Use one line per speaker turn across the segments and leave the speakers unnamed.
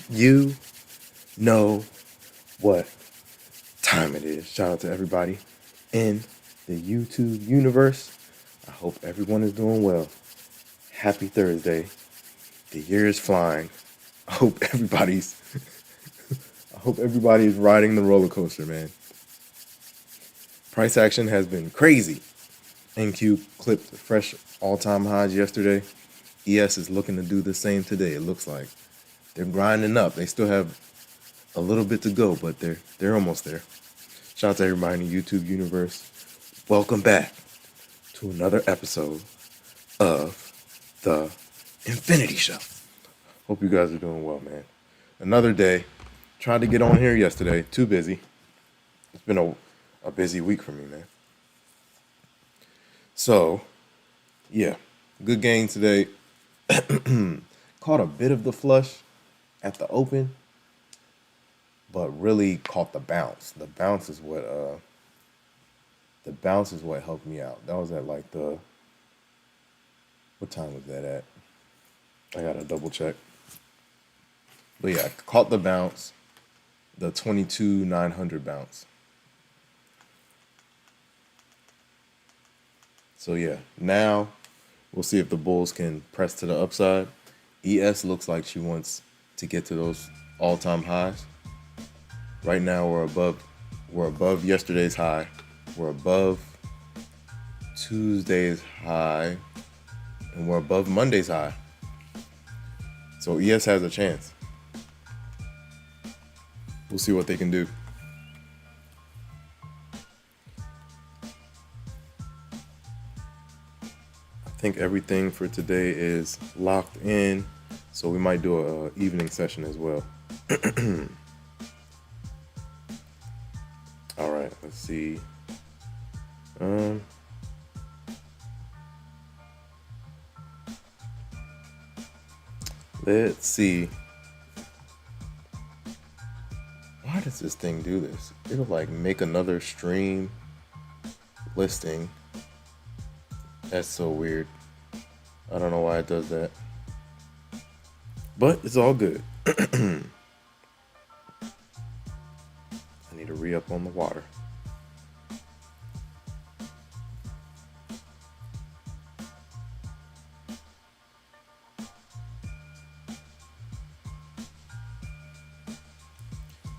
You know what time it is. Shout out to everybody in the YouTube universe. I hope everyone is doing well. Happy Thursday. The year is flying. I hope everybody is riding the roller coaster, man. Price action has been crazy. NQ clipped fresh all-time highs yesterday. ES is looking to do the same today. It looks like they're grinding up. They still have a little bit to go, but they're almost there. Shout out to everybody in the YouTube universe. Welcome back to another episode of the Infinity Show. Hope you guys are doing well, man. Another day. Tried to get on here yesterday. Too busy. It's been a busy week for me, man. So, yeah. Good game today. Caught a bit of the flush at the open, but really caught the bounce. The bounce is what helped me out. That was at like what time was that at? I gotta double check. But yeah, I caught the bounce, the 22,900 bounce. So yeah, now we'll see if the Bulls can press to the upside. ES looks like she wants to get to those all-time highs. Right now we're above yesterday's high. We're above Tuesday's high. And we're above Monday's high. So ES has a chance. We'll see what they can do. I think everything for today is locked in. So we might do a evening session as well. All right, let's see. Let's see. Why does this thing do this? It'll like make another stream listing. That's so weird. I don't know why it does that. But it's all good. I need to re-up on the water.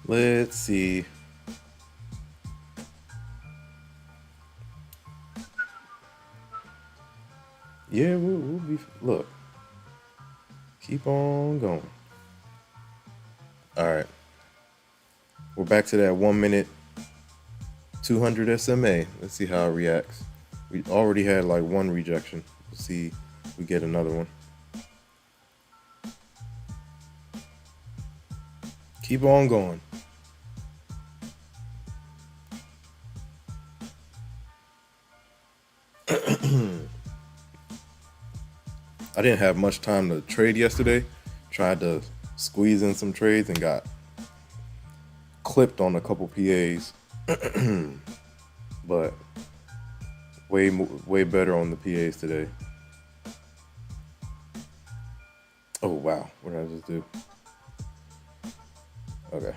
Let's see. Yeah, we'll be. Look. Keep on going. All right. We're back to that 1 minute 200 SMA. Let's see how it reacts. We already had like one rejection. We'll see if we get another one. Keep on going. I didn't have much time to trade yesterday. Tried to squeeze in some trades and got clipped on a couple PAs. But way better on the PAs today. Oh, wow. What did I just do? Okay.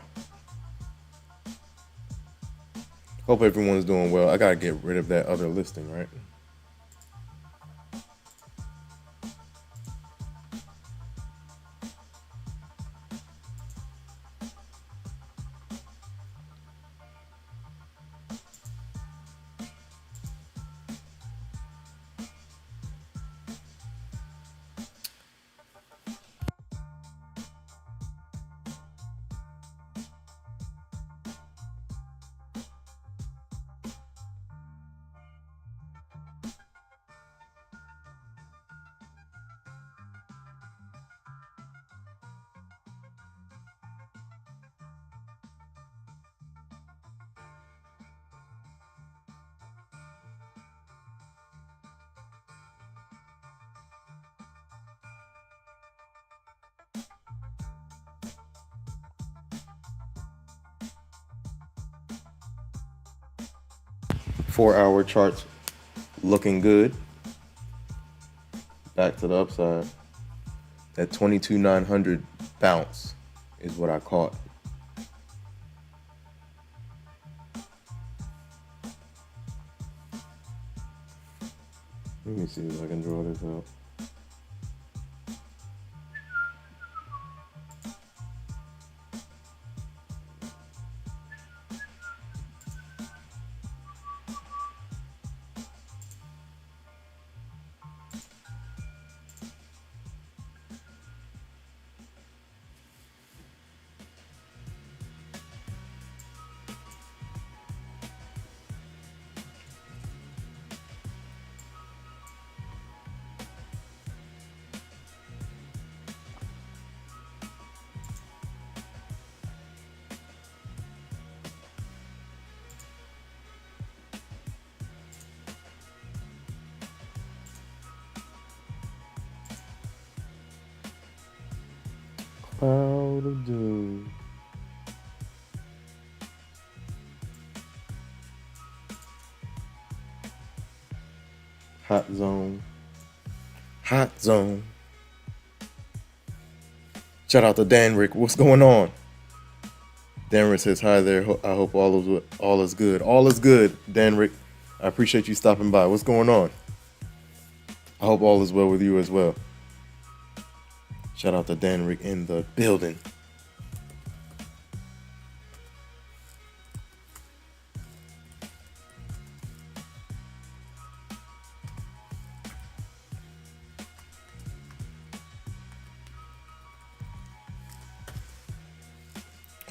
Hope everyone's doing well. I gotta get rid of that other listing, right? Four-hour charts looking good. Back to the upside. That 22,900 bounce is what I caught. Let me see if I can draw this out. Cloud of doom. Hot zone. Hot zone. Shout out to Dan Rick. What's going on? Dan Rick says, hi there. I hope all is good. All is good, Dan Rick. I appreciate you stopping by. What's going on? I hope all is well with you as well. Shout out to Dan Rick in the building.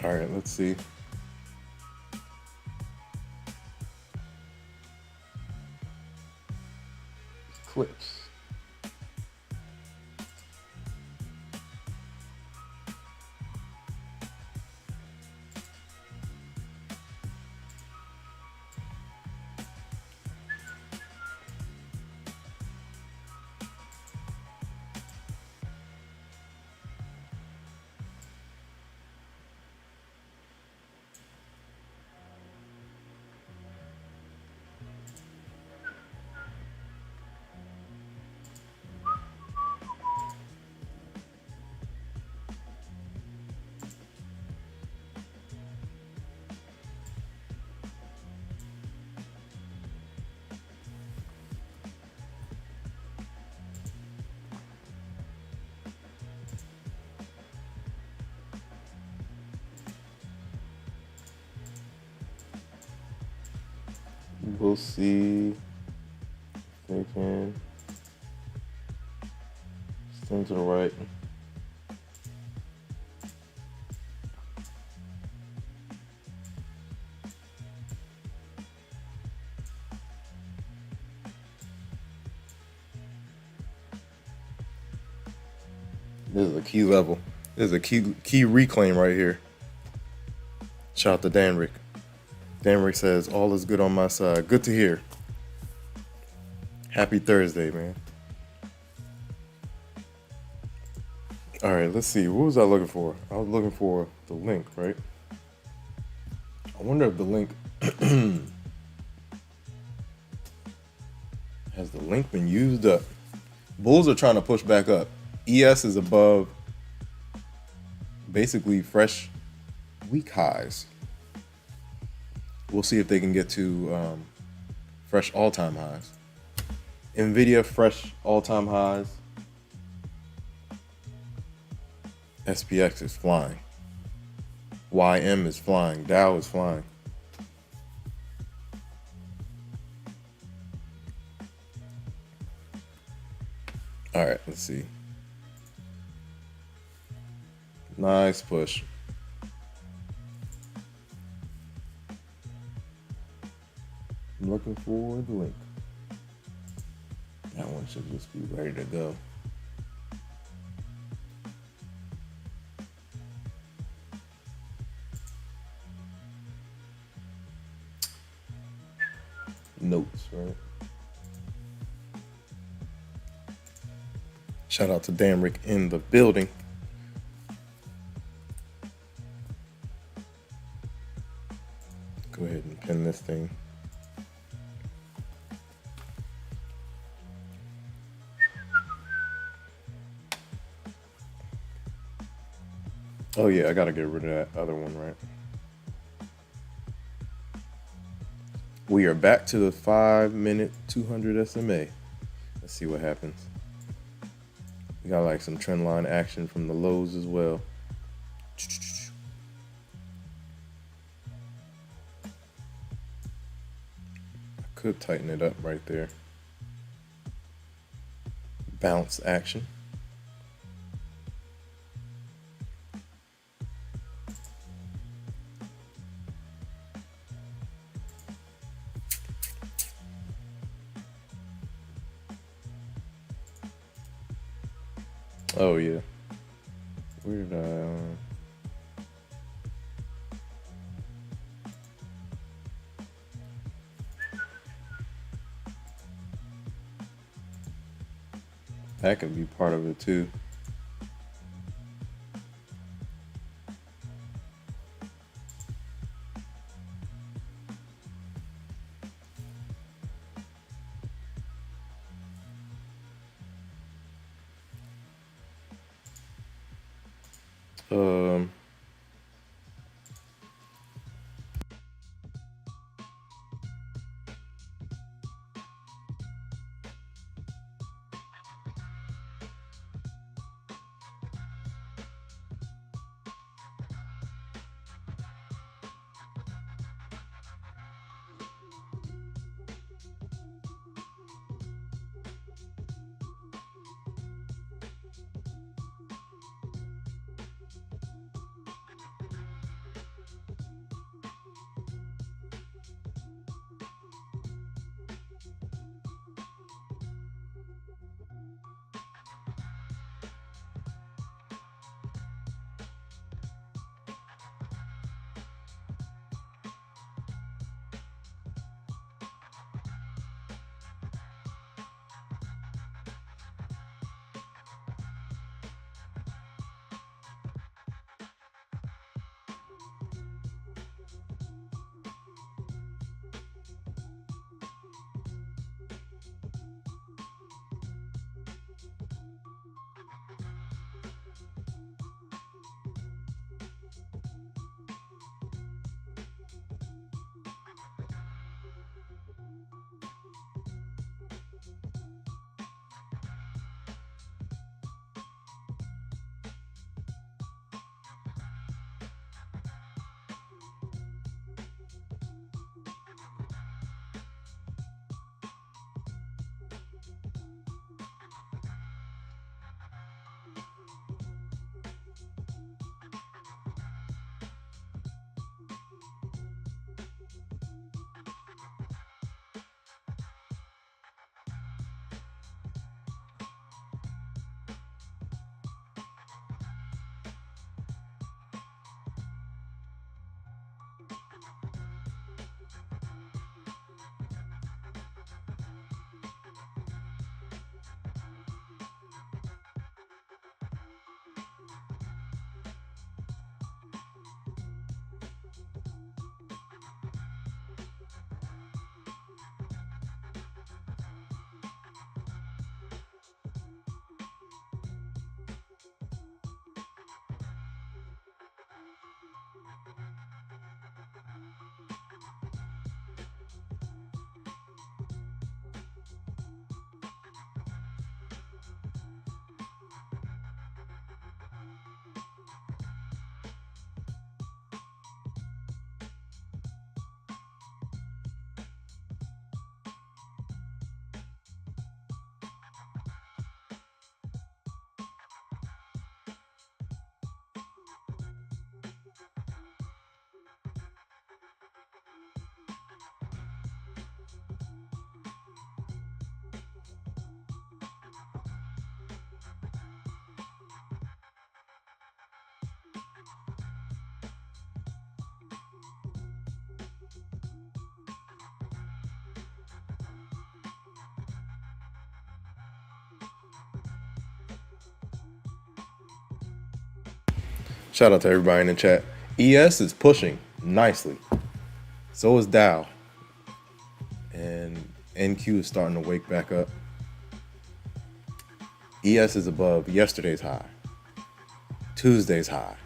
All right, let's see. Clips. We'll see if they can stand to the right. This is a key level. This is a key reclaim right here. Shout out to Dan Rick. Dan Rick says, all is good on my side. Good to hear. Happy Thursday, man. All right, let's see. What was I looking for? I was looking for the link, right? I wonder if the link... has the link been used up? Bulls are trying to push back up. ES is above basically fresh week highs. We'll see if they can get to fresh all-time highs. NVIDIA, fresh all-time highs. SPX is flying. YM is flying. Dow is flying. All right, let's see. Nice push. I'm looking for the link. That one should just be ready to go. Notes, right? Shout out to Dan Rick in the building. Go ahead and pin this thing. Oh yeah, I gotta get rid of that other one, right? We are back to the 5-minute 200 SMA. Let's see what happens. We got like some trend line action from the lows as well. I could tighten it up right there. Bounce action. Oh yeah. Where did that could be part of it too. Um, Shout out to everybody in the chat. ES is pushing nicely. So is Dow. And NQ is starting to wake back up. ES is above yesterday's high, Tuesday's high,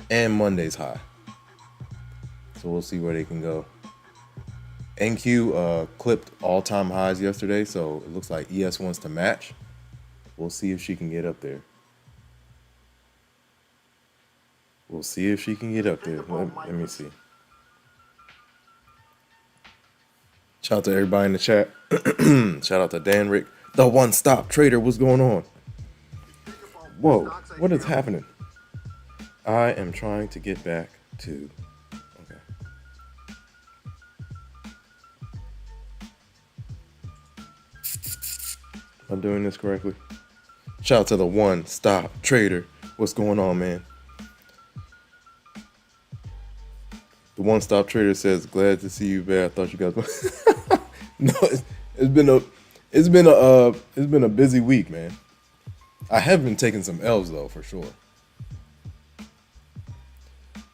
and Monday's high. So we'll see where they can go. NQ clipped all-time highs yesterday, so it looks like ES wants to match. We'll see if she can get up there. We'll see if she can get up there. Let me see. Shout out to everybody in the chat. Shout out to Dan Rick, the one-stop trader. What's going on? Whoa, what is happening? I am trying to get back to... Okay. Am I doing this correctly? Shout out to the one-stop trader. What's going on, man? The one-stop trader says, "Glad to see you, man. I thought you guys were..." No, it's been a busy week, man. I have been taking some L's though, for sure.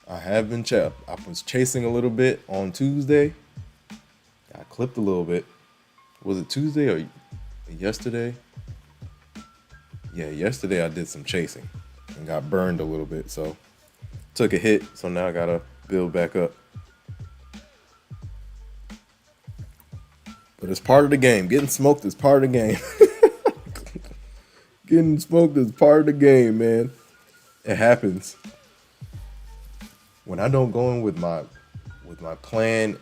I have been I was chasing a little bit on Tuesday. I clipped a little bit. Was it Tuesday or yesterday? Yeah, yesterday I did some chasing and got burned a little bit, so took a hit. So now I gotta build back up. But it's part of the game. Getting smoked is part of the game. Getting smoked is part of the game, man. It happens. When I don't go in with my plan,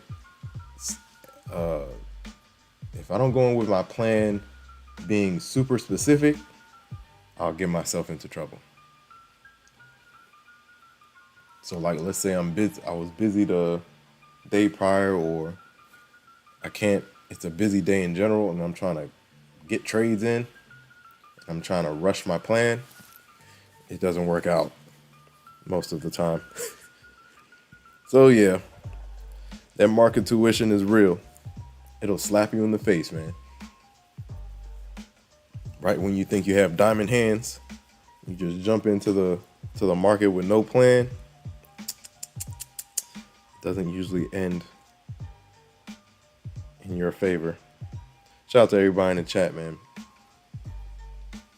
if I don't go in with my plan being super specific, I'll get myself into trouble. So like, let's say I'm busy. I was busy the day prior, or I can't. It's a busy day in general, and I'm trying to get trades in. I'm trying to rush my plan. It doesn't work out most of the time. So yeah, that market tuition is real. It'll slap you in the face, man. Right when you think you have diamond hands, you just jump into the market with no plan. Doesn't usually end in your favor. Shout out to everybody in the chat, man.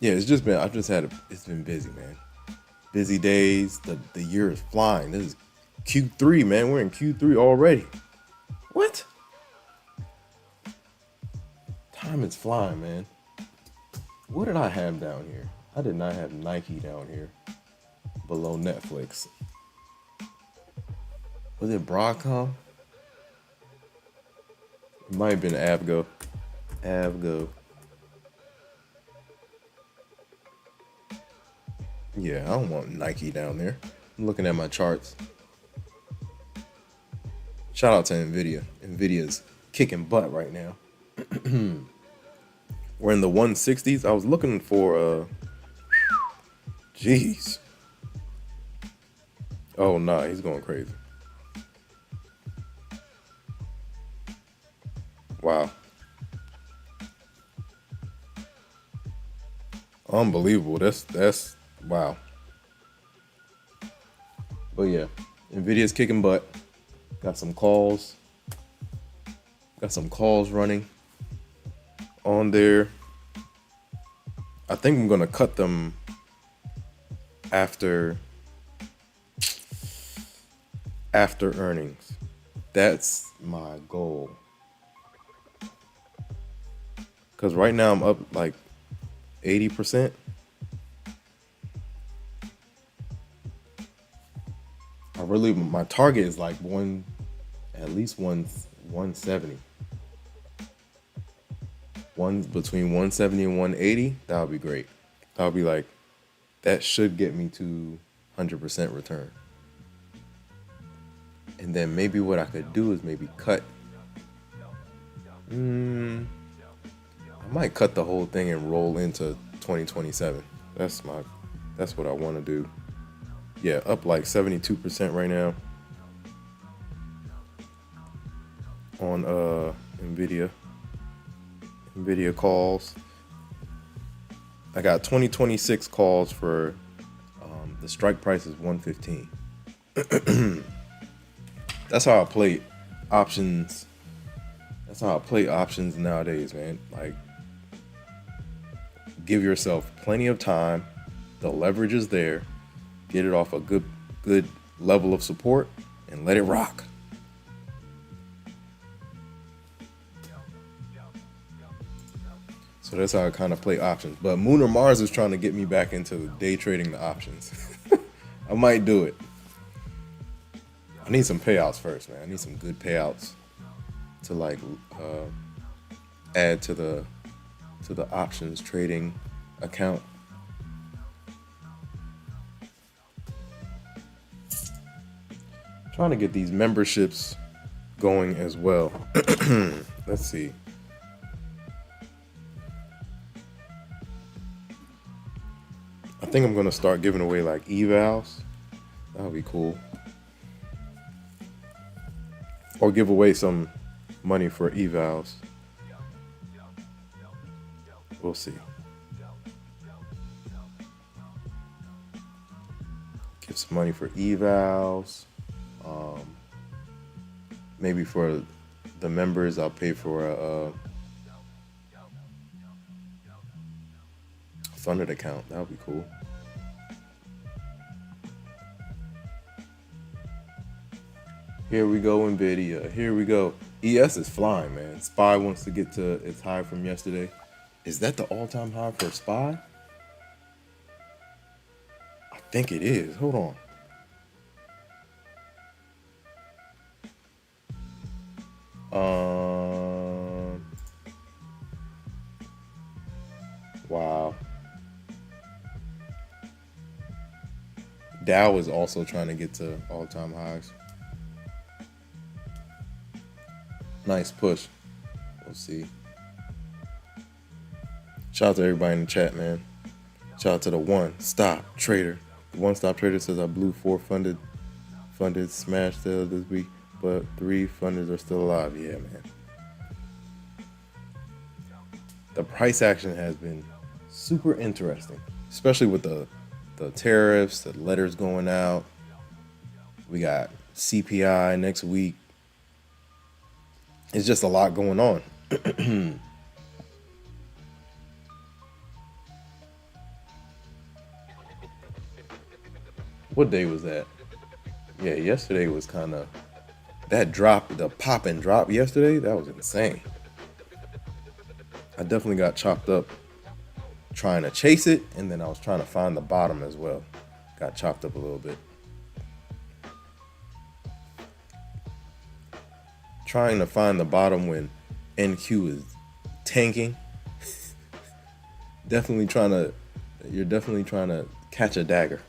Yeah, it's been busy, man. Busy days. The year is flying. This is Q3, man. We're in Q3 already. What? Time is flying, man. What did I have down here? I did not have Nike down here below Netflix. Was it Broadcom? It might have been Avgo. Yeah, I don't want Nike down there. I'm looking at my charts. Shout out to NVIDIA. NVIDIA's kicking butt right now. We're in the 160s. I was looking for, jeez. Oh, nah, he's going crazy. Wow. Unbelievable. That's wow. But yeah, NVIDIA's kicking butt. Got some calls running on there. I think I'm gonna cut them after earnings. That's my goal. Because right now I'm up like 80%. My target is like at least 170. Between 170 and 180, that would be great. That would be like, that should get me to 100% return. And then maybe what I could do is maybe cut. I might cut the whole thing and roll into 2027. That's what I want to do. Yeah, up like 72% right now on NVIDIA calls. I got 2026 calls for the strike price is 115. That's how I play options. That's how I play options nowadays, man. Like, give yourself plenty of time. The leverage is there. Get it off a good level of support and let it rock. So that's how I kind of play options. But Moon or Mars is trying to get me back into day trading the options. I might do it. I need some payouts first, man. I need some good payouts to like add to the options trading account. Trying to get these memberships going as well. Let's see. I think I'm gonna start giving away like evals. That would be cool. Or give away some money for evals. We'll see. Give some money for evals. Maybe for the members, I'll pay for a funded account. That would be cool. Here we go, Nvidia. Here we go. ES is flying, man. SPY wants to get to its high from yesterday. Is that the all-time high for SPY? I think it is. Hold on. Wow. Dow is also trying to get to all-time highs. Nice push. We'll see. Shout out to everybody in the chat, man. Shout out to the One Stop Trader. The One Stop Trader says I blew 4 funded smash sales this week, but 3 funded are still alive. Yeah, man. The price action has been super interesting, especially with the tariffs, the letters going out. We got CPI next week. It's just a lot going on. What day was that? Yeah, yesterday was kind of, that drop, the pop and drop yesterday, that was insane. I definitely got chopped up trying to chase it, and then I was trying to find the bottom as well. Got chopped up a little bit. Trying to find the bottom when NQ is tanking. You're definitely trying to catch a dagger.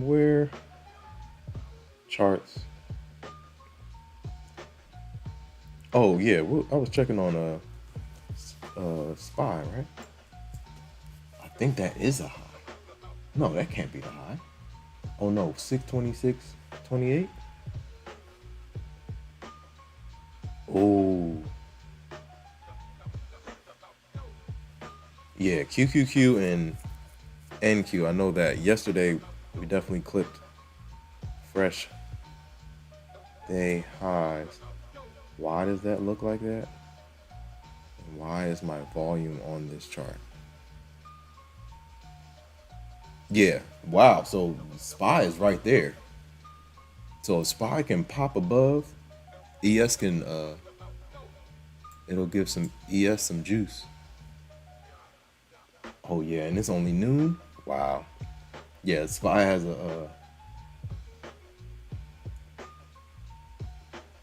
Where charts? Oh yeah, I was checking on SPY, right? I think that is a high. No, that can't be the high. Oh no, 626.28. Oh. Yeah, QQQ and NQ. I know that yesterday we definitely clipped fresh day highs. Why does that look like that? And why is my volume on this chart? Yeah, wow. So SPY is right there. So if SPY can pop above, ES can it'll give some ES some juice. Oh yeah, and it's only noon. Wow. Yeah, SPY has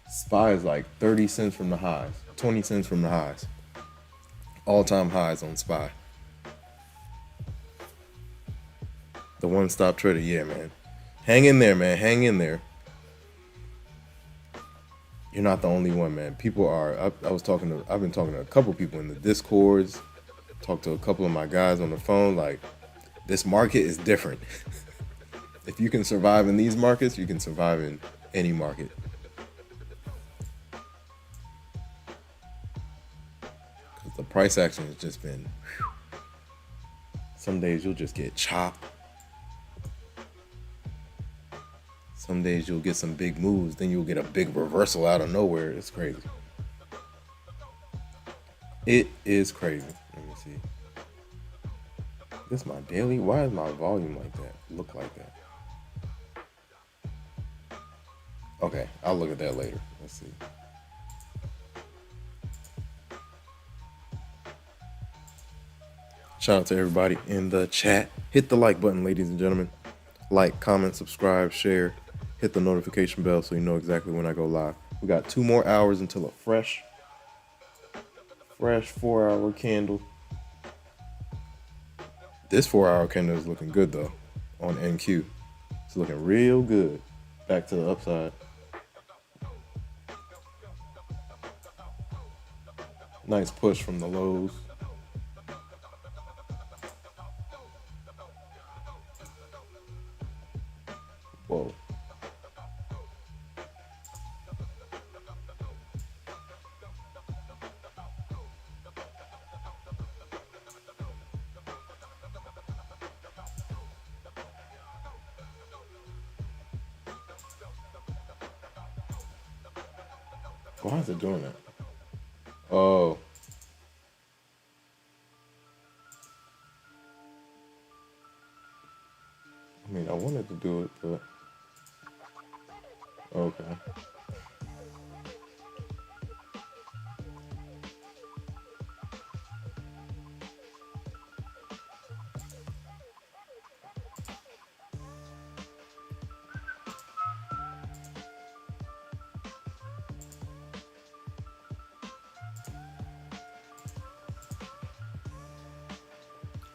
SPY is like 30 cents from the highs, 20 cents from the highs. All-time highs on SPY. The one-stop trader, yeah, man. Hang in there, man. Hang in there. You're not the only one, man. People are. I've been talking to a couple people in the Discords. Talked to a couple of my guys on the phone. Like, this market is different. If you can survive in these markets, you can survive in any market. Because the price action has just been. Whew. Some days you'll just get chopped. Some days you'll get some big moves, then you'll get a big reversal out of nowhere. It's crazy. It is crazy. Let me see. This is my daily. Why is my volume like that? Look like that. Okay, I'll look at that later. Let's see. Shout out to everybody in the chat. Hit the like button, ladies and gentlemen. Like, comment, subscribe, share. Hit the notification bell so you know exactly when I go live. We got 2 more hours until a fresh 4-hour candle. This 4-hour candle is looking good though on NQ. It's looking real good. Back to the upside. Nice push from the lows. Whoa. Why is it doing that? Oh. I mean, I wanted to do it, but okay.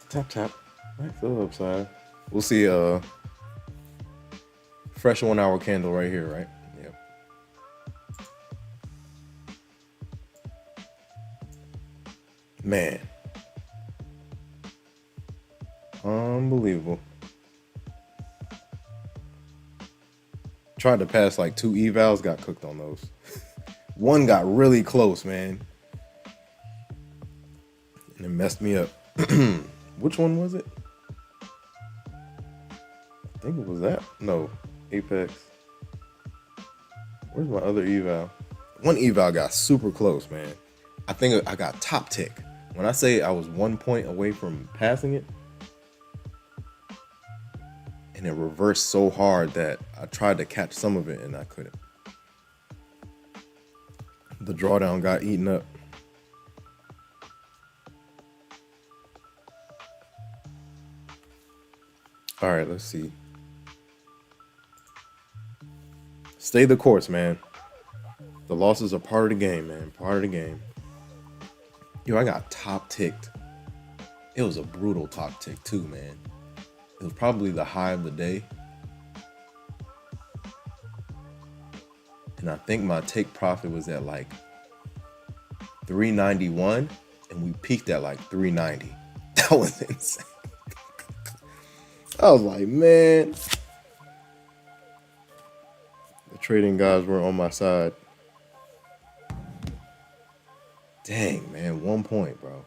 Tap tap. Right to the upside. We'll see fresh 1-hour candle right here, right? Yep. Man. Unbelievable. Tried to pass like 2 evals, got cooked on those. One got really close, man. And it messed me up. Which one was it? I think it was that. No, Apex. Where's my other eval? One eval got super close, man. I think I got top tick. When I say I was 1 point away from passing it, and it reversed so hard that I tried to catch some of it and I couldn't. The drawdown got eaten up. All right, let's see. Stay the course, man. The losses are part of the game, man. Part of the game. Yo, I got top ticked. It was a brutal top tick too, man. It was probably the high of the day. And I think my take profit was at like 391 and we peaked at like 390. That was insane. I was like, man. The trading guys were on my side. Dang, man, 1 point, bro.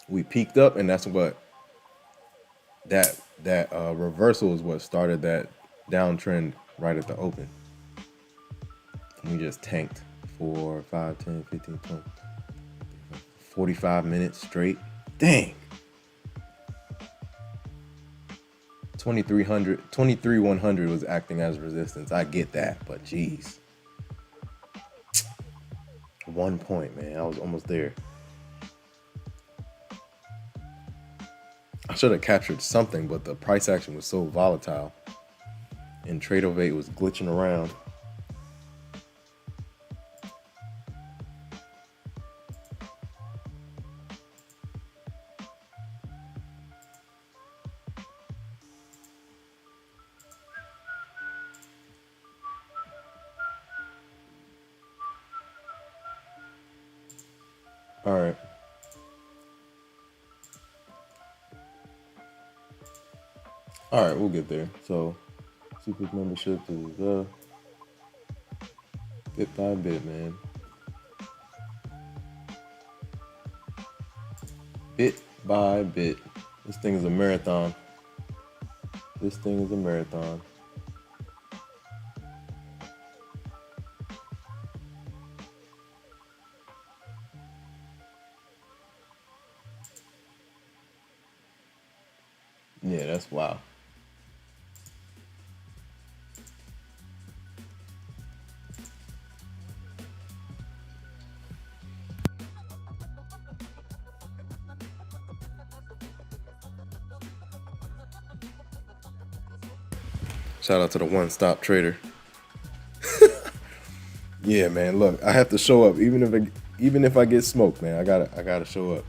We peaked up, and that's what that reversal is what started that downtrend right at the open. We just tanked for 5, 10, 15, 20, 45 minutes straight. Dang. 23,100 was acting as resistance. I get that, but geez. 1 point, man. I was almost there. I should have captured something, but the price action was so volatile. And Trade08 was glitching around. All right. All right, we'll get there. So, Super membership is bit by bit, man. Bit by bit. This thing is a marathon. This thing is a marathon. Yeah, that's wow. Shout out to the one-stop trader. Yeah, man. Look, I have to show up, even if I get smoked, man. I gotta show up.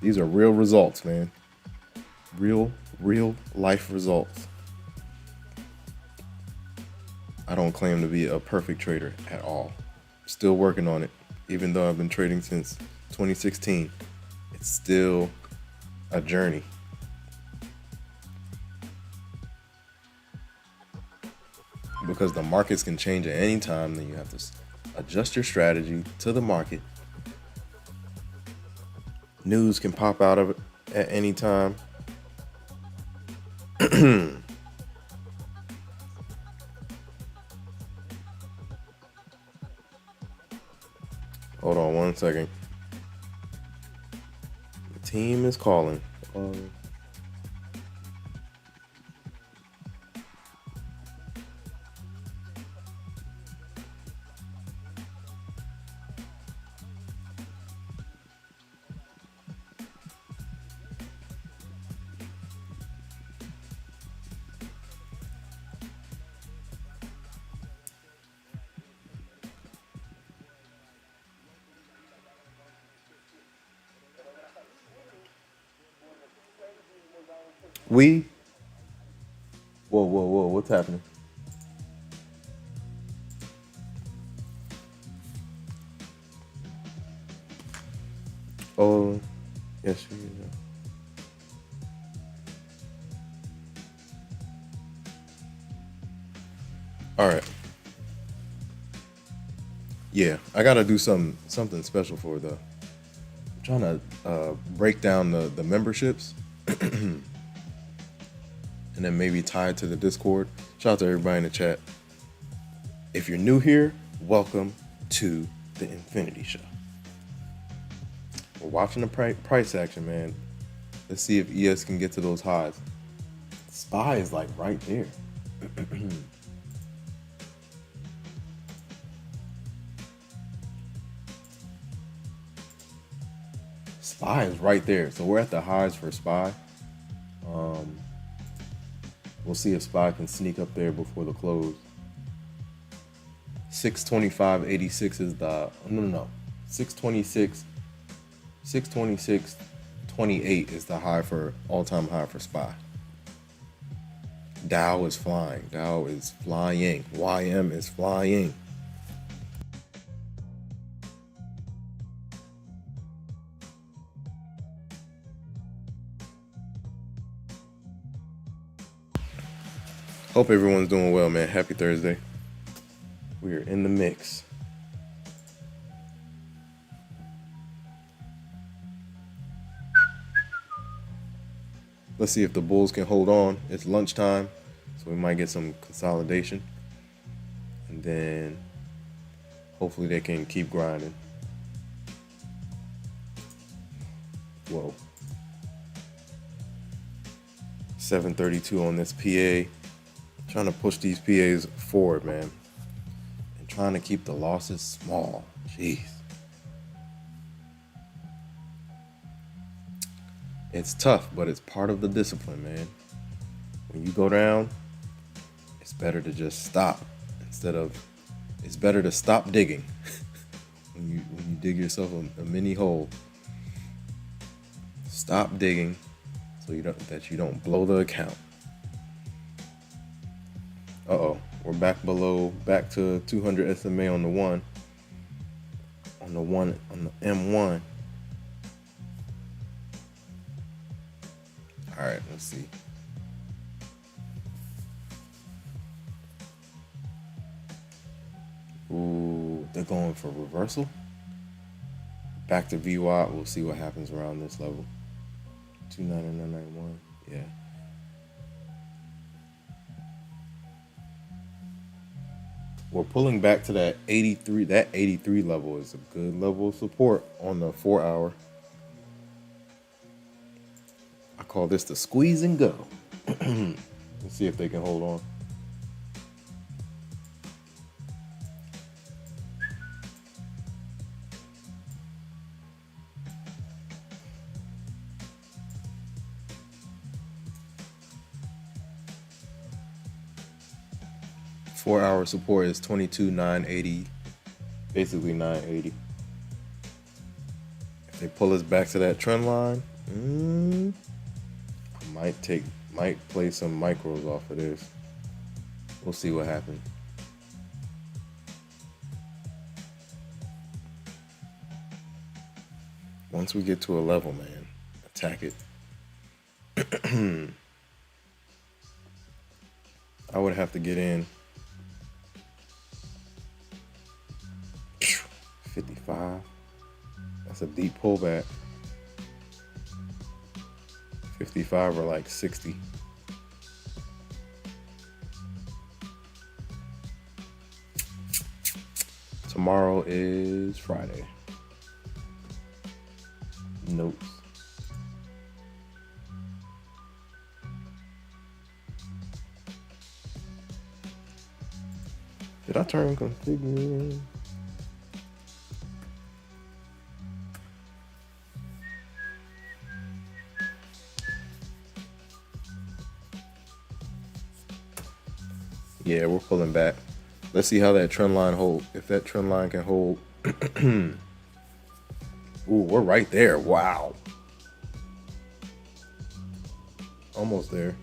These are real results, man. Real life results. I don't claim to be a perfect trader at all. Still working on it. Even though I've been trading since 2016, it's still a journey. Because the markets can change at any time, then you have to adjust your strategy to the market. News can pop out of it at any time. Hold on one second. The team is calling. We? Whoa, what's happening? Oh, yes, you know. All right. Yeah, I gotta do something special for the. I'm trying to break down the memberships, and then maybe tie it to the Discord. Shout out to everybody in the chat. If you're new here, welcome to the Infinity Show. We're watching the price action, man. Let's see if ES can get to those highs. SPY is like right there. SPY is right there. So we're at the highs for SPY. We'll see if SPY can sneak up there before the close. 625.86 is the no. 626.28 is the high for all-time high for SPY. Dow is flying. Dow is flying. YM is flying. Hope everyone's doing well, man. Happy Thursday. We are in the mix. Let's see if the Bulls can hold on. It's lunchtime, so we might get some consolidation. And then hopefully they can keep grinding. Whoa. 732 on this PA. Trying to push these PAs forward, man. And trying to keep the losses small. Jeez. It's tough, but it's part of the discipline, man. When you go down, it's better to just stop it's better to stop digging. when you dig yourself a mini hole, stop digging so you don't blow the account. We're back to 200 SMA on the M1. All right, let's see. Ooh, they're going for reversal. Back to VWAP. We'll see what happens around this level. 299.91. Yeah. We're pulling back to that 83. That 83 level is a good level of support on the 4 hour. I call this the squeeze and go. Let's see if they can hold on. Four-hour support is 22,980, basically 980. If they pull us back to that trend line, I might play some micros off of this. We'll see what happens. Once we get to a level, man, attack it. I would have to get in 55. That's a deep pullback. 55 or like 60. Tomorrow is Friday. Notes. Did I turn configure? Yeah, we're pulling back. Let's see how that trend line hold. If that trend line can hold. Ooh, we're right there. Wow. Almost there.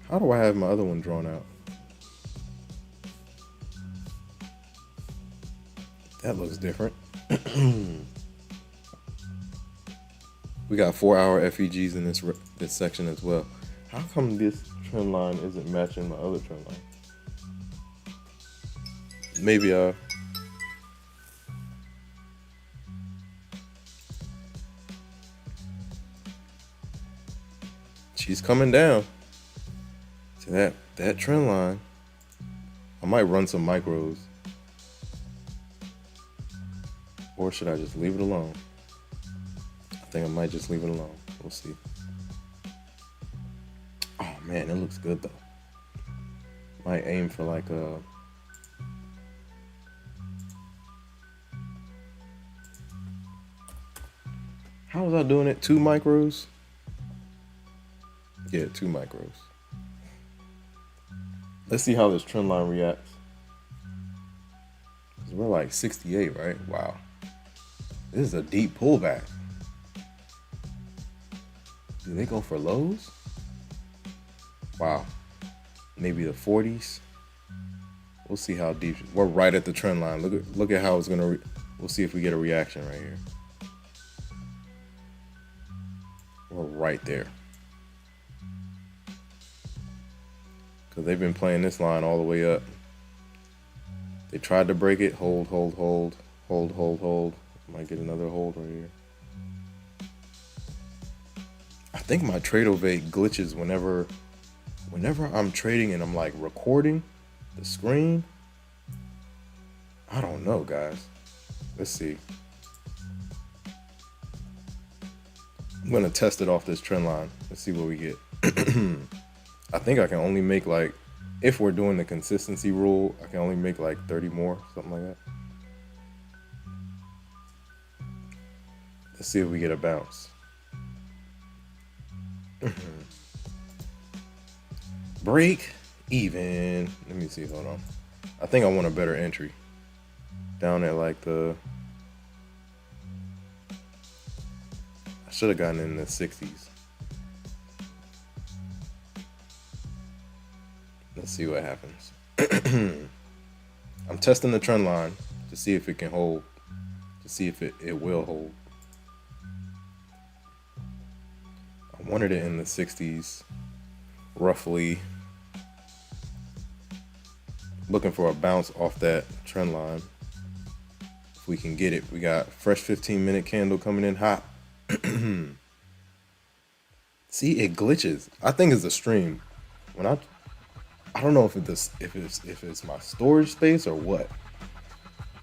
How do I have my other one drawn out? That looks different. We got 4-hour FEGs in this section as well. How come this trend line isn't matching my other trend line? Maybe she's coming down to that trend line. I might run some micros. Or should I just leave it alone? I think I might just leave it alone. We'll see. Oh man, it looks good though. Might aim for like a how was I doing it? 2 micros? Yeah, 2 micros. Let's see how this trend line reacts. Because we're like 68, right? Wow. This is a deep pullback. Do they go for lows? Wow. Maybe the 40s. We'll see how deep. We're right at the trend line. Look at how it's gonna. We'll see if we get a reaction right here. We're right there. Because they've been playing this line all the way up. They tried to break it. Hold, hold, hold, hold, hold, hold. Might get another hold right here. I think my Tradeovate glitches whenever I'm trading and I'm like recording the screen. I don't know, guys. Let's see. I'm gonna test it off this trend line. Let's see what we get. I think I can only make like, if we're doing the consistency rule, I can only make like 30 more, something like that. Let's see if we get a bounce. Break even. Let me see, hold on. I think I want a better entry. Down at like I should have gotten in the 60s. Let's see what happens. I'm testing the trend line to see if it can hold, to see if it will hold. I wanted it in the 60s, roughly. Looking for a bounce off that trend line. If we can get it, we got fresh 15-minute candle coming in hot. See, it glitches. I think it's a stream. When I don't know if it's my storage space or what.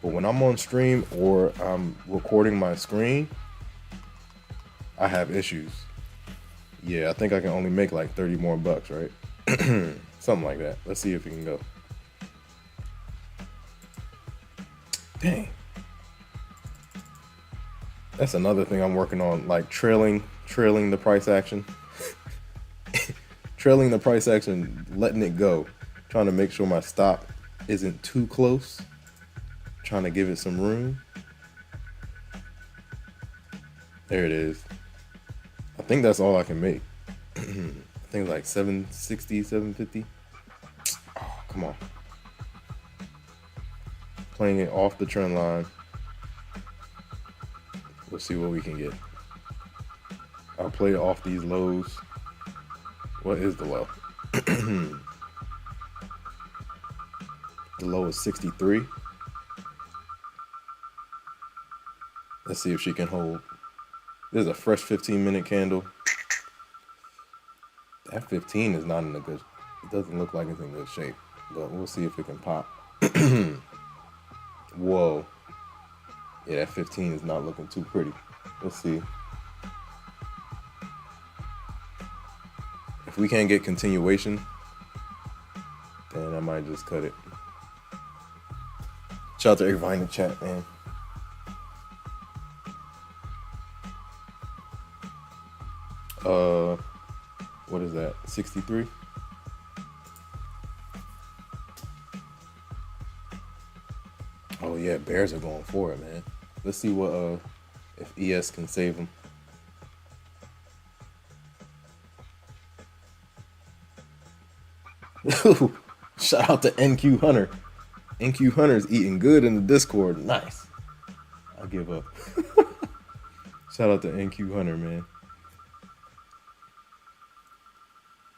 But when I'm on stream or I'm recording my screen, I have issues. Yeah, I think I can only make like 30 more bucks, right? Something like that. Let's see if we can go. Dang. That's another thing I'm working on, like trailing the price action. Trailing the price action, letting it go. Trying to make sure my stop isn't too close. Trying to give it some room. There it is. I think that's all I can make. I think like 760, 750. Oh, come on. Playing it off the trend line. We'll see what we can get. I'll play it off these lows. What is the low? The low is 63. Let's see if she can hold. There's a fresh 15-minute candle. That 15 is not in a good, it doesn't look like it's in good shape, but we'll see if it can pop. Whoa. Yeah, that 15 is not looking too pretty. Let's see. If we can't get continuation, then I might just cut it. Shout out to everybody in the chat, man. What is that? 63? Oh yeah, bears are going for it, man. Let's see what if ES can save them. Shout out to NQ Hunter. NQ Hunter's eating good in the Discord. Nice. I give up. Shout out to NQ Hunter, man.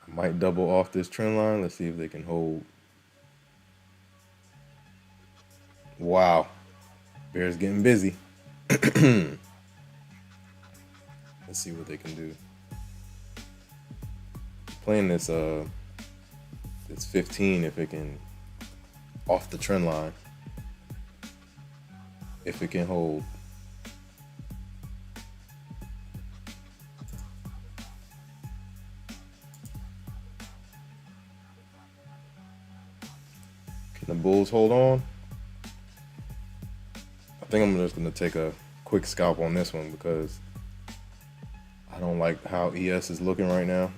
I might double off this trend line. Let's see if they can hold. Wow. Bears getting busy. Let's see what they can do. Playing this it's 15 if it can off the trend line. If it can hold. Can the bulls hold on? I think I'm just gonna take a quick scalp on this one because I don't like how ES is looking right now.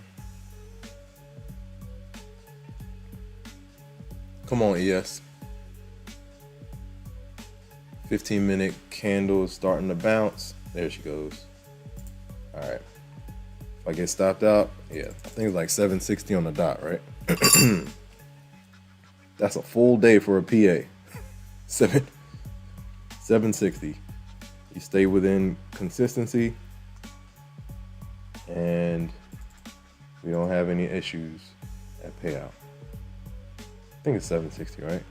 Come on, ES. 15-minute candle is starting to bounce. There she goes. All right. If I get stopped out, yeah, I think it's like 760 on the dot, right? That's a full day for a PA. 760. You stay within consistency, and we don't have any issues at payout. I think it's 760, right?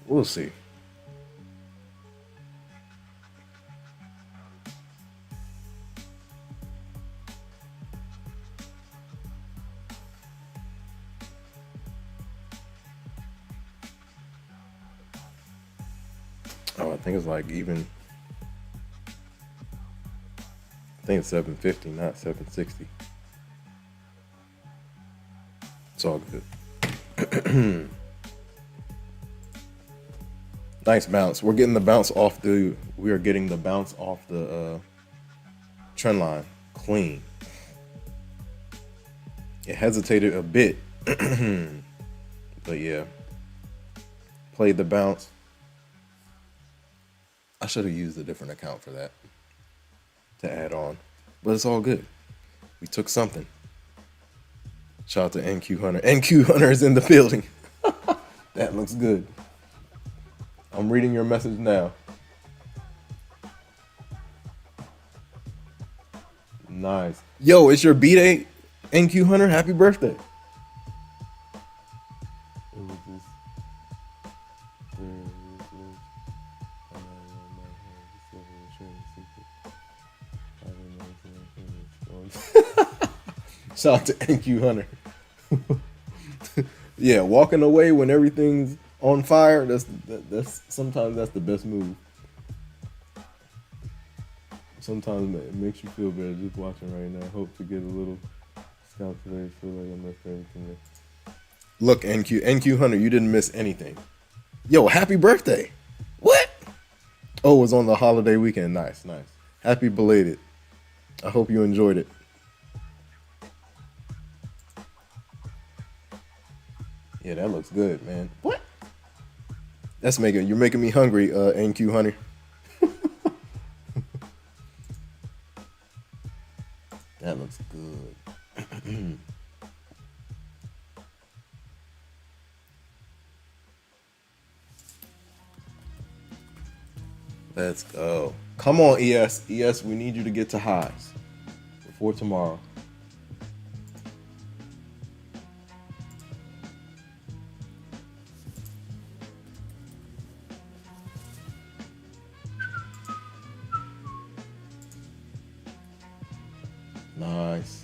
We'll see. Oh, I think it's like even. I think it's 750, not 760. It's all good. Nice bounce. We're getting the bounce off the. We are getting the bounce off the trend line clean. It hesitated a bit, but yeah, played the bounce. I should have used a different account for that to add on, but it's all good. We took something. Shout out to NQ Hunter. NQ Hunter is in the building. That looks good. I'm reading your message now. Nice. Yo, it's your B-Day, NQ Hunter. Happy birthday. Shout out to NQ Hunter. Yeah, walking away when everything's on fire, that's sometimes that's the best move. Sometimes it makes you feel better just watching right now. Hope to get a little scalp today. Feel like I missed everything. Look, NQ Hunter, you didn't miss anything. Yo, happy birthday! What? Oh, it was on the holiday weekend. Nice. Happy belated. I hope you enjoyed it. Yeah, that looks good, man. What? You're making me hungry, NQ Hunter. That looks good. Let's go. Come on, ES. ES, we need you to get to highs before tomorrow. Nice.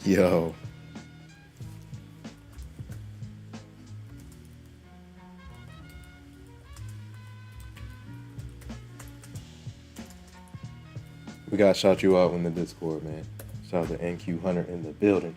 Yo. We gotta shout you out in the Discord, man. Shout out to NQ Hunter in the building.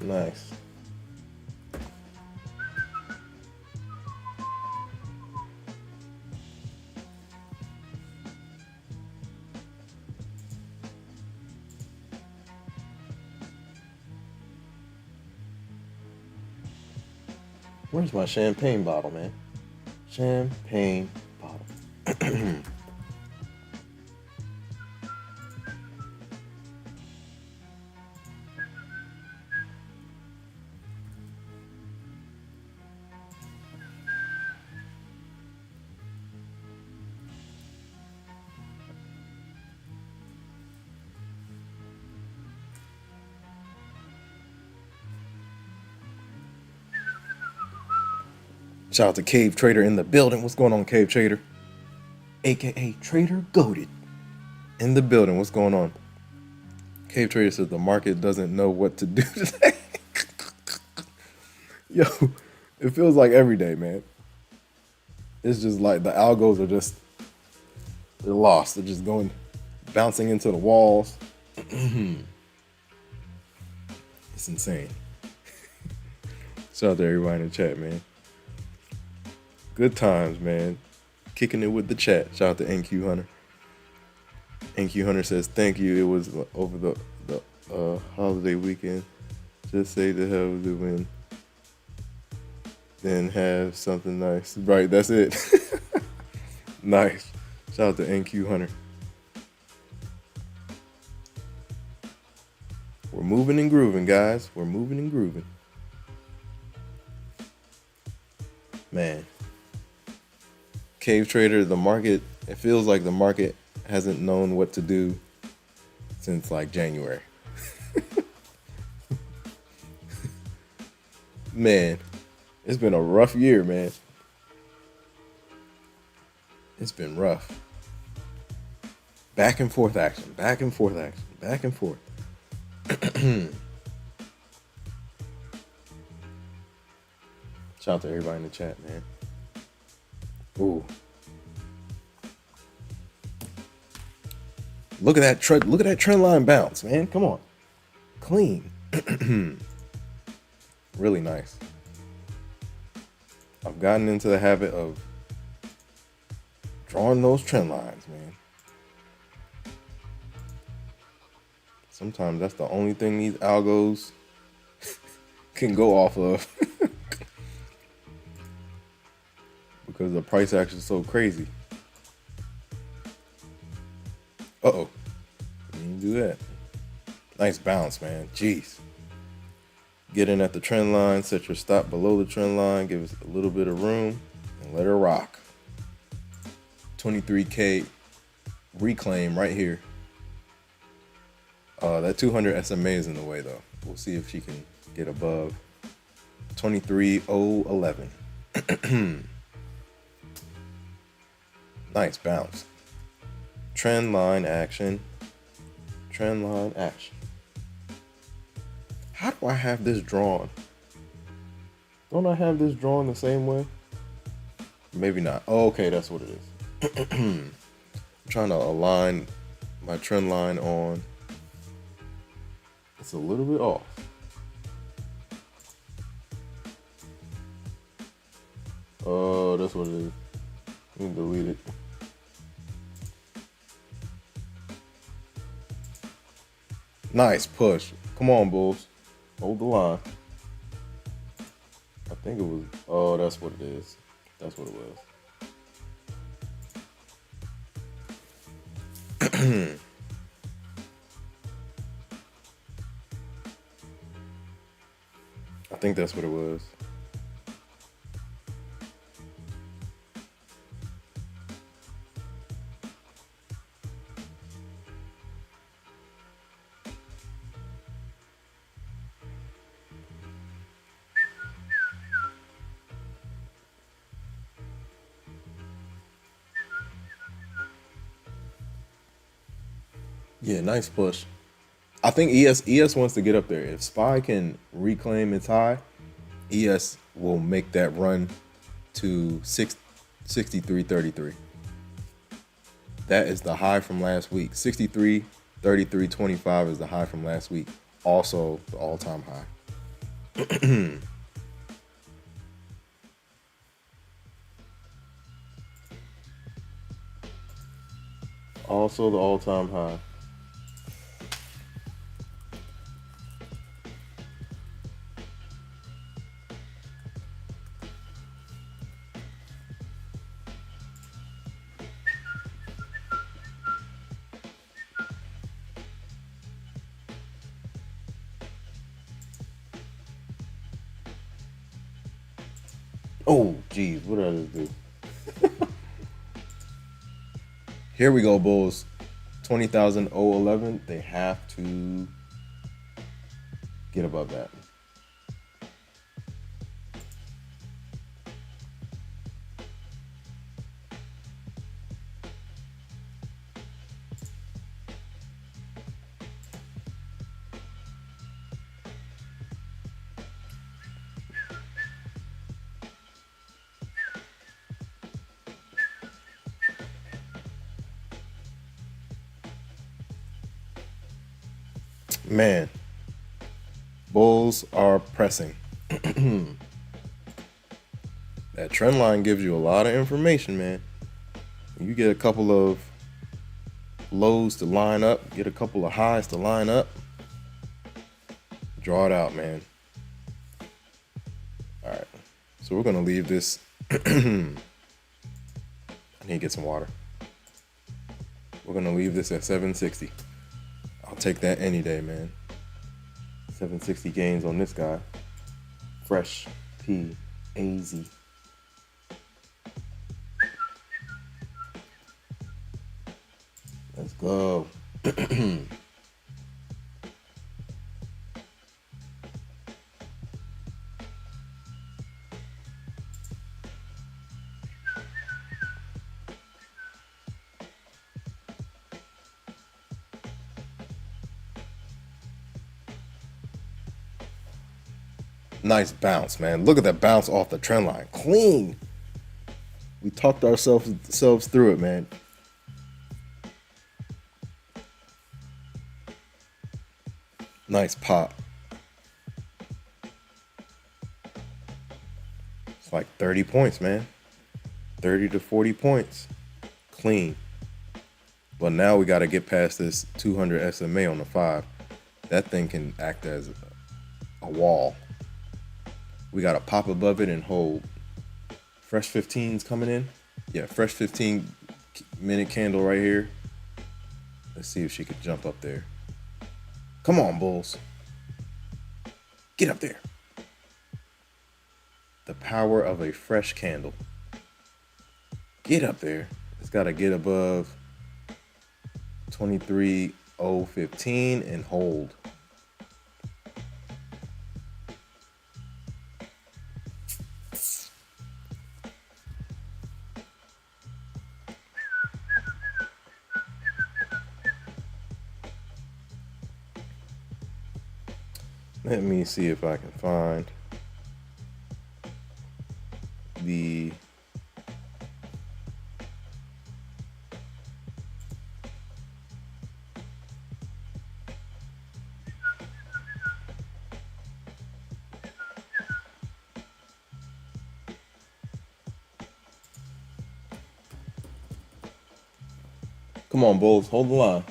Nice. Where's my champagne bottle, man? Champagne bottle. Shout out to Cave Trader in the building. What's going on, Cave Trader? AKA Trader Goated in the building. What's going on? Cave Trader says the market doesn't know what to do today. Yo, it feels like every day, man. It's just like the algos are they're lost. They're just bouncing into the walls. It's insane. Shout out to everybody in the chat, man. Good times, man. Kicking it with the chat. Shout out to NQ Hunter. NQ Hunter says, thank you. It was over the holiday weekend. Just say the hell with the win. Then have something nice. Right, that's it. Nice. Shout out to NQ Hunter. We're moving and grooving, guys. We're moving and grooving. Man. Cave Trader, the market, it feels like the market hasn't known what to do since like January. Man, it's been a rough year, man. It's been rough. Back and forth action, back and forth action, back and forth. Shout out to everybody in the chat, man. Ooh. Look at that trend line bounce, man. Come on. Clean. Really nice. I've gotten into the habit of drawing those trend lines, man. Sometimes that's the only thing these algos can go off of because the price action is so crazy. Uh-oh. Didn't do that. Nice bounce, man. Jeez. Get in at the trend line, set your stop below the trend line, give us a little bit of room, and let her rock. 23K reclaim right here. That 200 SMA is in the way, though. We'll see if she can get above 23,011. Nice bounce. Trend line action. Trend line action. How do I have this drawn? Don't I have this drawn the same way? Maybe not. Oh, okay, that's what it is. I'm trying to align my trend line on. It's a little bit off. Oh, that's what it is. Let me delete it. Nice push. Come on, Bulls. Hold the line. I think it was. Oh, that's what it is. That's what it was. I think that's what it was. Yeah, nice push. I think ES wants to get up there. If SPY can reclaim its high, ES will make that run to 63.33. That is the high from last week. 63.33.25 is the high from last week. Also the all-time high. Also the all-time high. Oh, geez, what did I just do? Here we go, Bulls. 20,011. They have to get above that. Man, Bulls are pressing. That trend line gives you a lot of information, man. You get a couple of lows to line up, get a couple of highs to line up, draw it out, man. All right, so we're gonna leave this. I need to get some water. We're gonna leave this at 760. I'll take that any day, man. 760 gains on this guy. Fresh P AZ. Let's go. Nice bounce, man. Look at that bounce off the trend line. Clean. We talked ourselves through it, man. Nice pop. It's like 30 points, man. 30 to 40 points. Clean. But now we got to get past this 200 SMA on the 5. that thing can act as a wall. We got to pop above it and hold. Fresh 15's coming in. Yeah, fresh 15-minute candle right here. Let's see if she could jump up there. Come on, bulls. Get up there. The power of a fresh candle. Get up there. It's got to get above 23.015 and hold. Let me see if I can find the Come on, bulls, hold the line.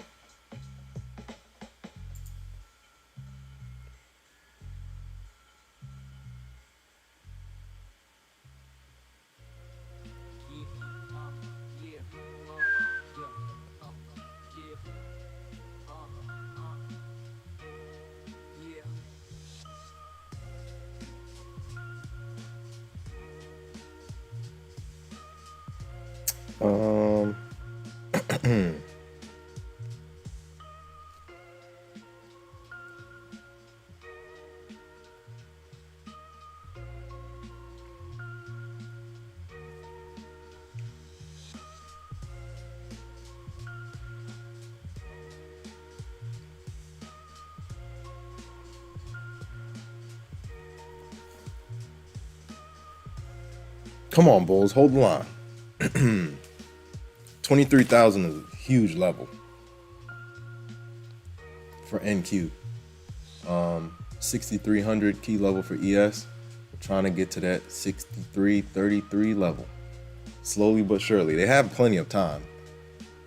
Come on, bulls, hold the line. 23,000 is a huge level for NQ. 6,300 key level for ES. We're trying to get to that 63.33 level. Slowly but surely. They have plenty of time.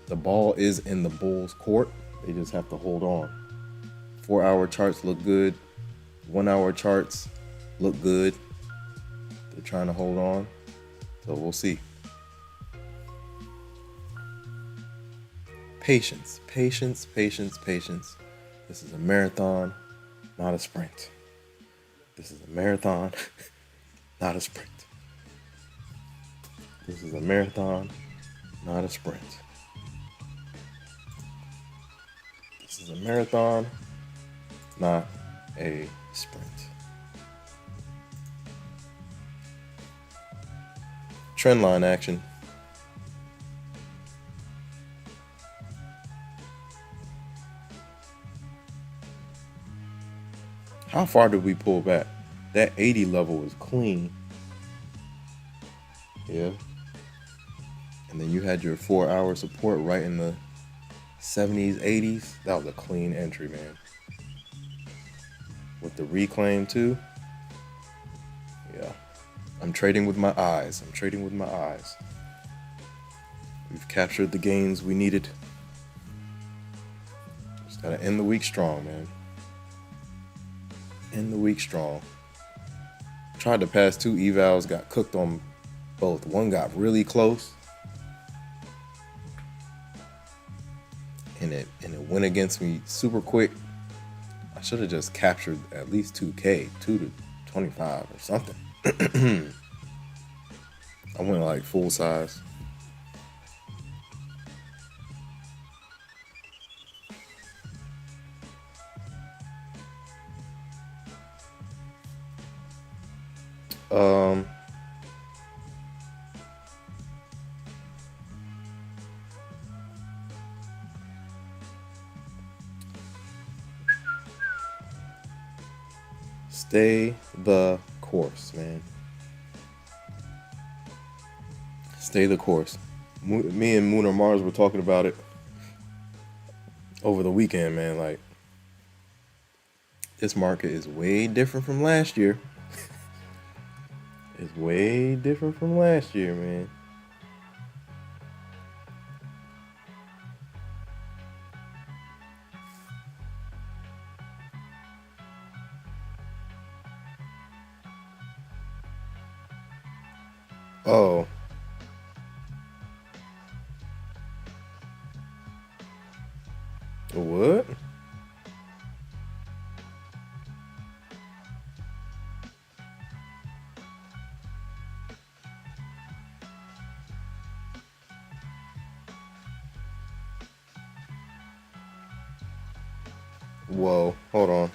The ball is in the bulls' court. They just have to hold on. 4-hour charts look good. 1-hour charts look good. They're trying to hold on. So we'll see. Patience, patience, patience, patience. This is a marathon, not a sprint. This is a marathon, not a sprint. This is a marathon, not a sprint. This is a marathon, not a sprint. Trendline action. How far did we pull back? That 80 level was clean. Yeah. And then you had your 4-hour support right in the 70s, 80s. That was a clean entry, man. With the reclaim too. Yeah. I'm trading with my eyes. I'm trading with my eyes. We've captured the gains we needed. Just gotta end the week strong, man. End the week strong. Tried to pass 2 evals, got cooked on both. One got really close. And it went against me super quick. I should have just captured at least 2K, 2 to 25 or something. I went like full size. Stay the course, man. Stay the course. Me and Moon or Mars were talking about it over the weekend, man. Like, this market is way different from last year. It's way different from last year, man. Oh, what? Whoa, hold on.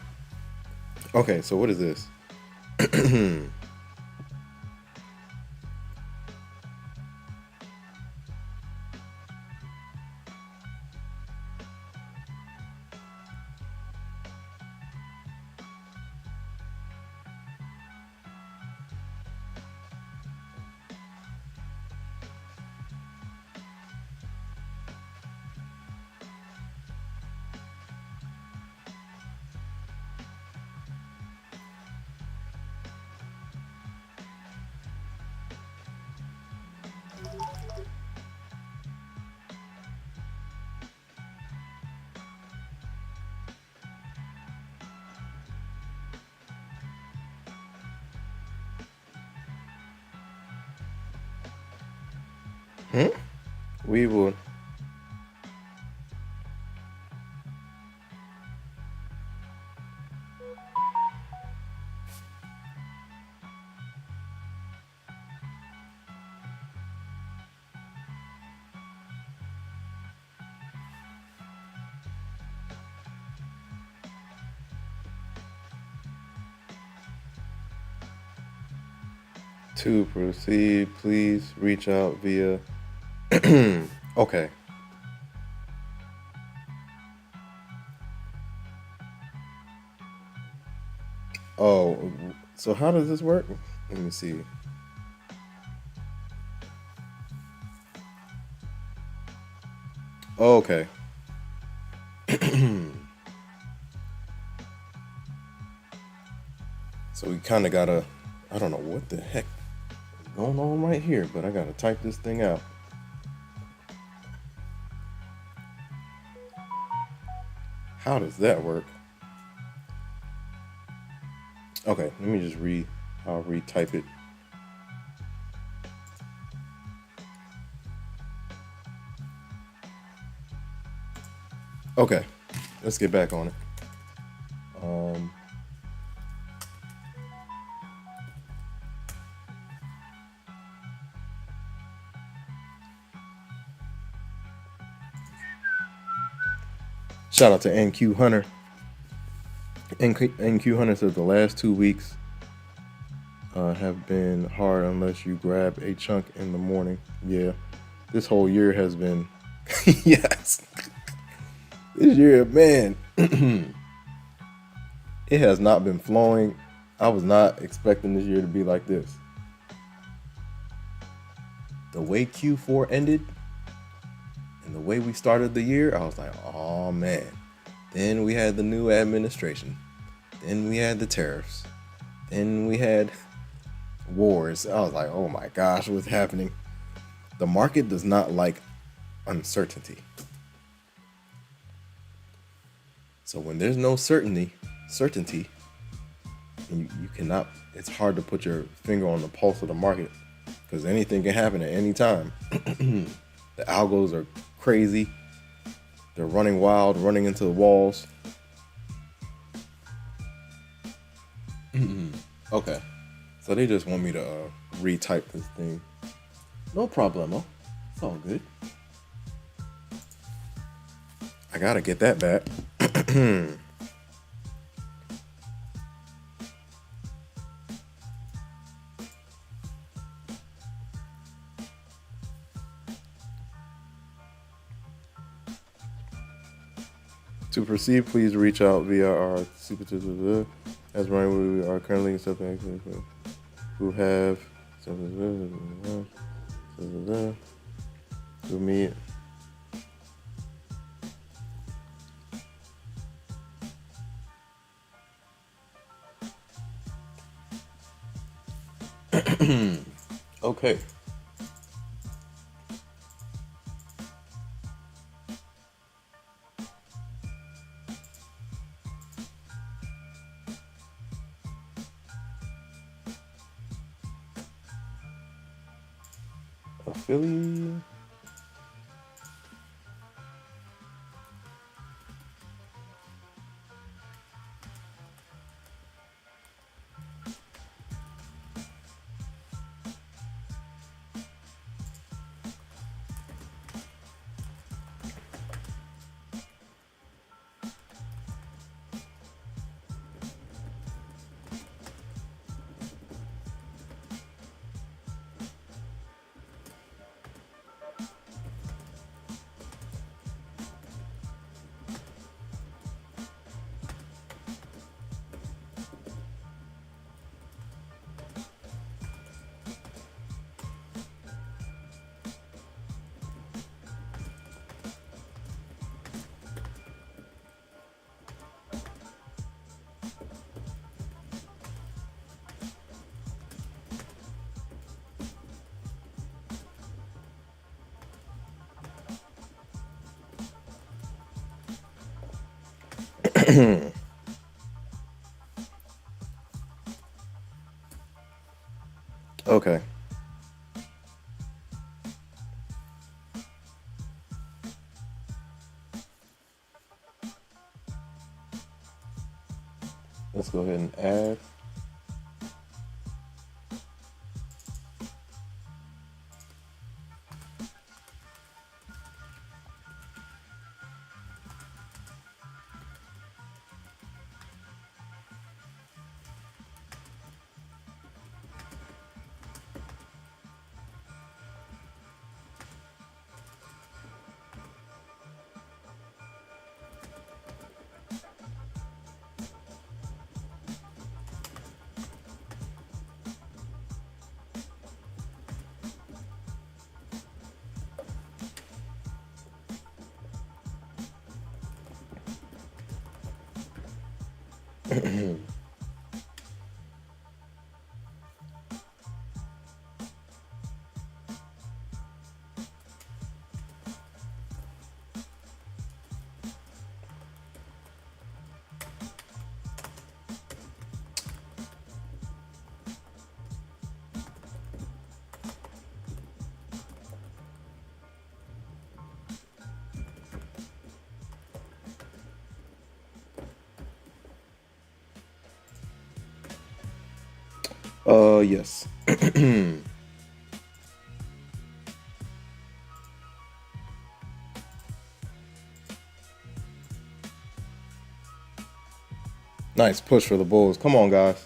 Okay, so what is this? Hmm? We will. To proceed, please reach out via. Okay. Oh, so how does this work? Let me see. Oh, okay. So we kind of gotta. I don't know what the heck is going on right here, but I gotta type this thing out. How does that work? Okay, let me just I'll retype it. Okay, let's get back on it. Um, Shout out to NQ Hunter. NQ Hunter said the last 2 weeks have been hard unless you grab a chunk in the morning. Yeah, this whole year has been. Yes, this year, man, it has not been flowing. I was not expecting this year to be like this. The way Q4 ended and the way we started the year, I was like, oh man. Then we had the new administration. Then we had the tariffs. Then we had wars. I was like, oh my gosh, what's happening? The market does not like uncertainty. So when there's no certainty, you cannot, it's hard to put your finger on the pulse of the market because anything can happen at any time. The algos are crazy. They're running wild, running into the walls. Okay. So they just want me to retype this thing. No problemo. It's all good. I gotta get that back. To proceed, please reach out via our super as Ryan, we are currently accepting actions who have to meet. Okay. Philly. Okay. Let's go ahead and add. Yes. Nice push for the Bulls. Come on, guys.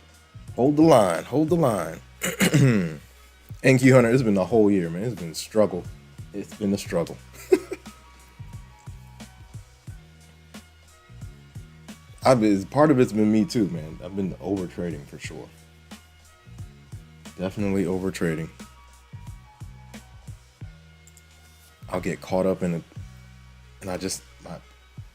Hold the line. Hold the line. NQ Hunter, it's been the whole year, man. It's been a struggle. It's been a struggle. Part of it's been me too, man. I've been over trading for sure. Definitely over trading. I'll get caught up in it, and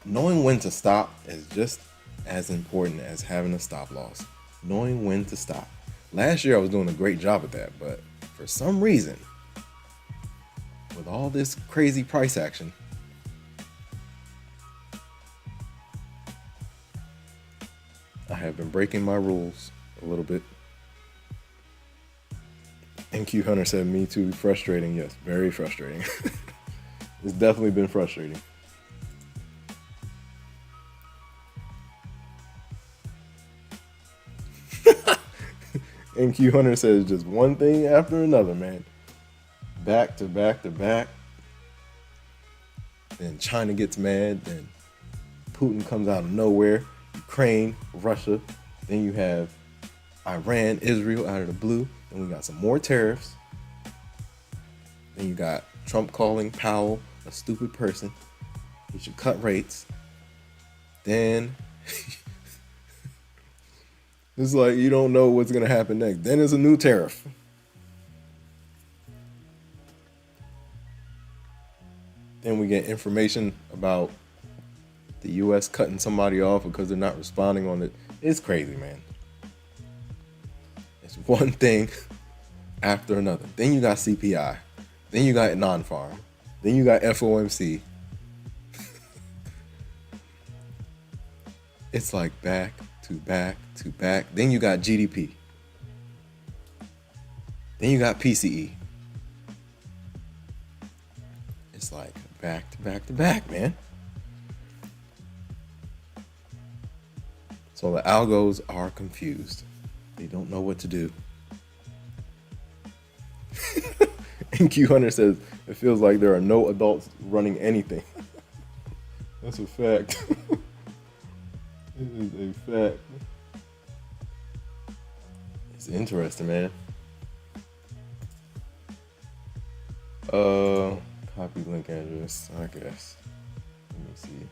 knowing when to stop is just as important as having a stop loss. Knowing when to stop. Last year I was doing a great job at that, but for some reason, with all this crazy price action, I have been breaking my rules a little bit. NQ Hunter said, me too, frustrating. Yes, very frustrating. It's definitely been frustrating. NQ Hunter says just one thing after another, man. Back to back to back. Then China gets mad. Then Putin comes out of nowhere. Ukraine, Russia. Then you have Iran, Israel out of the blue. Then we got some more tariffs. Then you got Trump calling Powell a stupid person. He should cut rates. Then it's like you don't know what's going to happen next. Then there's a new tariff. Then we get information about the U.S. cutting somebody off because they're not responding on it. It's crazy, man. It's one thing after another. Then you got CPI. Then you got non-farm. Then you got FOMC. It's like back to back to back. Then you got GDP. Then you got PCE. back to back to back, man. So the algos are confused. They don't know what to do. And Q Hunter says it feels like there are no adults running anything. That's a fact. It is a fact. It's interesting, man. Copy link address, I guess. Let me see.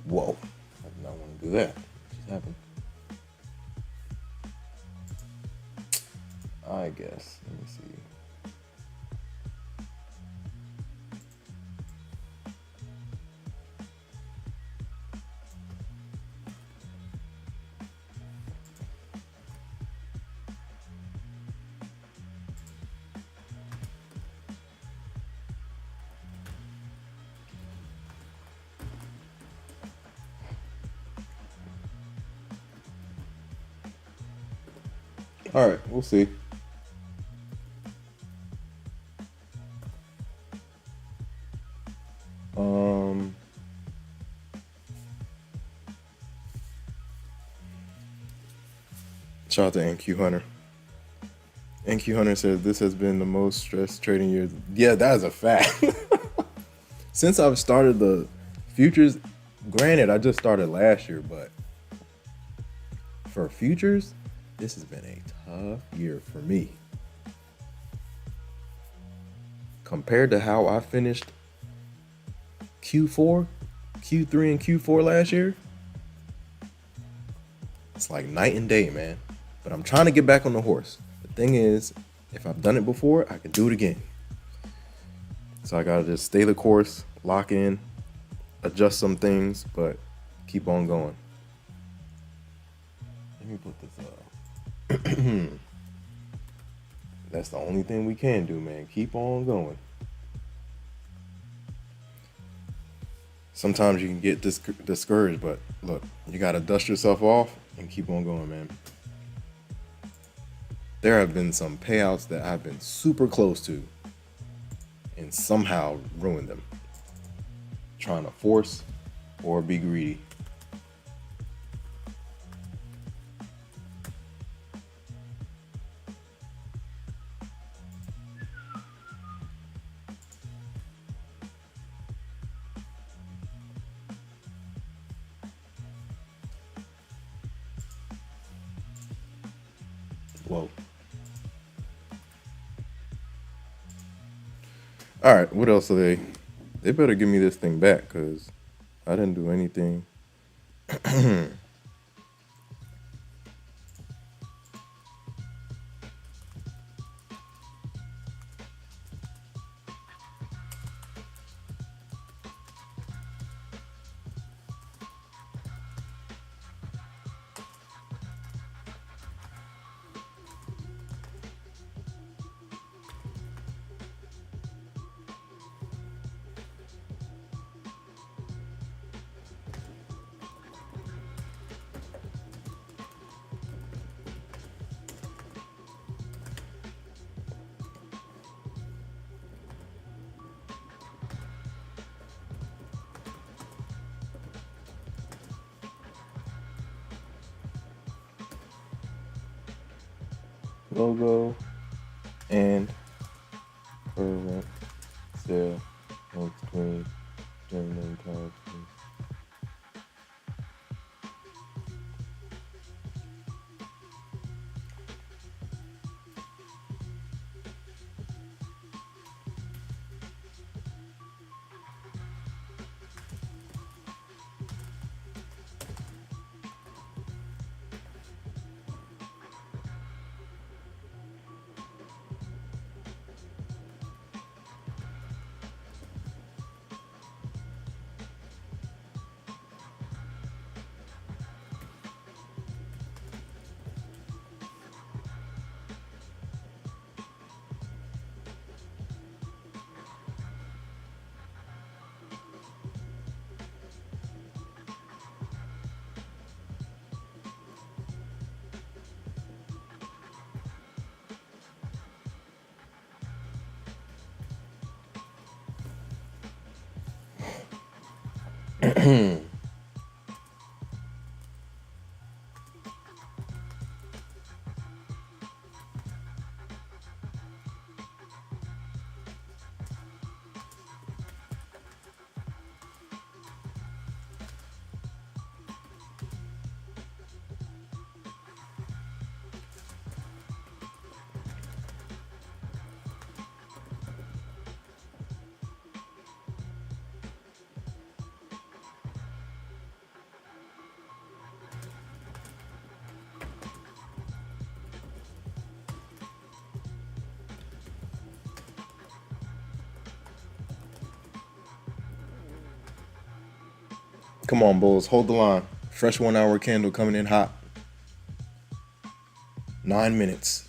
Whoa, I did not want to do that. What just happened? I guess. Let me see. All right, we'll see. Shout out to NQ Hunter. NQ Hunter says this has been the most stressed trading year. Yeah, that is a fact. Since I've started the futures, granted, I just started last year, but for futures, this has been a tough year for me. Compared to how I finished Q4, Q3, and Q4 last year, it's like night and day, man. But I'm trying to get back on the horse. The thing is, if I've done it before, I can do it again. So I gotta just stay the course, lock in, adjust some things, but keep on going. Let me put this up. That's the only thing we can do, man. Keep on going. Sometimes you can get discouraged, but look, you gotta dust yourself off and keep on going, man. There have been some payouts that I've been super close to and somehow ruined them. Trying to force or be greedy. Whoa. All right, what else are they? They better give me this thing back because I didn't do anything. Logo and current sale on screen during time. Come on, Bulls, hold the line. Fresh 1 hour candle coming in hot. 9 minutes.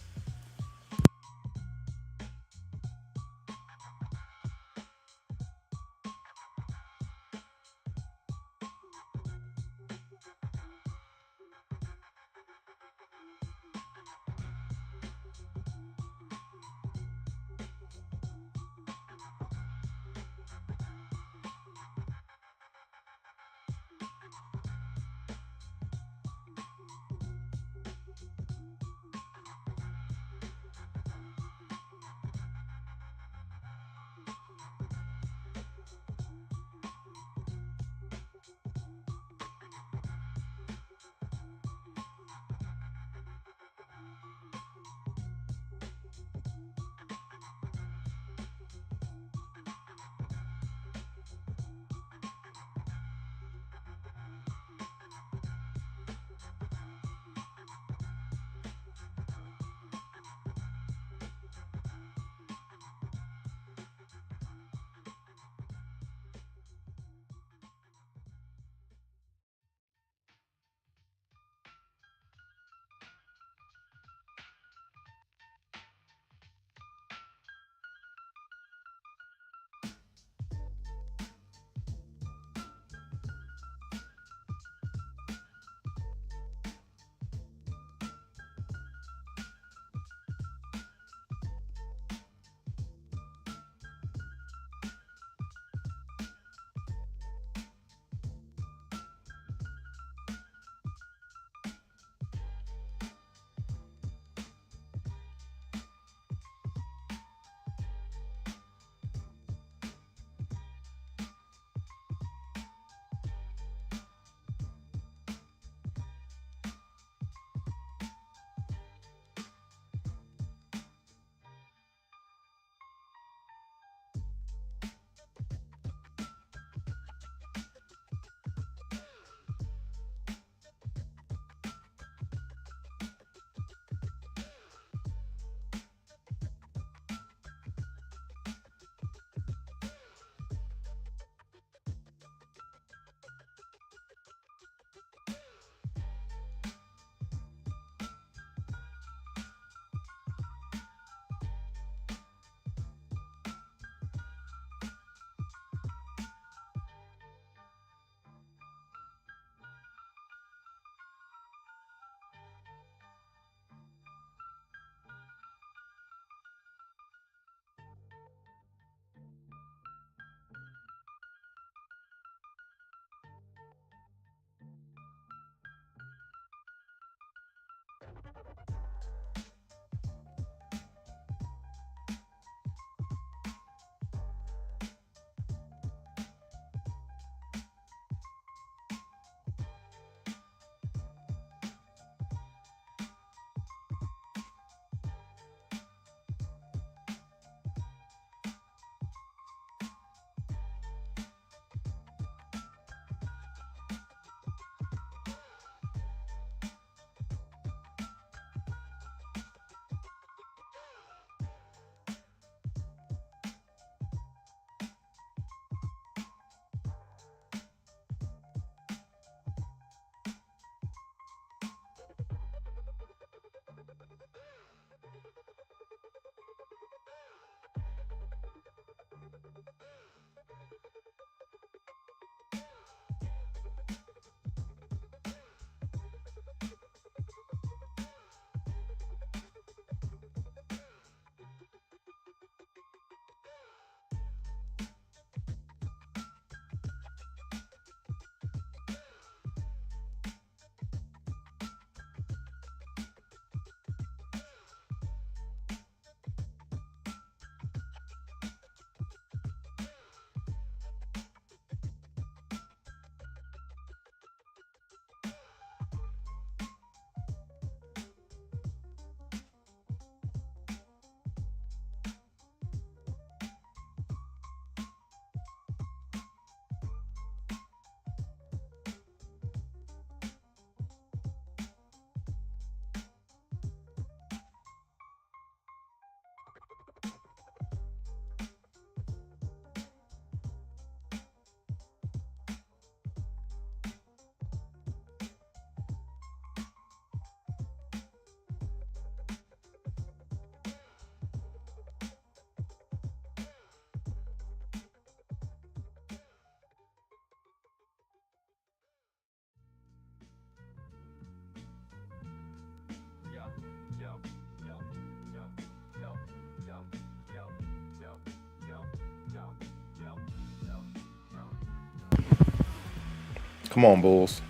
Come on, Bulls.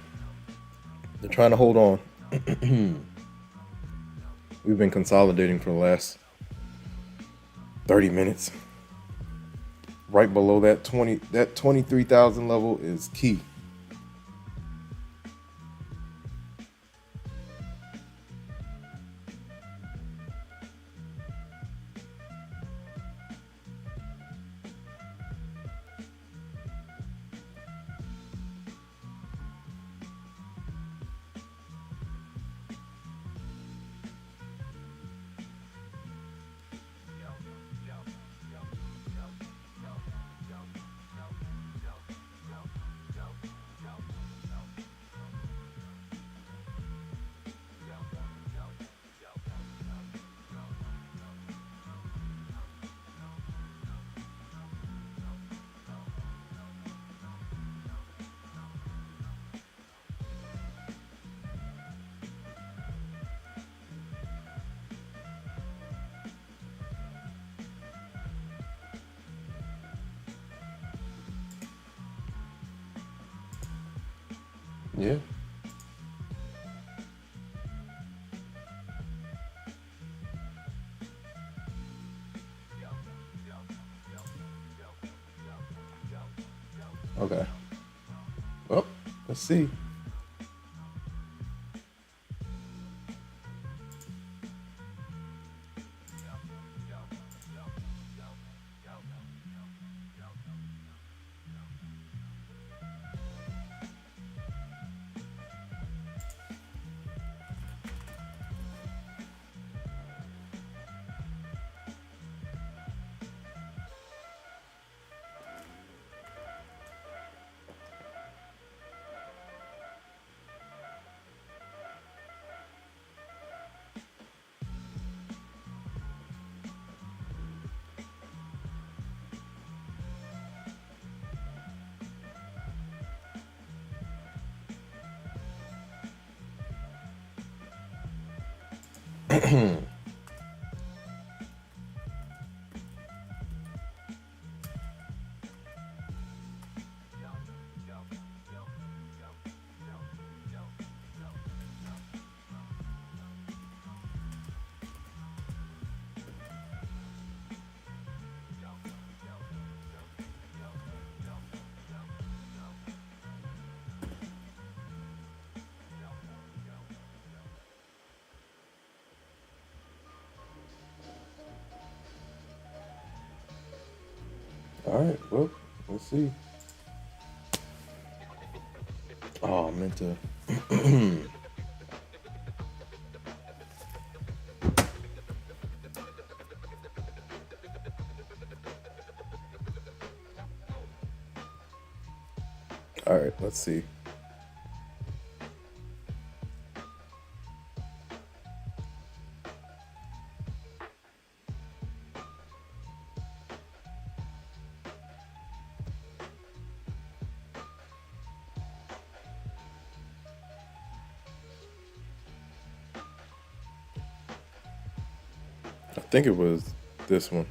They're trying to hold on. We've been consolidating for the last 30 minutes. Right below that 23,000 level is key. Yeah. Okay. Well, let's see. All right, well, let's see. Oh, I meant to. All right, let's see. I think it was this one.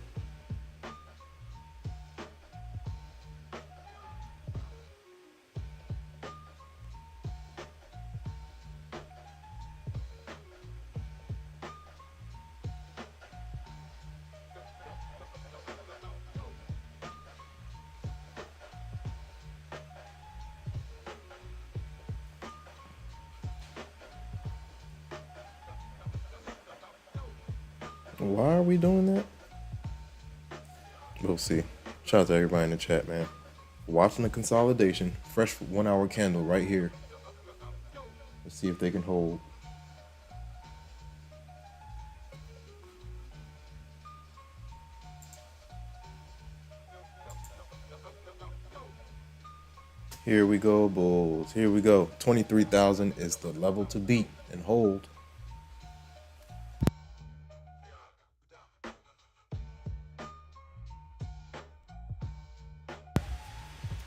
Why are we doing that? We'll see. Shout out to everybody in the chat, man. Watching the consolidation, fresh 1 hour candle right here. Let's see if they can hold. Here we go, Bulls. Here we go. 23,000 is the level to beat and hold.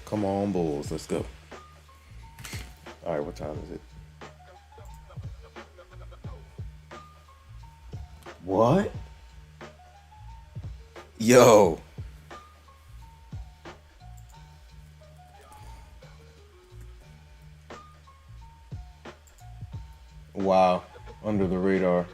Come on, Bulls. Let's go. All right, what time is it? What? Yo. Wow. Under the radar.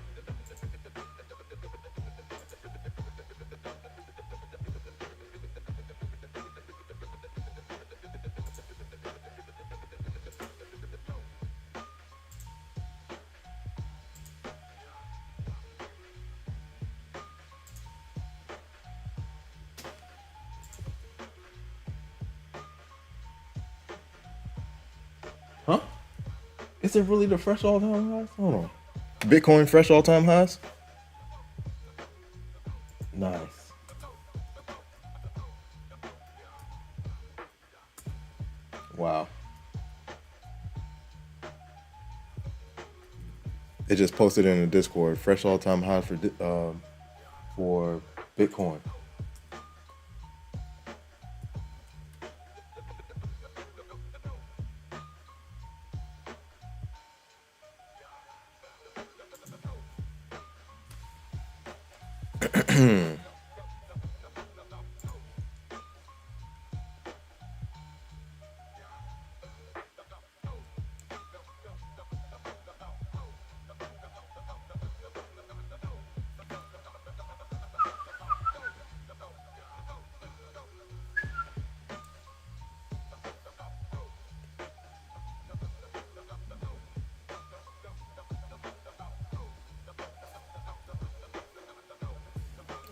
Huh? Is it really the fresh all-time highs? Hold on. Bitcoin fresh all-time highs? Nice. Wow. It just posted in the Discord. Fresh all-time highs for Bitcoin.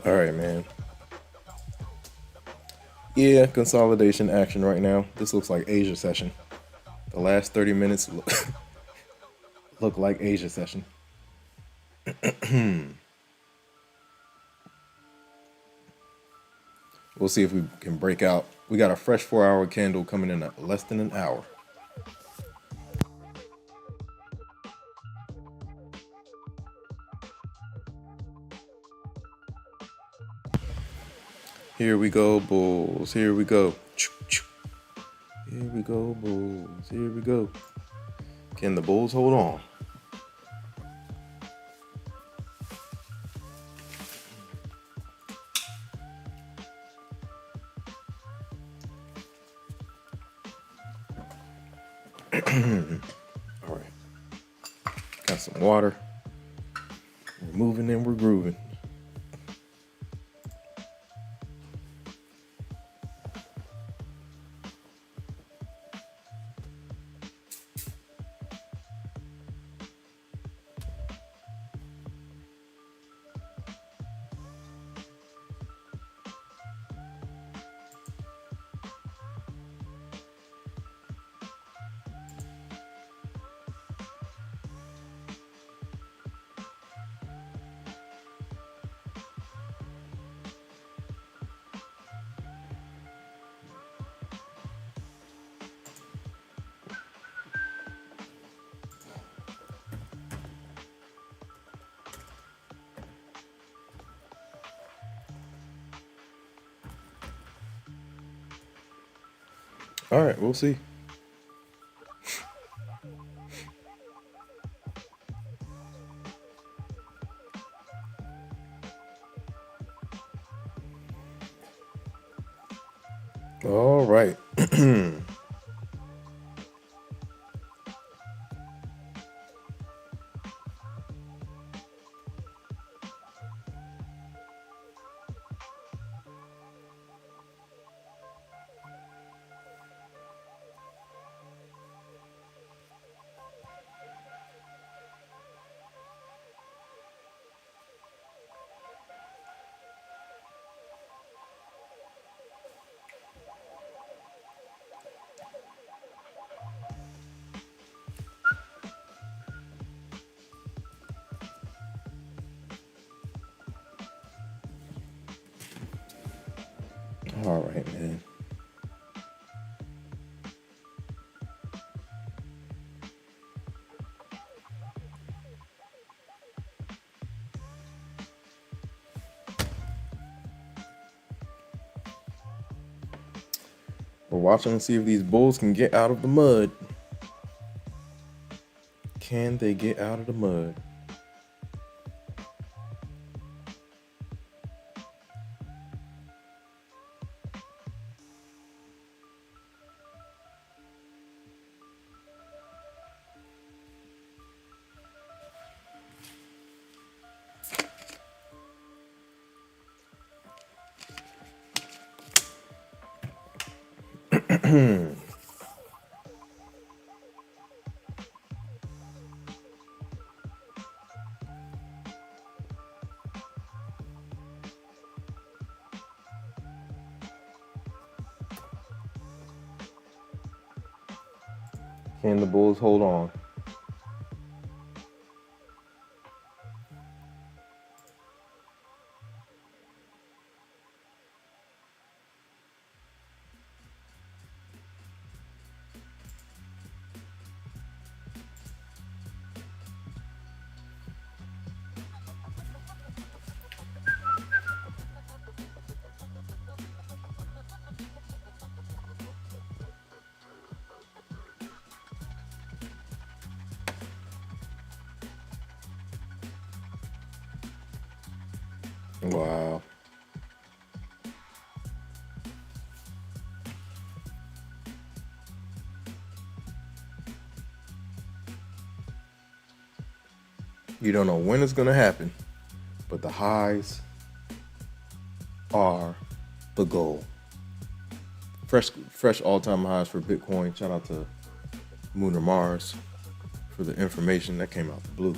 All right, man. Yeah, consolidation action right now. This looks like Asia session. The last 30 minutes look like Asia session. We'll see if we can break out. We got a fresh 4-hour candle coming in at less than an hour. Here we go, bulls. Here we go. Here we go, bulls. Here we go. Can the bulls hold on? All right. Got some water. We're moving and we're grooving. All right, we'll see. All right. All right, man. We're watching to see if these bulls can get out of the mud. Can they get out of the mud? Can the Bulls hold on? Wow. You don't know when it's going to happen, but the highs are the goal. Fresh all-time highs for Bitcoin. Shout out to Moon or Mars for the information that came out the blue.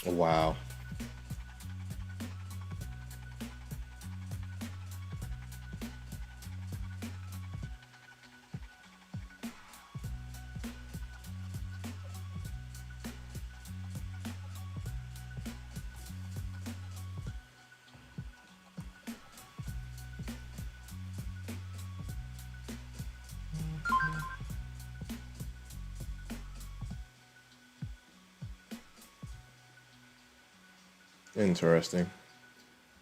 Wow. Interesting.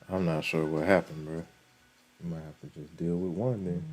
I'm not sure what happened, bro. You might have to just deal with one then.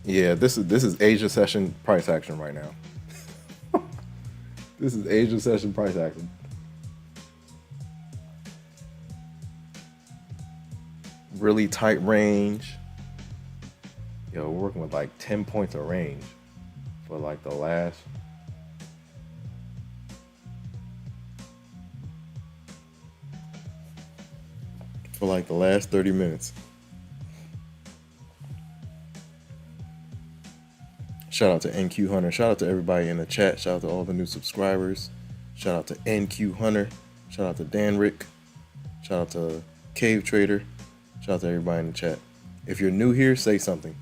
Yeah, this is Asia session price action right now. This is Asia session price action. Really tight range. Yo, we're working with like 10 points of range for like the last. For like the last 30 minutes. Shout out to NQ Hunter. Shout out to everybody in the chat. Shout out to all the new subscribers. Shout out to NQ Hunter. Shout out to Dan Rick. Shout out to Cave Trader. Shout out to everybody in the chat. If you're new here, say something.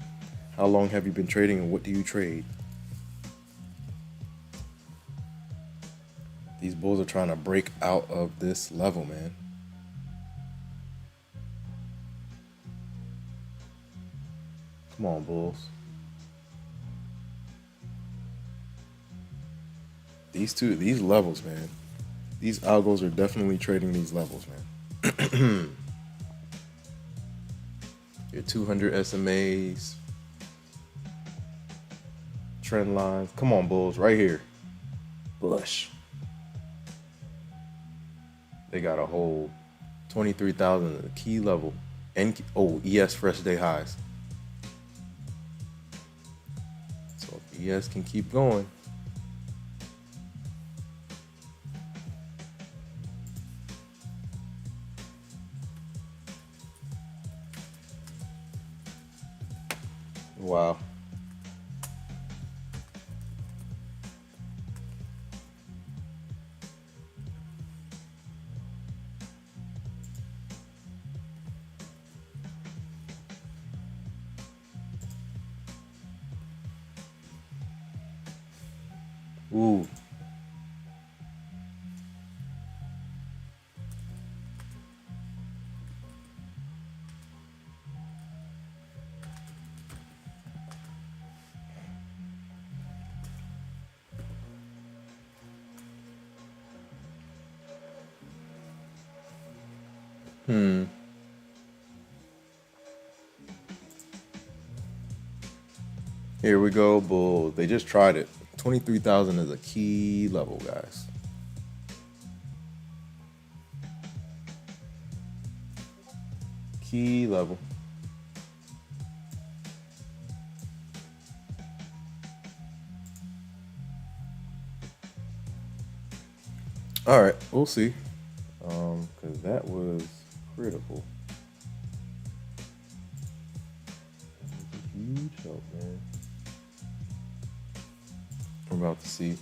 How long have you been trading and what do you trade? These bulls are trying to break out of this level, man. Come on, bulls. These levels, man. These algos are definitely trading these levels, man. Your 200 SMAs, trend lines. Come on, bulls, right here. Bush. They got a whole 23,000 at the key level. And ES fresh day highs. So if ES can keep going. Wow. Ooh. Here we go, Bulls. They just tried it. 23,000 is a key level, guys. Key level. All right, we'll see. Because that was critical. That was a huge help, man. We're about to see.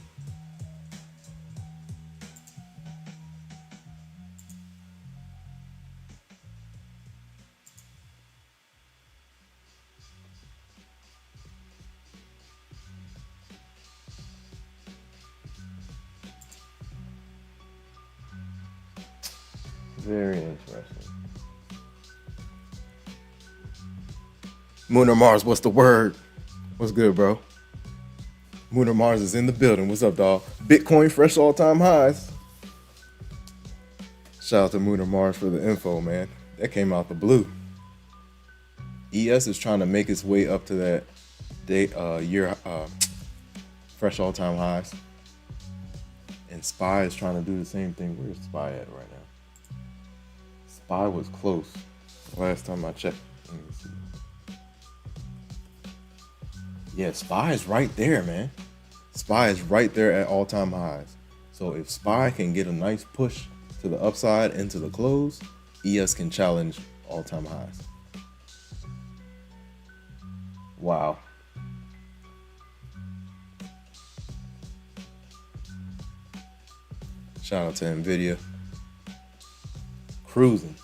Very interesting. Moon or Mars, what's the word? What's good, bro? Moon or Mars is in the building. What's up, dog? Bitcoin fresh all-time highs. Shout out to Moon or Mars for the info, man. That came out the blue. ES is trying to make its way up to that year fresh all-time highs. And SPY is trying to do the same thing. Where's SPY at right now? SPY was close last time I checked. Let me see. Yeah, SPY is right there, man. SPY is right there at all-time highs. So if SPY can get a nice push to the upside into the close, ES can challenge all-time highs. Wow. Shout out to NVIDIA. Cruising.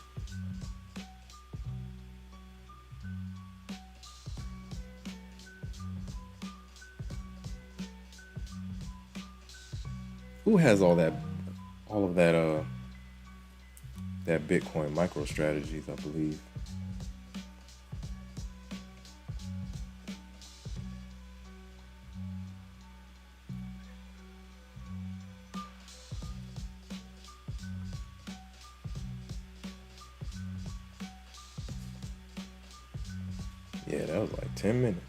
Who has all of that that Bitcoin micro strategies, I believe. Yeah, that was like 10 minutes.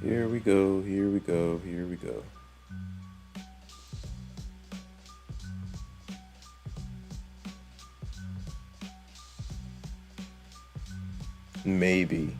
Here we go, here we go, here we go. Maybe.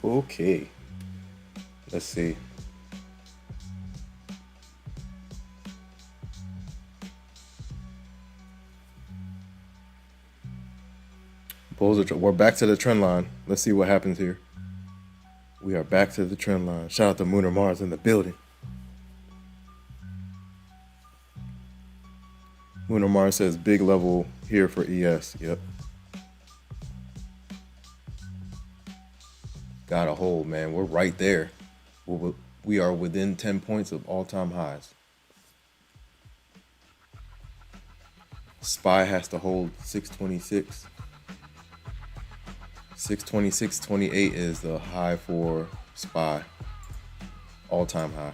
Okay. Let's see. We're back to the trend line. Let's see what happens here. We are back to the trend line. Shout out to Moon or Mars in the building. Moon or Mars says big level here for ES. Yep. Gotta hold, man. We're right there. We are within 10 points of all-time highs. SPY has to hold 626. 626.28 is the high for SPY. All-time high.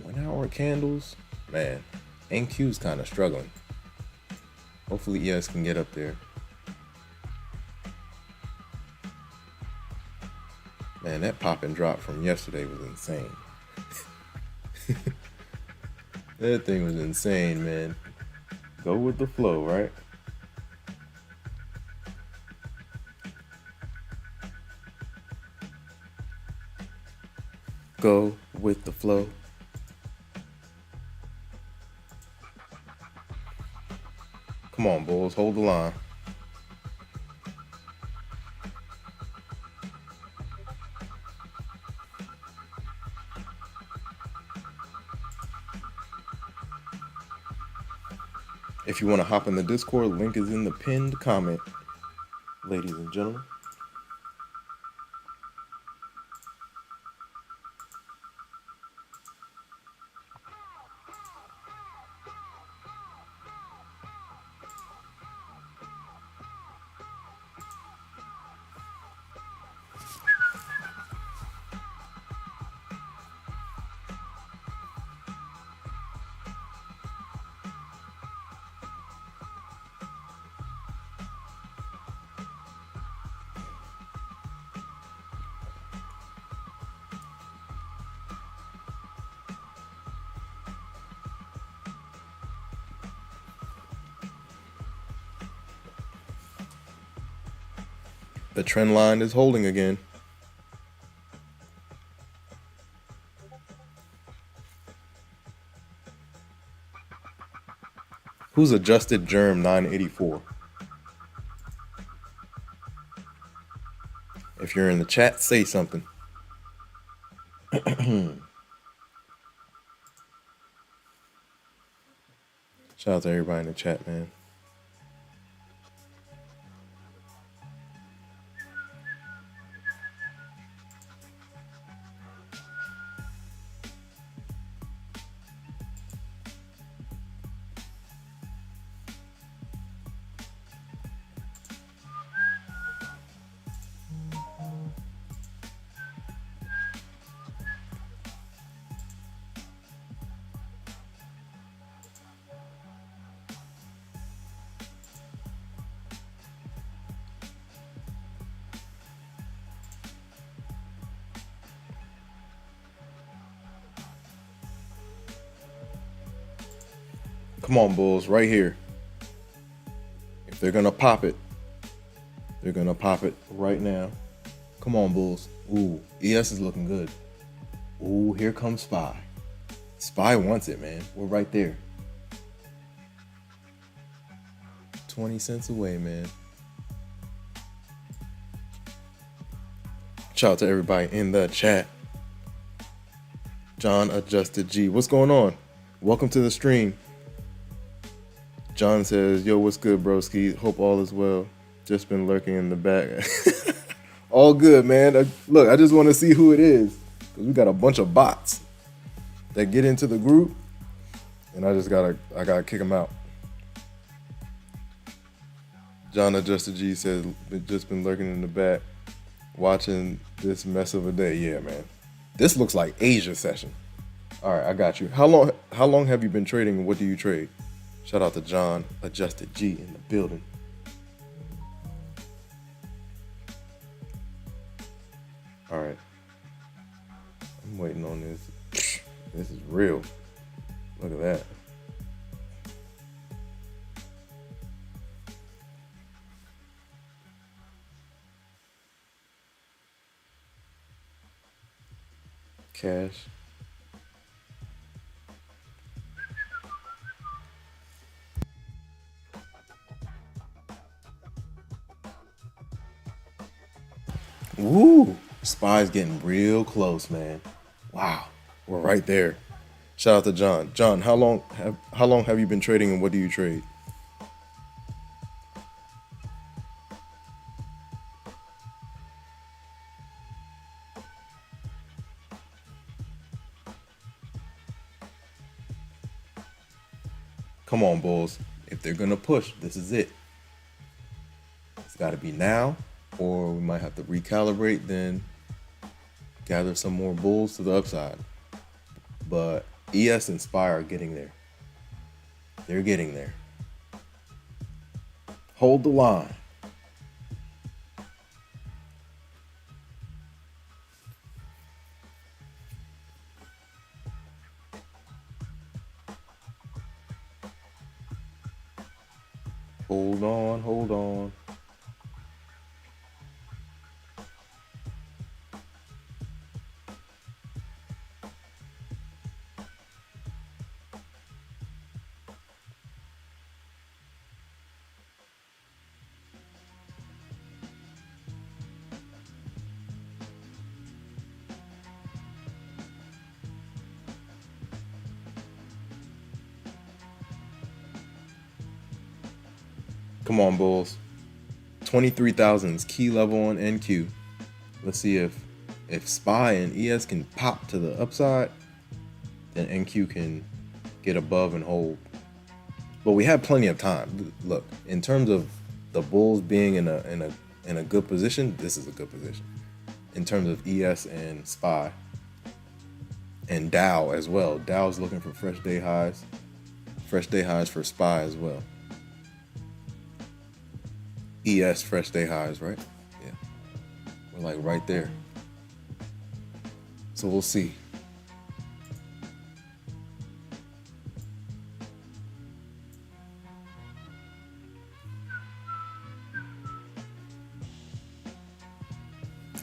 1 hour candles, man. NQ's kind of struggling. Hopefully ES can get up there. Man, that pop and drop from yesterday was insane. That thing was insane, man. Go with the flow, right? Go with the flow. Come on, Bulls, hold the line. If you want to hop in the Discord, link is in the pinned comment, ladies and gentlemen. The trend line is holding again. Who's adjusted Germ 984? If you're in the chat, say something. Shout out to everybody in the chat, man. Come on, Bulls, right here. If they're going to pop it, they're going to pop it right now. Come on, Bulls. Ooh, ES is looking good. Ooh, here comes SPY. SPY wants it, man. We're right there. 20 cents away, man. Shout out to everybody in the chat. John Adjusted G. What's going on? Welcome to the stream. John says, yo, what's good, broski? Hope all is well. Just been lurking in the back. All good, man. Look, I just want to see who it is. Because we got a bunch of bots that get into the group. And I gotta kick them out. John Adjusted G says, just been lurking in the back. Watching this mess of a day. Yeah, man. This looks like Asia session. All right, I got you. How long have you been trading and what do you trade? Shout out to John Adjusted G in the building. All right. I'm waiting on this. This is real. Look at that. Cash. Woo! SPY's getting real close, man. Wow, we're right there. Shout out to John. John, how long have you been trading and what do you trade? on, bulls. If they're gonna push, this is it. It's got to be now, or we might have to recalibrate, then gather some more bulls to the upside. But ES and SPY are getting there. They're getting there. Hold the line. Hold on, hold on. Come on, bulls. 23,000 is key level on NQ. Let's see if SPY and ES can pop to the upside, then NQ can get above and hold. But we have plenty of time. Look, in terms of the bulls being in a good position, this is a good position. In terms of ES and SPY and Dow as well. Dow's looking for fresh day highs. Fresh day highs for SPY as well. ES fresh day highs, right? Yeah. We're like right there. So we'll see.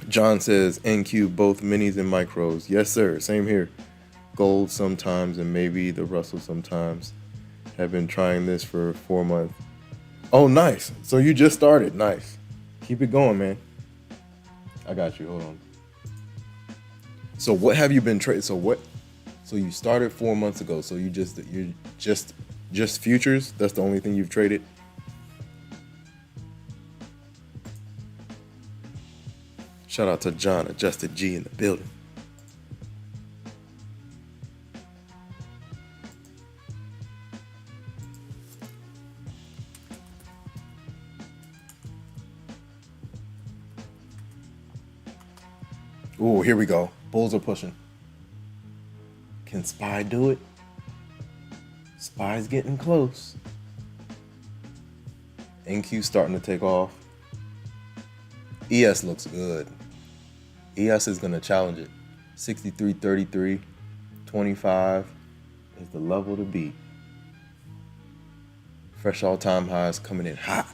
John says NQ both minis and micros. Yes, sir. Same here. Gold sometimes and maybe the Russell sometimes. Have been trying this for 4 months. Oh, nice. So you just started. Nice. Keep it going, man. I got you. Hold on. So what have you been trading? So you started 4 months ago. So you're just futures. That's the only thing you've traded. Shout out to John, Adjusted G in the building. Ooh, here we go. Bulls are pushing. Can SPY do it? SPY's getting close. NQ starting to take off. ES looks good. ES is going to challenge it. 63.33, 25 is the level to beat. Fresh all-time highs coming in hot.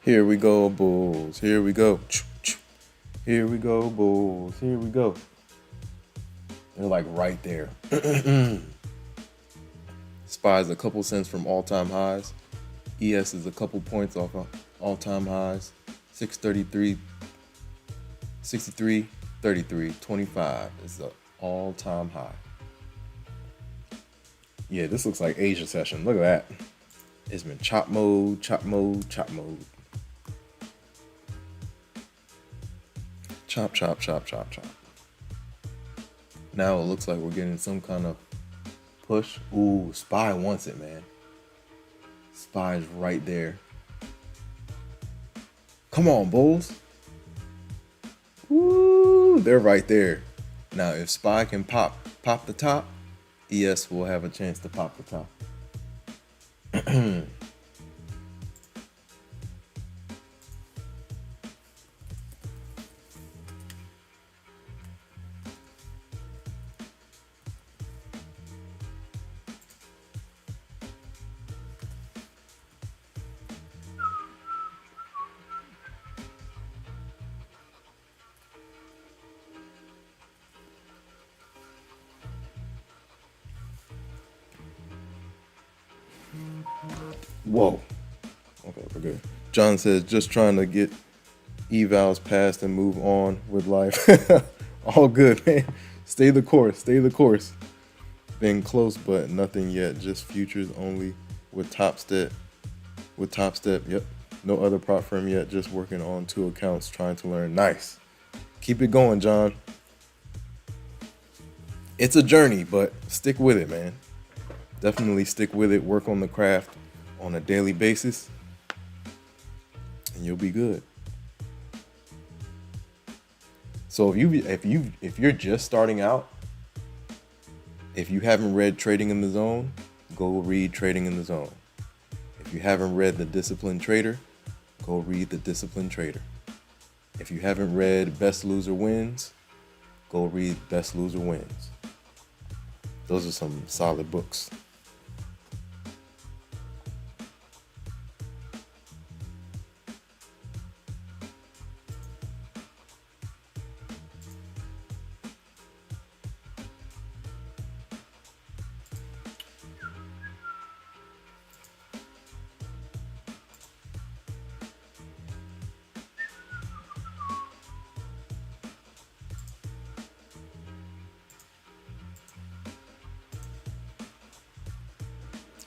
Here we go, bulls. Here we go. Here we go, bulls. Here we go. They're like right there. SPY's a couple cents from all-time highs. ES is a couple points off of all-time highs. 633, 63, 33, 25 is the all-time high. Yeah, this looks like Asia session. Look at that. It's been chop mode, chop mode, chop mode. Chop, chop, chop, chop, chop. Now it looks like we're getting some kind of push. Ooh, SPY wants it, man. SPY's right there. Come on, bulls. Woo, they're right there. Now, if SPY can pop the top, ES will have a chance to pop the top. Whoa. Okay, we're good. John says, just trying to get evals passed and move on with life. All good, man. Stay the course. Stay the course. Been close, but nothing yet. Just futures only with Topstep. With Topstep, yep. No other prop firm yet. Just working on 2 accounts, trying to learn. Nice. Keep it going, John. It's a journey, but stick with it, man. Definitely stick with it. Work on the craft on a daily basis, and you'll be good. So if you're just starting out, if you haven't read Trading in the Zone, go read Trading in the Zone. If you haven't read The Disciplined Trader, go read The Disciplined Trader. If you haven't read Best Loser Wins, go read Best Loser Wins. Those are some solid books.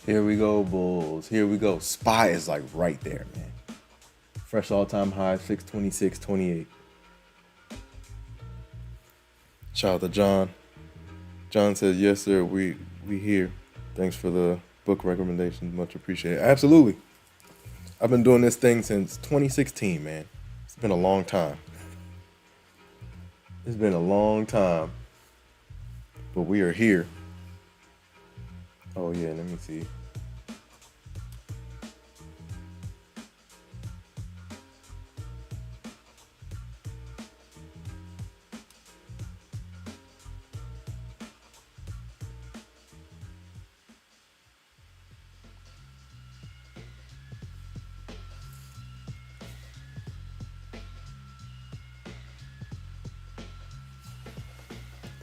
Here we go, Bulls. Here we go. SPY is like right there, man. Fresh all-time high, 626.28. Shout out to John. John says, yes, sir, we here. Thanks for the book recommendation. Much appreciated. Absolutely. I've been doing this thing since 2016, man. It's been a long time. It's been a long time. But we are here. Oh, yeah, let me see.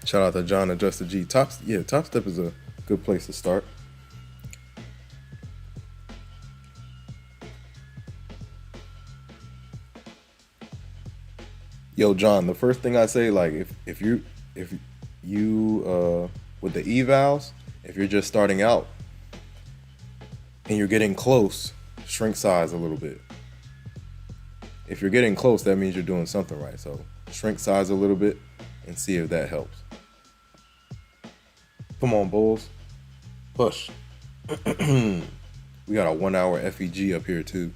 Shout out to John and Justin G. Topstep is a good place to start. Yo, John, the first thing I say, like, if you with the evals, if you're just starting out and you're getting close, shrink size a little bit. If you're getting close, that means you're doing something right. So shrink size a little bit and see if that helps. Come on, Bulls. Push. We got a 1 hour FEG up here too.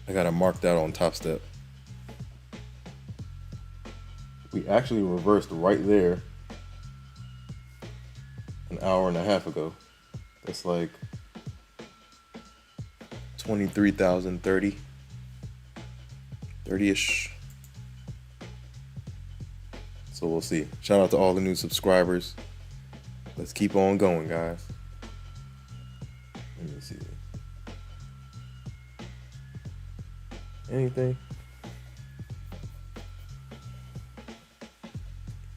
I got it marked out on Topstep. We actually reversed right there an hour and a half ago. That's like 23,030. 30-ish. So we'll see. Shout out to all the new subscribers. Let's keep on going, guys. Let me see. Anything?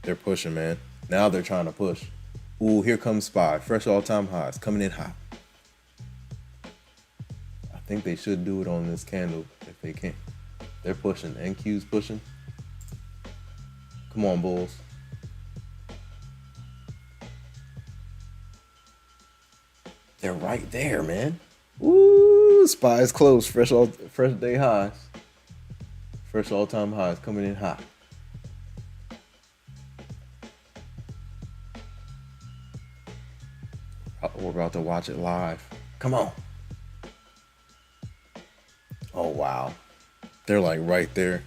They're pushing, man. Now they're trying to push. Ooh, here comes SPY. Fresh all-time highs. Coming in hot. I think they should do it on this candle if they can. They're pushing. NQ's pushing. Come on, Bulls. They're right there, man. Ooh, SPY is close. Fresh day highs. Fresh all-time highs coming in hot. We're about to watch it live. Come on. Oh, wow. They're like right there.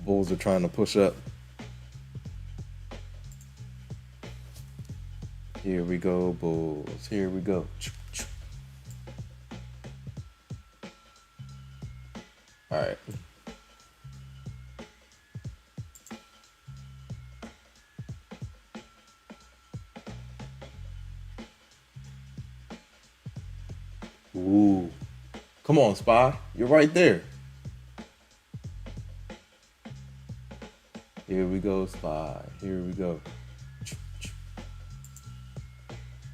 Bulls are trying to push up. Here we go, Bulls. Here we go. All right. Ooh. Come on, SPY. You're right there. Here we go, SPY. Here we go.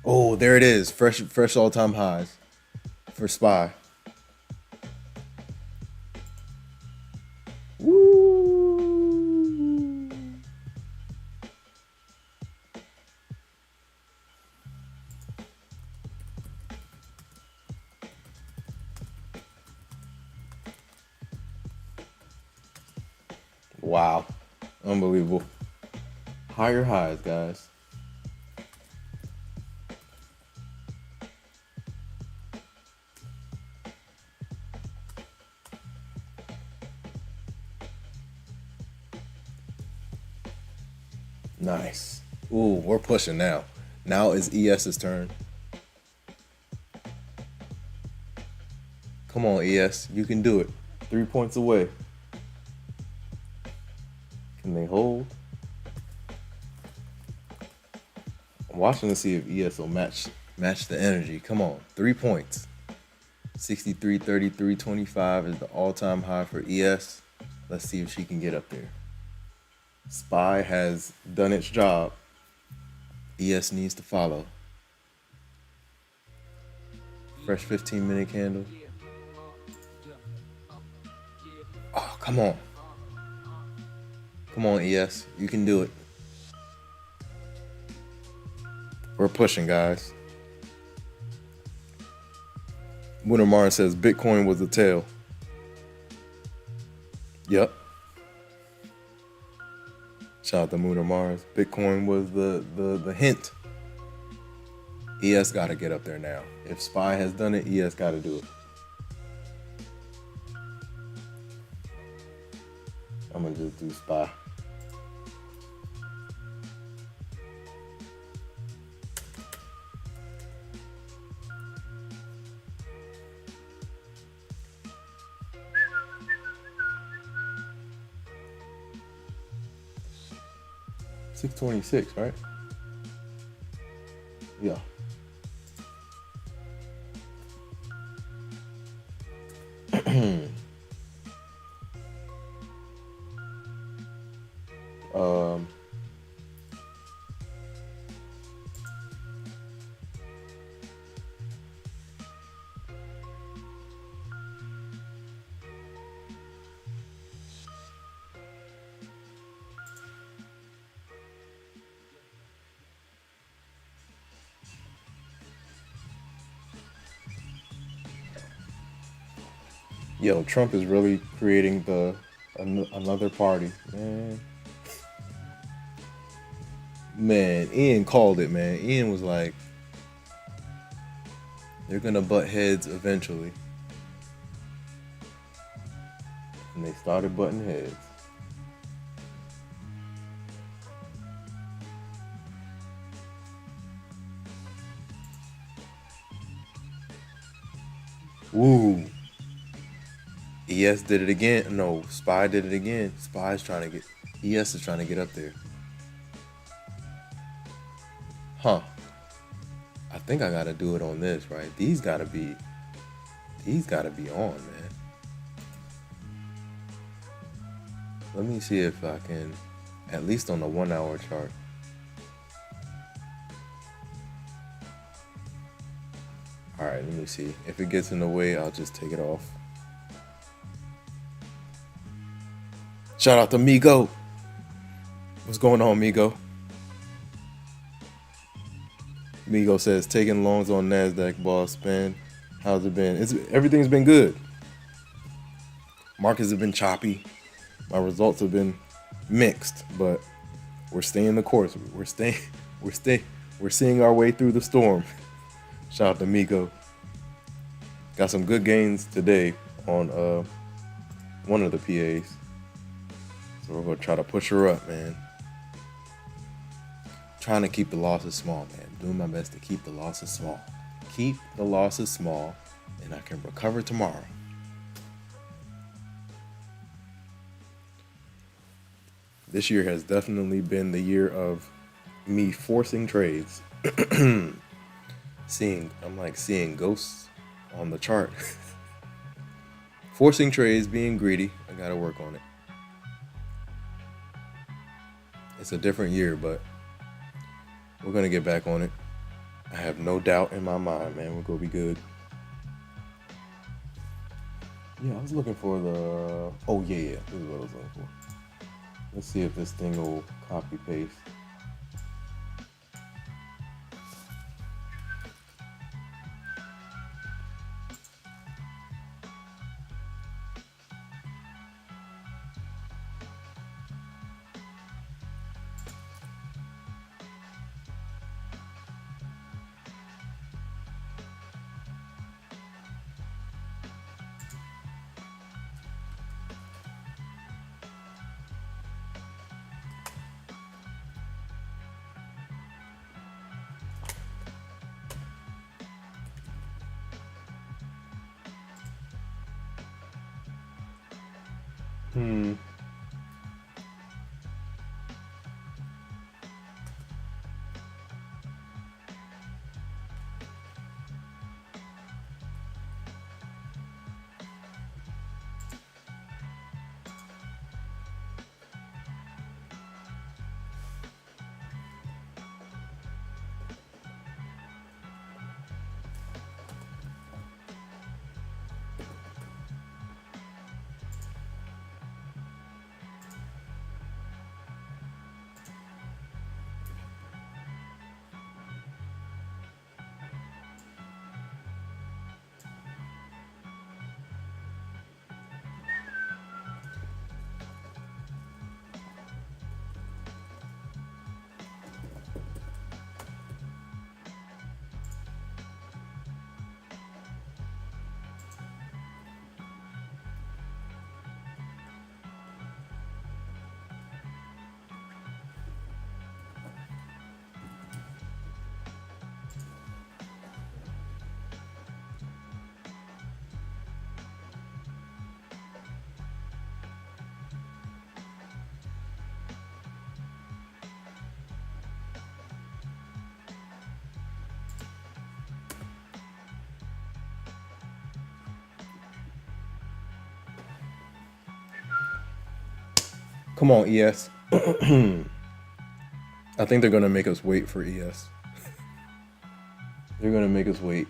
Oh, there it is. Fresh all-time highs. for SPY. Woo! Wow. Unbelievable. Higher highs, guys. Nice. Ooh, we're pushing now. Now it's ES's turn. Come on, ES. You can do it. 3 points away. Can they hold? I'm watching to see if ES will match the energy. Come on. 3 points. 63.33.25 is the all-time high for ES. Let's see if she can get up there. SPY has done its job. ES needs to follow. Fresh 15-minute candle. Oh, come on. Come on, ES. You can do it. We're pushing, guys. Winter Mars says Bitcoin was the tail. Yep. Shout out to Moon or Mars. Bitcoin was the hint. ES got to get up there now. If SPY has done it, ES got to do it. I'm going to just do SPY. $626, right? Yeah. Yo, Trump is really creating another party, man. Man, Ian called it, man. Ian was like, they're gonna butt heads eventually. And they started butting heads. Woo. ES did it again. No, SPY did it again. SPY's trying to get, ES is trying to get up there. Huh. I think I gotta do it on this, right? These gotta be on, man. Let me see if I can, at least on the 1 hour chart. All right, let me see. If it gets in the way, I'll just take it off. Shout out to Migo. What's going on, Migo? Migo says, taking longs on NASDAQ, boss, man. How's it been? Everything's been good. Markets have been choppy. My results have been mixed, but we're staying the course. We're seeing our way through the storm. Shout out to Migo. Got some good gains today on one of the PAs. So we're gonna try to push her up, man. Trying to keep the losses small, man. Doing my best to keep the losses small. Keep the losses small, and I can recover tomorrow. This year has definitely been the year of me forcing trades. I'm like seeing ghosts on the chart. Forcing trades, being greedy. I gotta work on it. It's a different year, but we're gonna get back on it. I have no doubt in my mind, man. We're gonna be good. Yeah, I was looking for the. Oh yeah, this is what I was looking for. Let's see if this thing will copy paste. Hmm. Come on, ES. I think they're gonna make us wait for ES. They're gonna make us wait.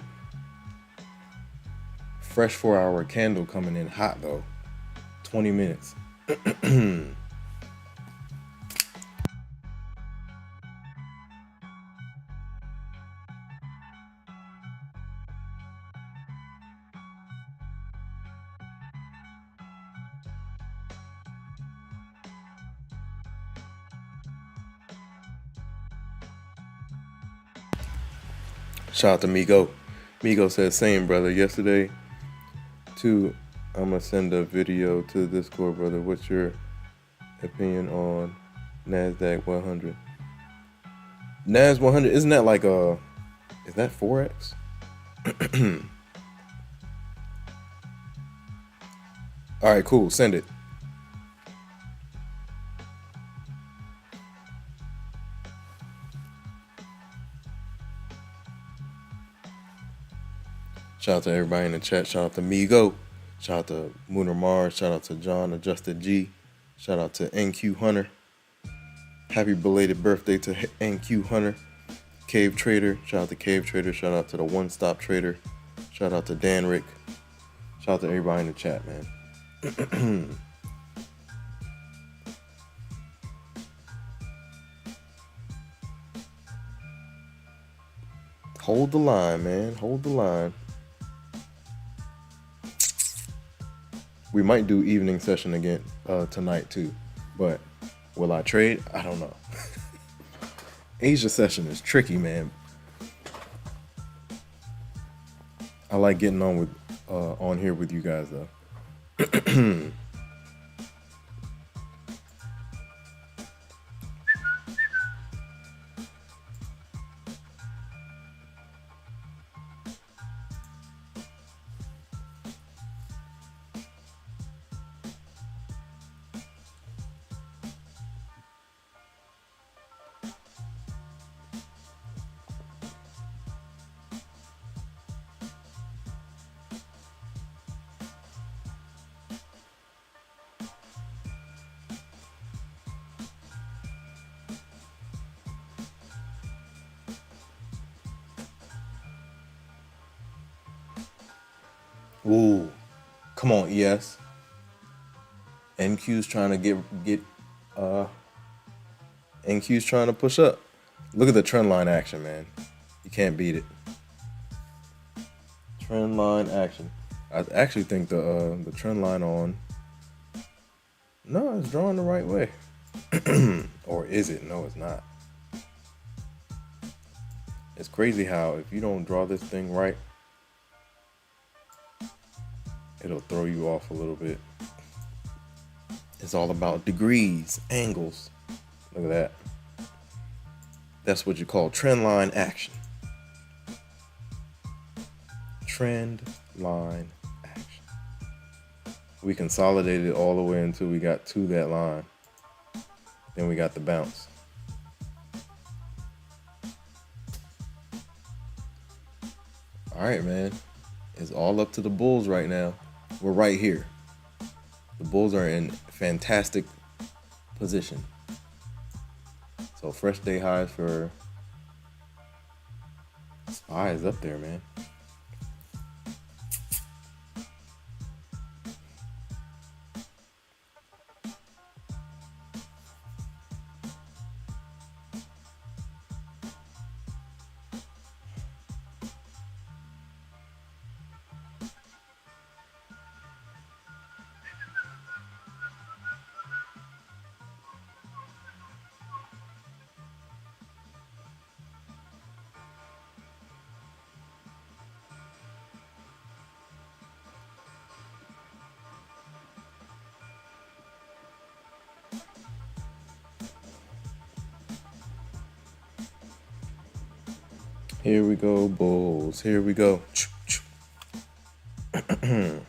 Fresh 4-hour candle coming in hot though. 20 minutes. Shout out to Migo. Migo said same, brother. Yesterday, too, I'm gonna send a video to the Discord, brother. What's your opinion on NASDAQ 100? NAS 100, isn't that like a, is that Forex? All right, cool. Send it. Shout out to everybody in the chat. Shout out to Migo. Shout out to Mooner Mars. Shout out to John Adjusted G. Shout out to NQ Hunter. Happy belated birthday to NQ Hunter. Cave Trader. Shout out to Cave Trader. Shout out to the One Stop Trader. Shout out to Dan Rick. Shout out to everybody in the chat, man. Hold the line, man. Hold the line. We might do evening session again tonight too, but will I trade? I don't know. Asia session is tricky, man. I like getting on with on here with you guys though. Ooh, Come on, ES. NQ's trying to get NQ's trying to push up. Look at the trend line action, man. You can't beat it. Trend line action. I actually think the trend line on. No, it's drawing the right way. Or is it? No, it's not. It's crazy how if you don't draw this thing right, it'll throw you off a little bit. It's all about degrees, angles. Look at that. That's what you call trend line action. Trend line action. We consolidated all the way until we got to that line. Then we got the bounce. All right, man. It's all up to the bulls right now. We're right here. The bulls are in fantastic position. So fresh day highs for SPY is up there, man. Here we go, bulls. Here we go. The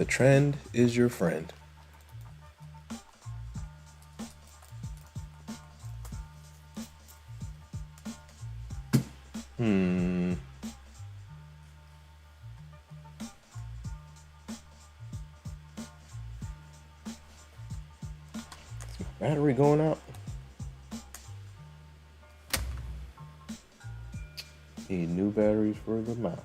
trend is your friend. Battery going out. Need new batteries for the mouse.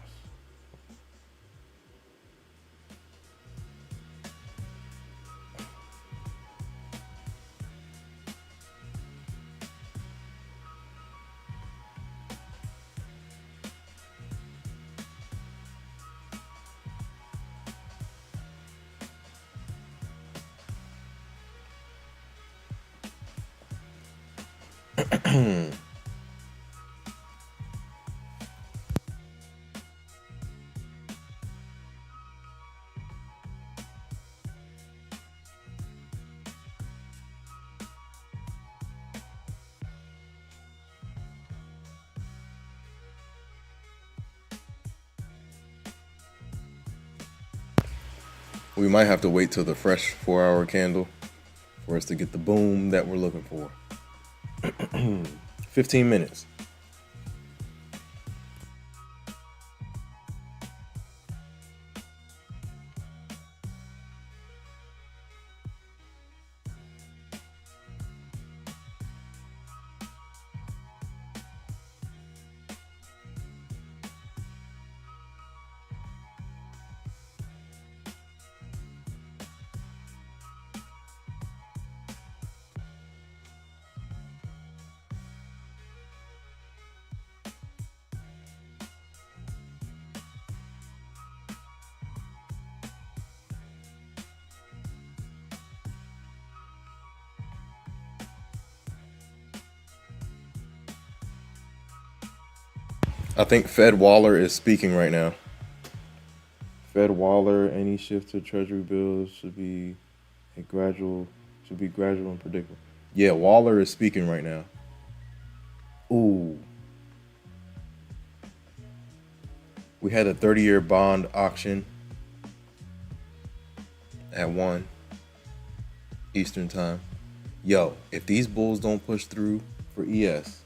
We might have to wait till the fresh 4-hour candle for us to get the boom that we're looking for. 15 minutes. I think Fed Waller is speaking right now. Fed Waller, any shift to Treasury bills should be gradual and predictable. Yeah, Waller is speaking right now. Ooh. We had a 30-year bond auction at 1 Eastern time. Yo, if these bulls don't push through for ES,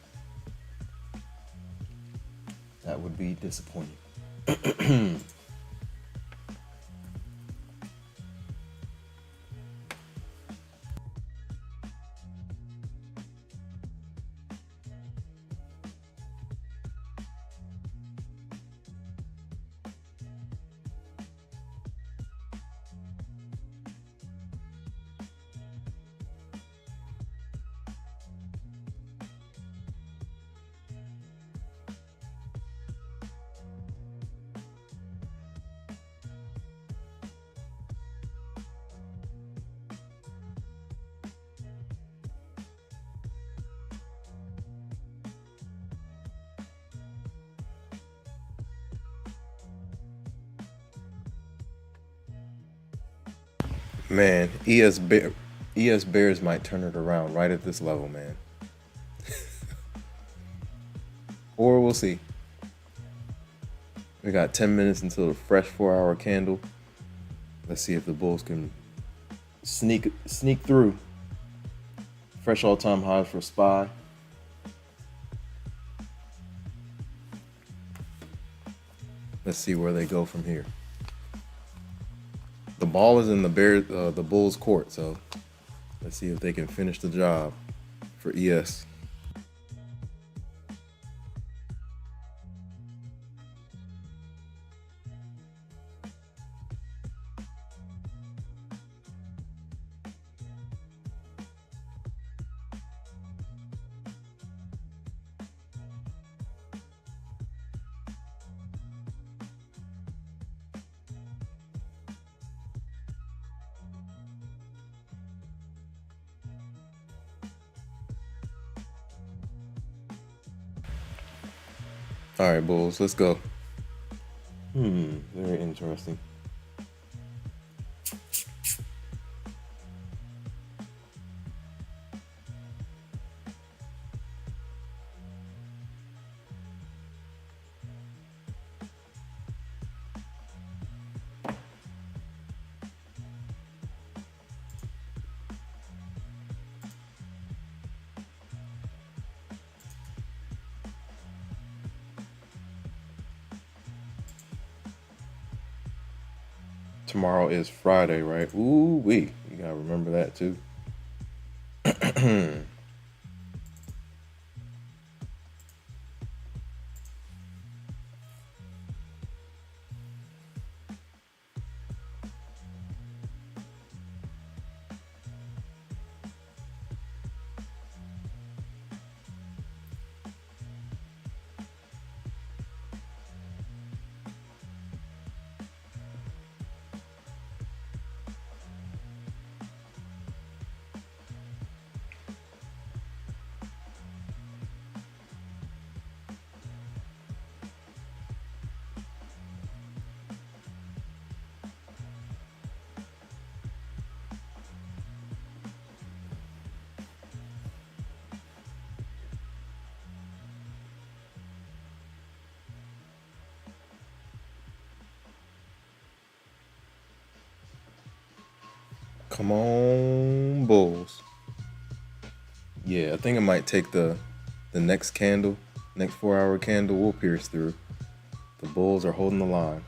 that would be disappointing. Man, ES Bears might turn it around right at this level, man. Or we'll see. We got 10 minutes until the fresh 4-hour candle. Let's see if the Bulls can sneak through. Fresh all-time highs for SPY. Let's see where they go from here. The ball is in the Bulls' court, so let's see if they can finish the job for ES. All right, Bulls, let's go. Very interesting. Tomorrow is Friday, right? Ooh wee. You gotta remember that too. Come on, Bulls. Yeah, I think I might take the next candle, next 4-hour candle. We'll pierce through. The Bulls are holding the line.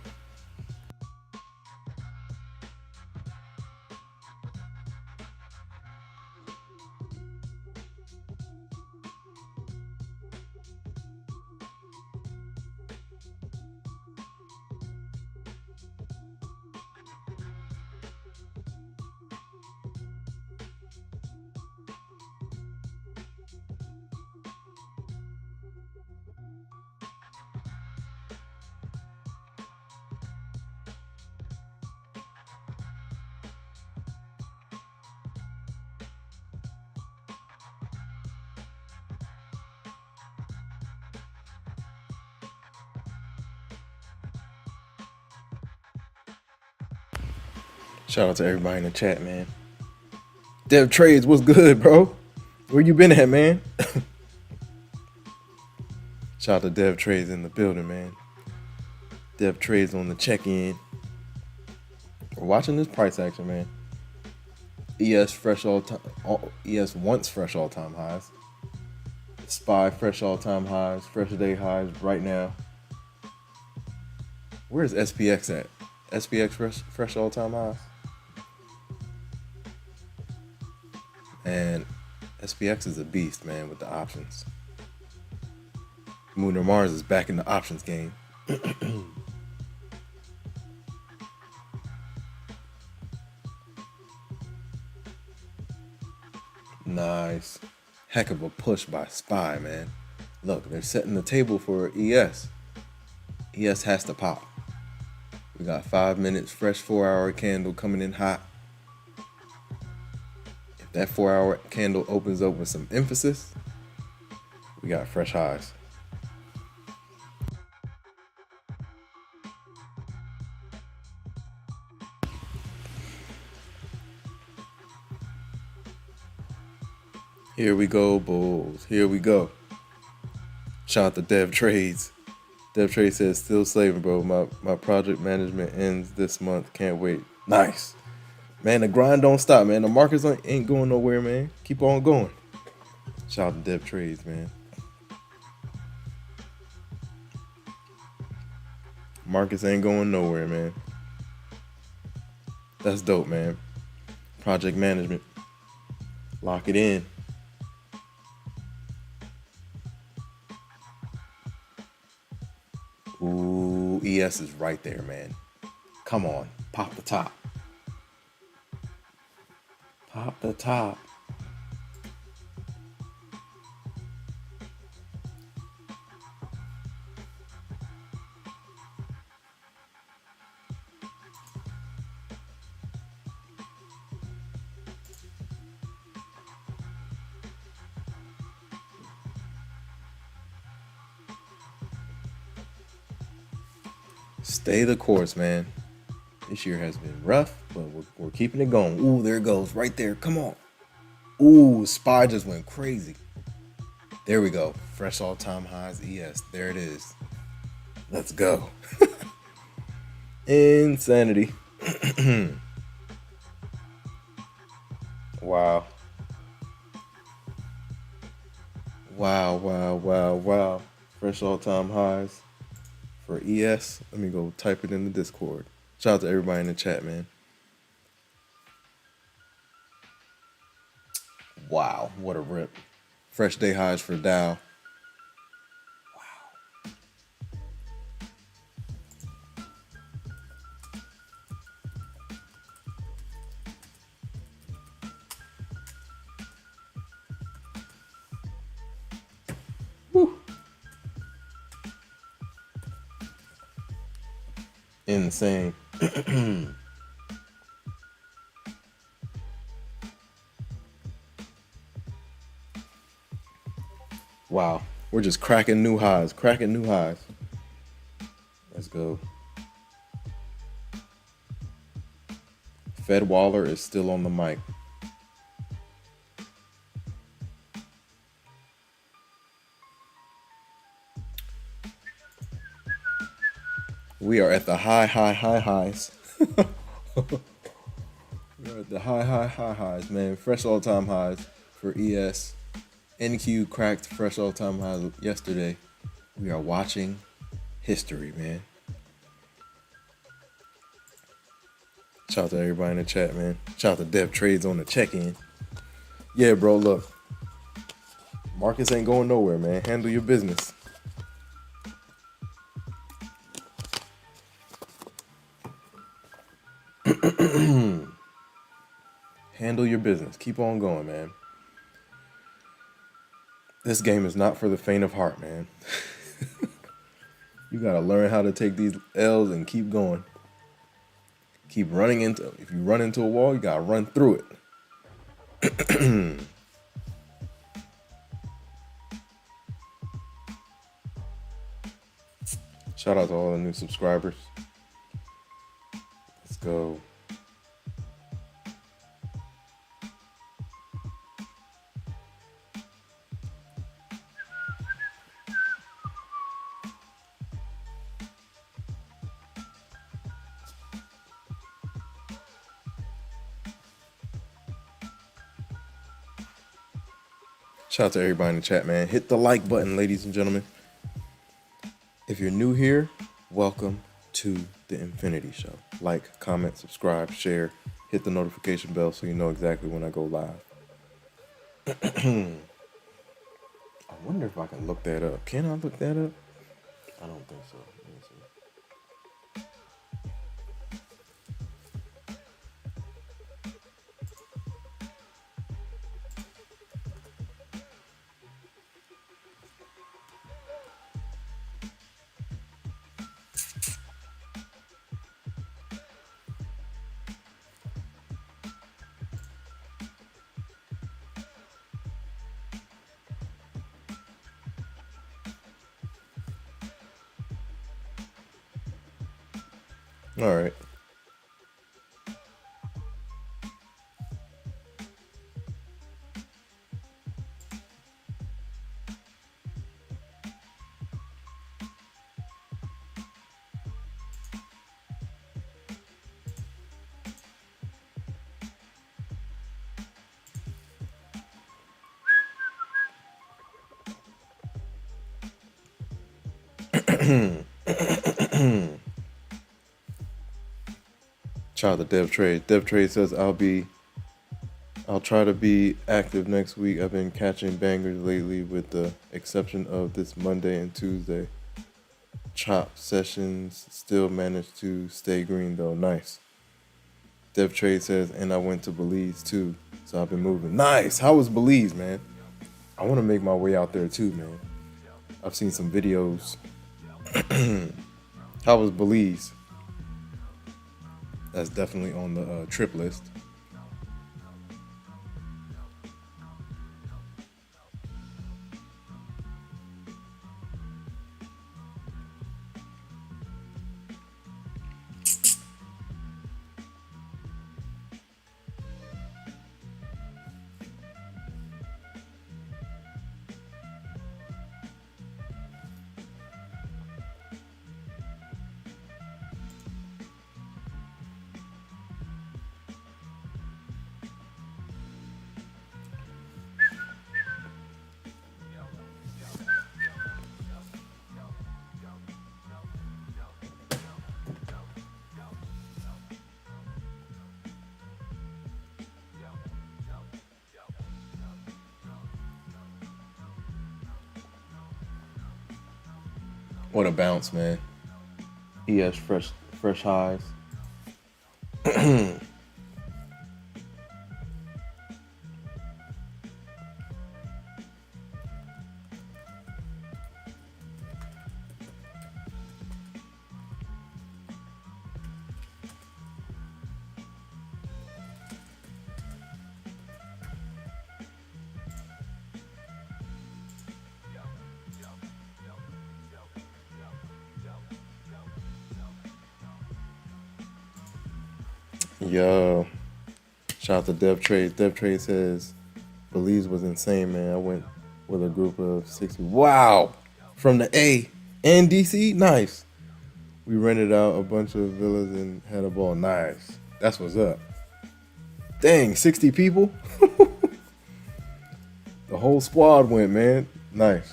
Shout out to everybody in the chat, man. Dev Trades, what's good, bro? Where you been at, man? Shout out to Dev Trades in the building, man. Dev Trades on the check-in. We're watching this price action, man. ES fresh all-time. ES wants fresh all-time highs. SPY fresh all-time highs, fresh day highs right now. Where's SPX at? SPX fresh all-time highs. And SPX is a beast, man, with the options. Lunar Mars is back in the options game. Nice. Heck of a push by SPY, man. Look, they're setting the table for ES. ES has to pop. We got 5 minutes, fresh 4-hour candle coming in hot. If that 4-hour candle opens up with some emphasis, we got fresh highs. Here we go, bulls. Here we go. Shout out to Dev Trades. Dev Trades says, still slaving, bro. My project management ends this month. Can't wait. Nice. Man, the grind don't stop, man. The markets ain't going nowhere, man. Keep on going. Shout out to Dev Trades, man. Markets ain't going nowhere, man. That's dope, man. Project management. Lock it in. Ooh, ES is right there, man. Come on, pop the top. Pop the top. Stay the course, man. This year has been rough, but we're keeping it going. Ooh, there it goes, right there. Come on. Ooh, SPY just went crazy. There we go. Fresh all-time highs, ES. There it is. Let's go. Insanity. Wow. Wow. Fresh all-time highs for ES. Let me go type it in the Discord. Shout out to everybody in the chat, man. Wow, what a rip. Fresh day highs for Dow. Wow. Woo. Insane. Wow, we're just cracking new highs, Let's go. Fed Waller is still on the mic. We are at the highs. We're at the highs, man. Fresh all-time highs for ES. NQ cracked fresh all-time highs yesterday. We are watching history, man. Shout out to everybody in the chat, man. Shout out to Dev Trades on the check-in. Yeah, bro, look. Markets ain't going nowhere, man. Handle your business. Handle your business. Keep on going, man. This game is not for the faint of heart, man. You gotta learn how to take these L's and keep going. Keep running into, if you run into a wall, you gotta run through it. Shout out to all the new subscribers. Let's go. Shout out to everybody in the chat, man. Hit the like button, ladies and gentlemen. If you're new here, welcome to the Infinity Show. Like, comment, subscribe, share, hit the notification bell so you know exactly when I go live. I wonder if I can look that up. Can I look that up? I don't think so. Let me see. All right. Shout out to Dev Trade. Dev Trade says I'll try to be active next week. I've been catching bangers lately with the exception of this Monday and Tuesday. Chop sessions still managed to stay green though. Nice. Dev Trade says, and I went to Belize too. So I've been moving. Nice. How was Belize, man? I want to make my way out there too, man. I've seen some videos. How was Belize? That's definitely on the trip list. What a bounce, man. He has fresh highs. Yo, shout out to Dev Trade. Dev Trade says Belize was insane, man. I went with a group of 60. Wow, from the A and DC. Nice. We rented out a bunch of villas and had a ball. Nice. That's what's up. Dang, 60 people. The whole squad went, man. Nice.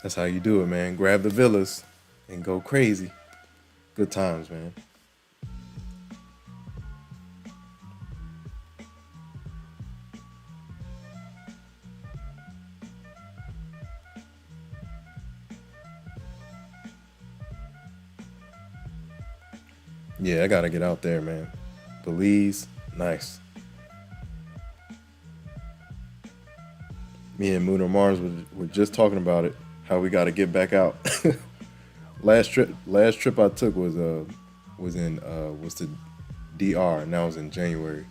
That's how you do it, man. Grab the villas and go crazy. Good times, man. Yeah, I gotta get out there, man. Belize, nice. Me and Moon or Mars were just talking about it. How we gotta get back out. last trip I took was to DR, and that was in January.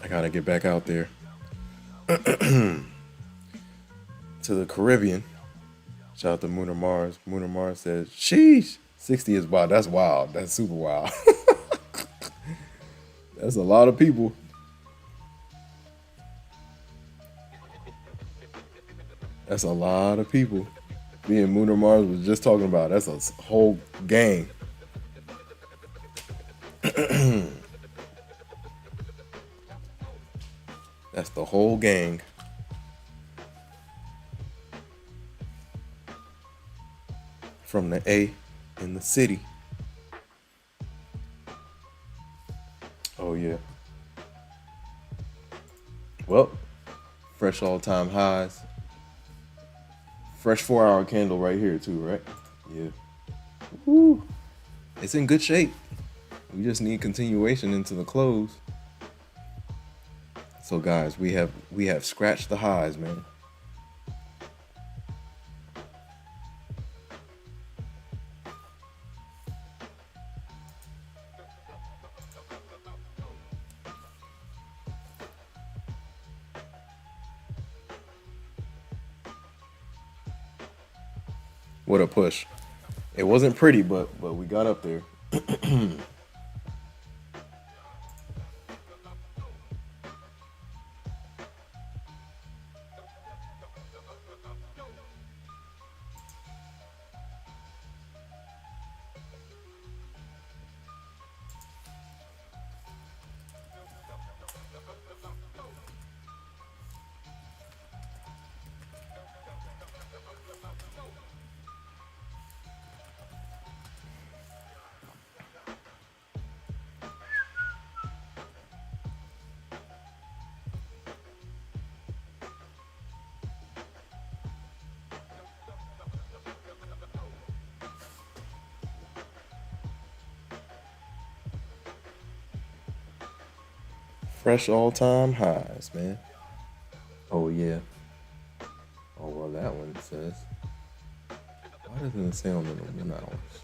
I gotta get back out there to the Caribbean. Shout out to Moon or Mars. Moon or Mars says, "Sheesh, 60 is wild. That's wild. That's super wild. That's a lot of people." That's a lot of people. Me and Moon or Mars was just talking about. That's a whole gang. That's the whole gang. From the A in the city. Oh yeah. Well, fresh all-time highs. Fresh 4-hour candle right here too, right? Yeah. Woo. It's in good shape. We just need continuation into the close. So guys, we have scratched the highs, man. What a push. It wasn't pretty, but we got up there. Fresh all-time highs, man. Oh yeah. Oh well, that one says. Why doesn't it say on the nominal hours?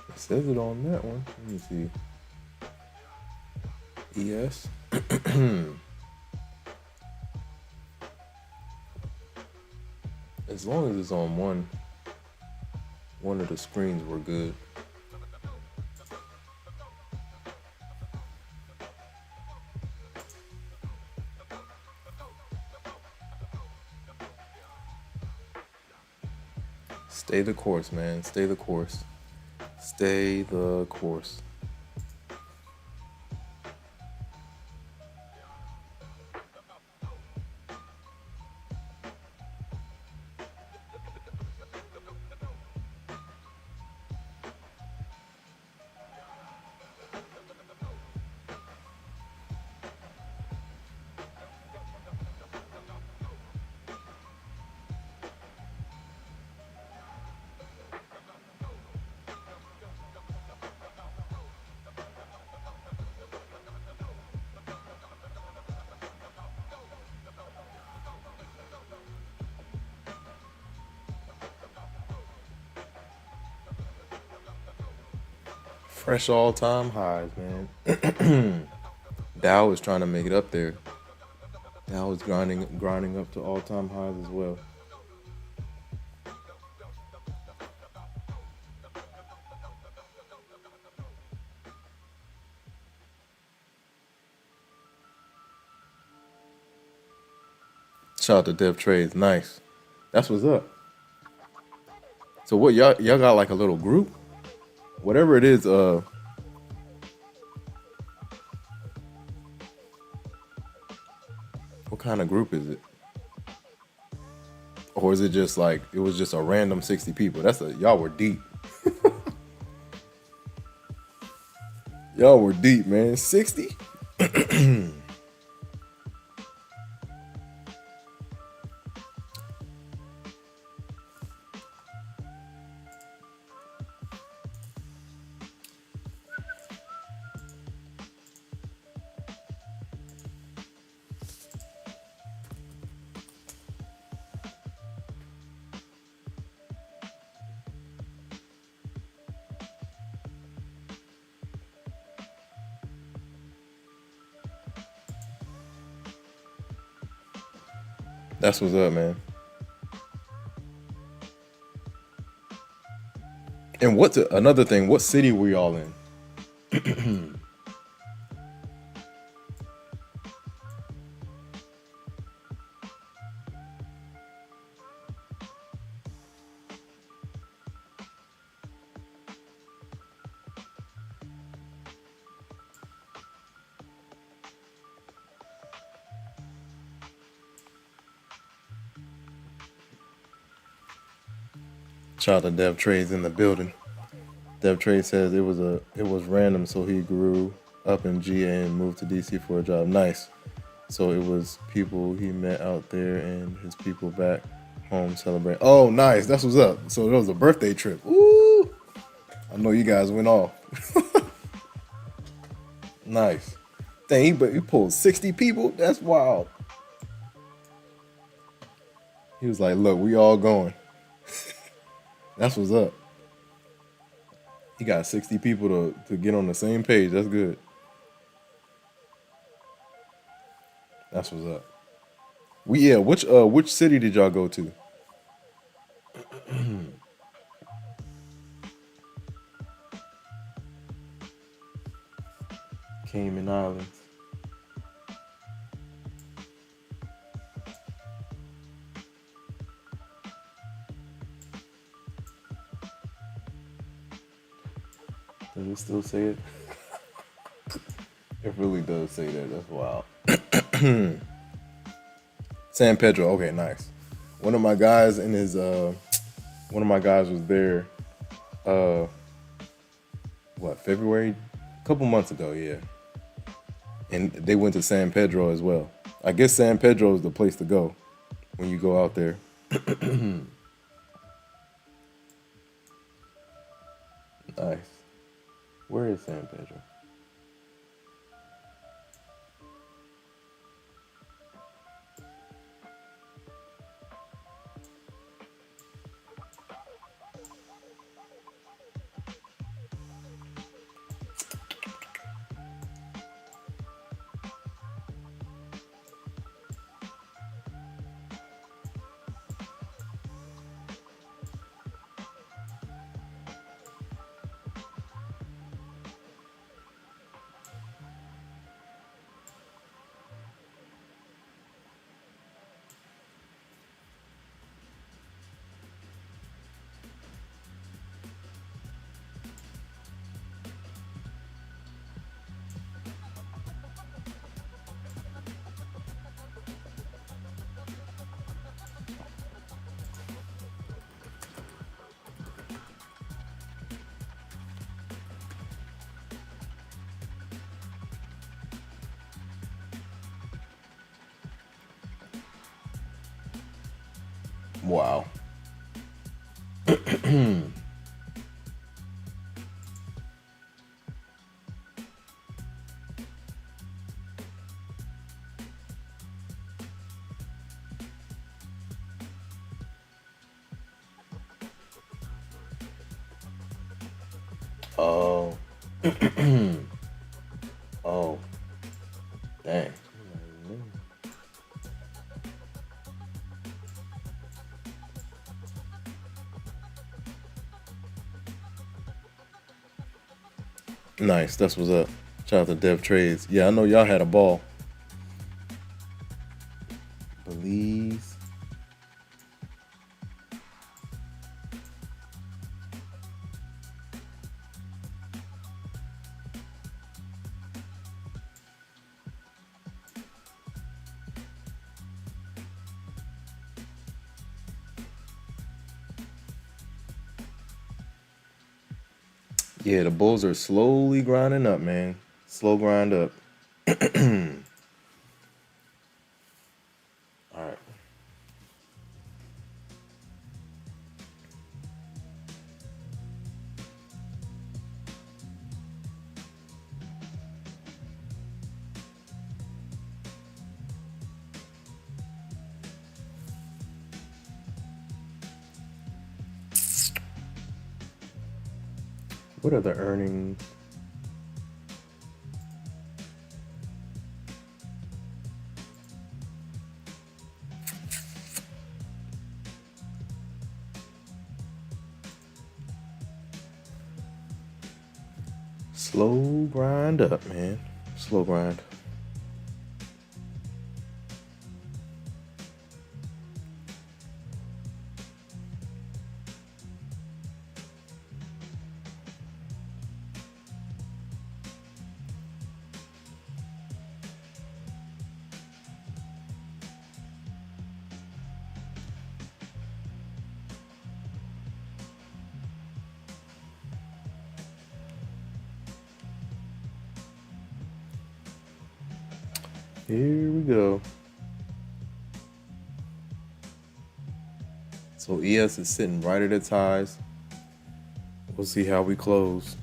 It says it on that one. Let me see. ES. As long as it's on one of the screens, we're good. Stay the course, man. Stay the course. Stay the course. Fresh all-time highs, man. Dow is trying to make it up there. Dow is grinding up to all-time highs as well. Shout out to Dev Trades. Nice. That's what's up. So what y'all got like a little group? Whatever it is, what kind of group is it? Or is it just like it was just a random 60 people? Y'all were deep. Y'all were deep, man. 60? That's what's up, man. And another thing? What city were y'all in? Shout out to Dev Trades in the building. Dev Trade says it was random, so he grew up in GA and moved to DC for a job. Nice. So it was people he met out there and his people back home celebrating. Oh, nice. That's what's up. So it was a birthday trip. Ooh. I know you guys went off. Nice. Dang, he pulled 60 people? That's wild. He was like, look, we all going. That's what's up. He got 60 people to get on the same page. That's good. That's what's up. Which city did y'all go to? Cayman Islands. Does it still say it? It really does say that. That's wild. San Pedro. Okay, nice. One of my guys was there. February? A couple months ago, yeah. And they went to San Pedro as well. I guess San Pedro is the place to go. when you go out there. Nice. Where is San Pedro? Wow. Oh. Oh. Dang. Nice. That's what's up. Shout out to Dev Trades. Yeah, I know y'all had a ball. Belize. Yeah, the Bulls are slowly grinding up, man. Slow grind up. All right. What are the earnings? Slow grind up, man. Slow grind. Here we go. So ES is sitting right at its highs. We'll see how we close.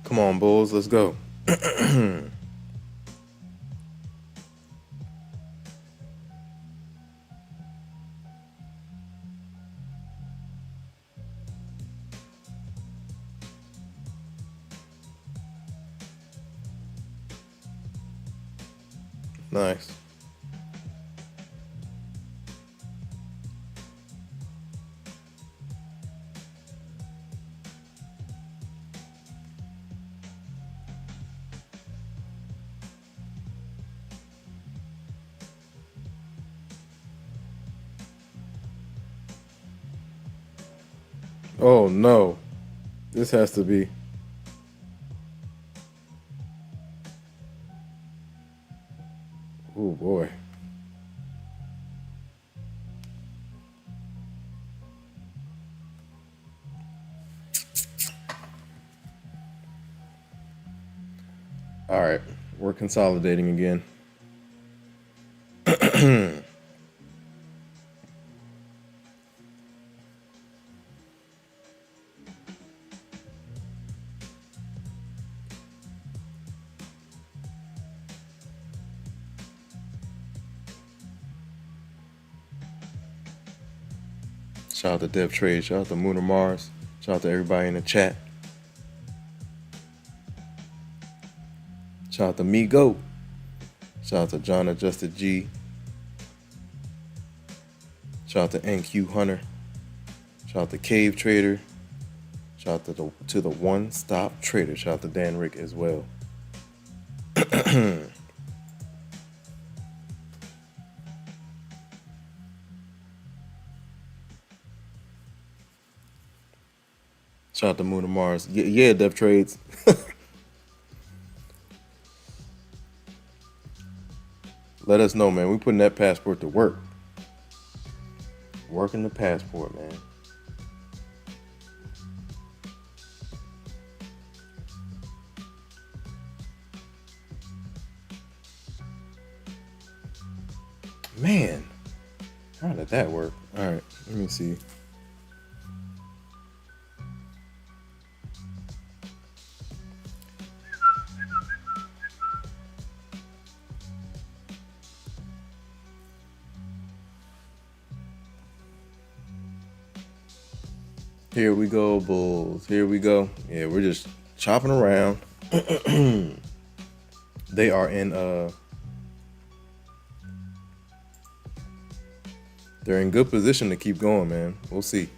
Come on, Bulls, let's go. Nice. Oh no. This has to be. Oh boy. All right. We're consolidating again. Shout out to Dev Trade. Shout out to Moon or Mars. Shout out to everybody in the chat. Shout out to Me Go. Shout out to John Adjusted G. Shout out to NQ Hunter. Shout out to Cave Trader. Shout out to the One Stop Trader. Shout out to Dan Rick as well. Shout out to Moon and Mars. Yeah, Dev Trades. Let us know, man. We putting that passport to work. Working the passport, man. Man, how did that work? All right, let me see. Here we go, bulls. Here we go. Yeah, we're just chopping around. They are in they're in good position to keep going, man. We'll see.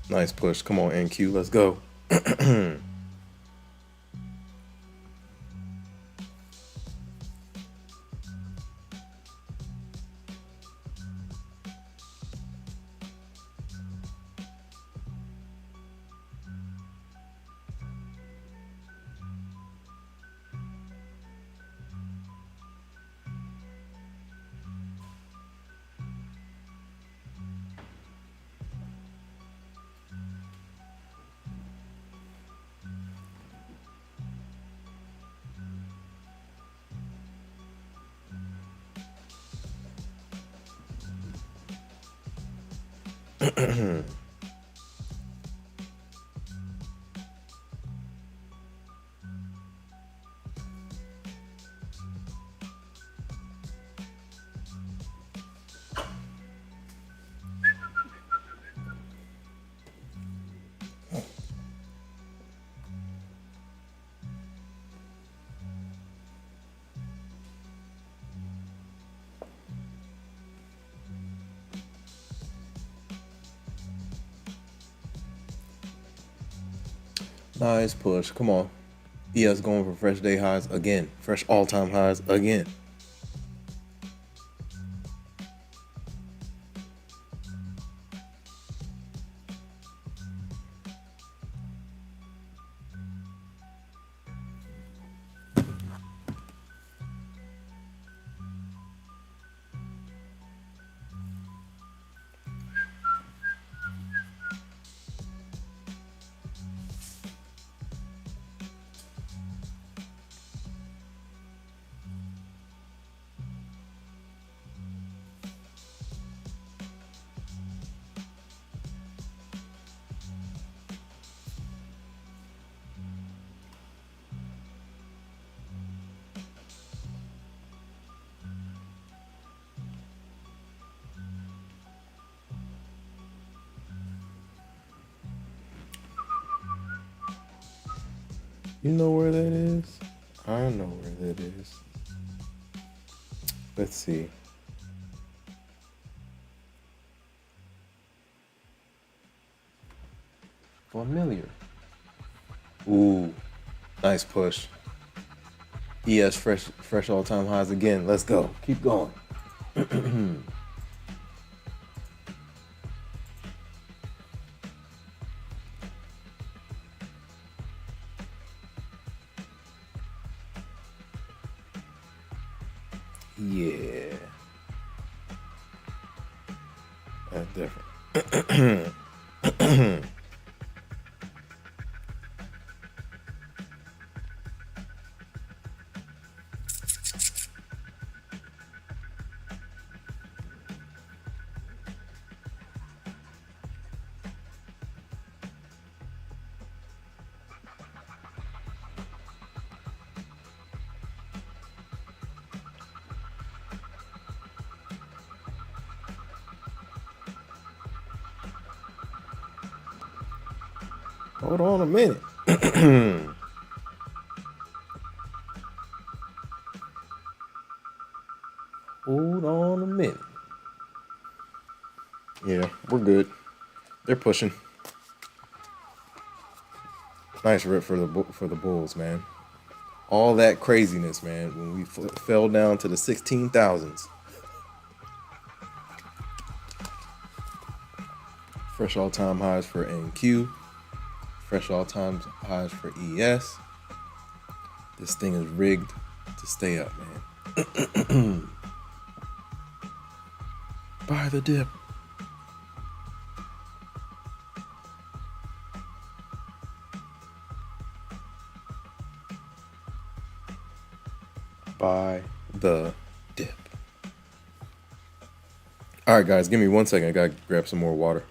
Nice push. Come on, NQ. Let's go. Nice push. Come on. ES going for fresh day highs again. Fresh all-time highs again. You know where that is? I know where that is. Let's see. Familiar. Ooh, nice push. ES fresh all-time highs again. Let's go. Keep going. Yeah. That's different. Hold on a minute. Hold on a minute. Yeah, we're good. They're pushing. Nice rip for the Bulls, man. All that craziness, man. When we fell down to the 16,000s. Fresh all-time highs for NQ. Fresh all-time highs for ES. This thing is rigged to stay up, man. Buy the dip. Buy the dip. All right, guys, give me 1 second. I gotta grab some more water.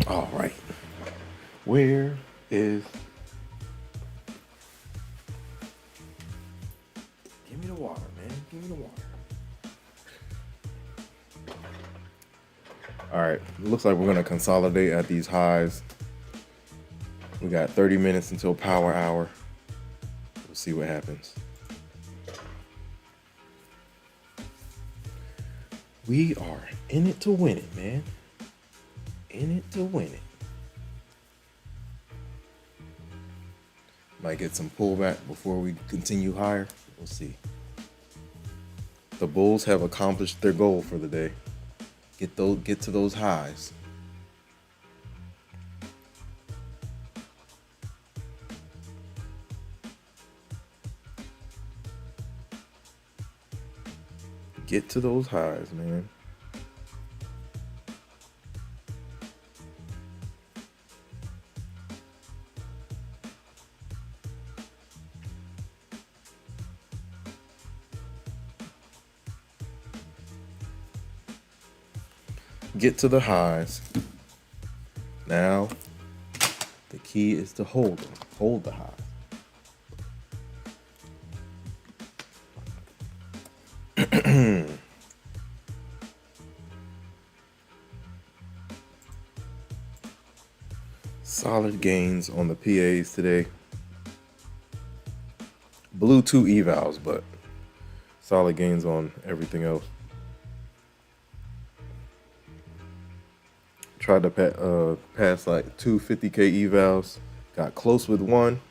All right. Where is... Give me the water, man. Give me the water. All right. Looks like we're going to consolidate at these highs. We got 30 minutes until power hour. We'll see what happens. We are in it to win it, man. In it to win it. Might get some pullback before we continue higher. We'll see. The bulls have accomplished their goal for the day. Get to those highs. Get to those highs, man. Get to the highs. Now, the key is to hold them. Hold the highs. Solid gains on the PAs today. Blew 2 evals, but solid gains on everything else. Tried to pass like 2 50K evals. Got close with one.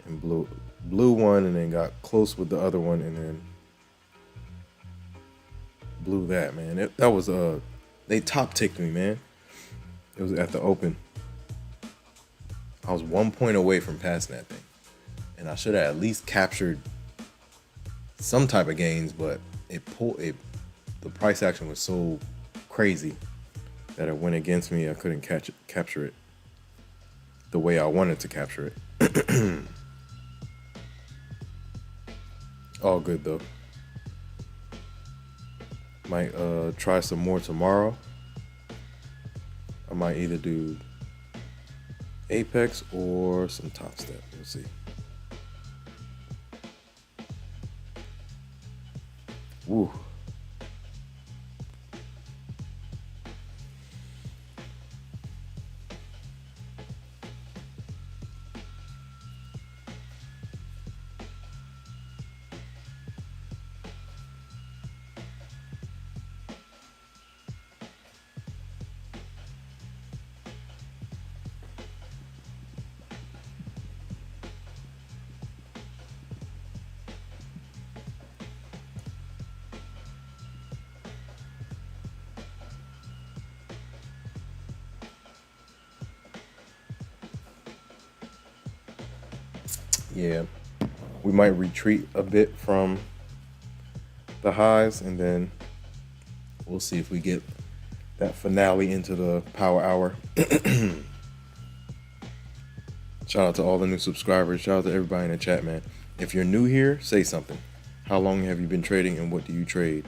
And blew one and then got close with the other one and then blew that, man. That was they top ticked me, man. It was at the open. I was 1 point away from passing that thing. And I should have at least captured some type of gains, but the price action was so crazy that it went against me. I couldn't capture it the way I wanted to capture it. All good though. Might try some more tomorrow. I might either do Apex or some Topstep. We'll see. Woo. Yeah, we might retreat a bit from the highs and then we'll see if we get that finale into the power hour. Shout out to all the new subscribers. Shout out to everybody in the chat, man. If you're new here, say something. How long have you been trading and what do you trade?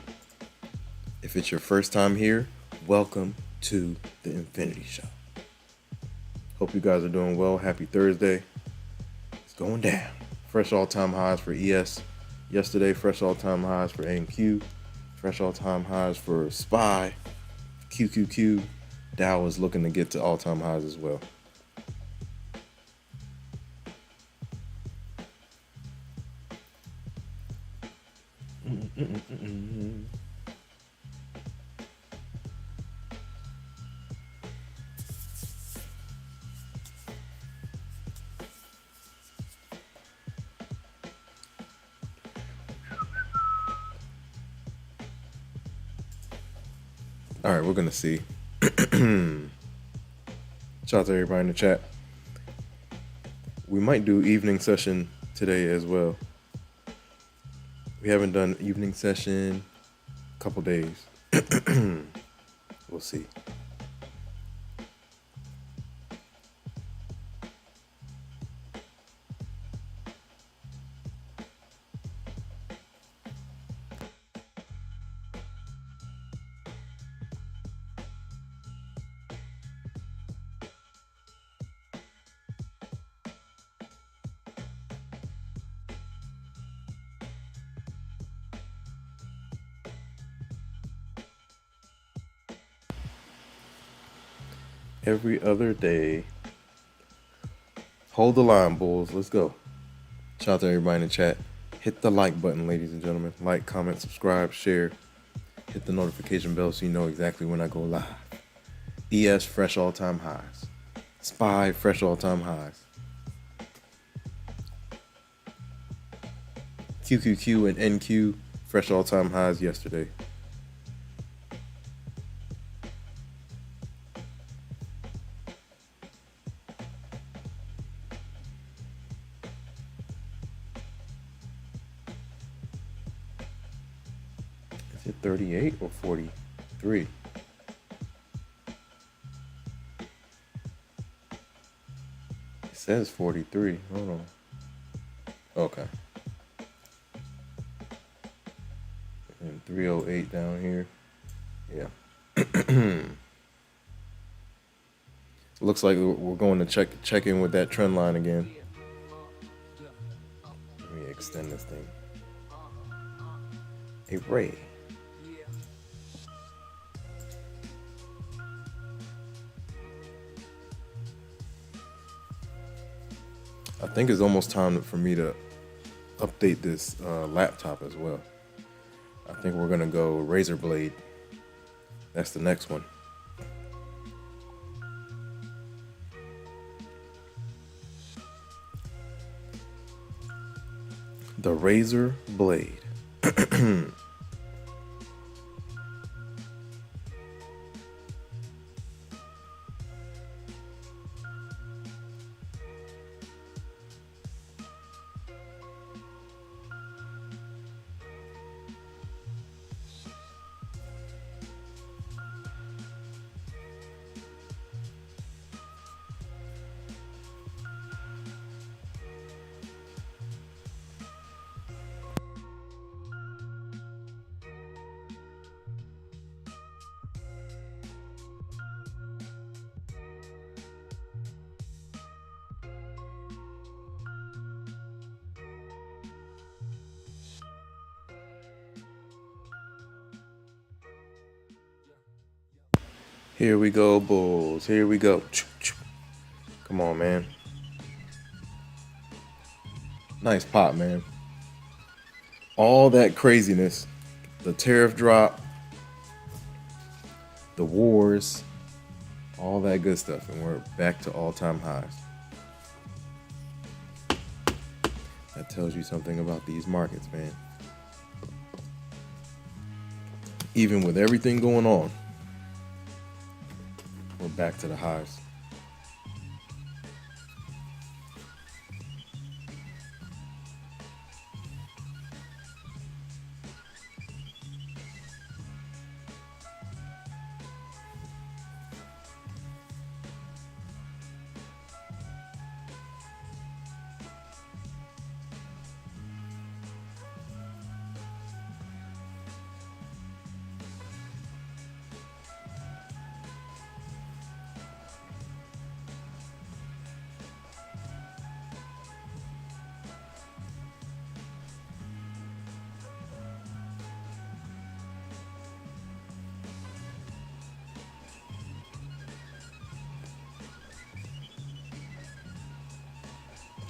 If it's your first time here, welcome to the Infinity Shop. Hope you guys are doing well. Happy Thursday. It's going down. Fresh all-time highs for ES yesterday. Fresh all-time highs for AMQ. Fresh all-time highs for SPY. QQQ. Dow is looking to get to all-time highs as well. All right, we're gonna see. Shout out to everybody in the chat. We might do evening session today as well. We haven't done evening session a couple days. We'll see. every other day. Hold the line, Bulls. Let's go. Shout out to everybody in the chat. Hit the like button, ladies and gentlemen. Like, comment, subscribe, share. Hit the notification bell so you know exactly when I go live. ES, fresh all-time highs. SPY, fresh all-time highs. QQQ and NQ, fresh all-time highs yesterday. Is it 38 or 43? It says 43. Hold on. Okay. And 308 down here. Yeah. Looks like we're going to check in with that trend line again. Let me extend this thing. A ray. I think it's almost time for me to update this laptop as well. I think we're gonna go Razor Blade. That's the next one. The Razor Blade. Here we go, Bulls. Here we go. Come on, man. Nice pop, man. All that craziness, the tariff drop, the wars, all that good stuff, and we're back to all-time highs. That tells you something about these markets, man. Even with everything going on, we're back to the highs.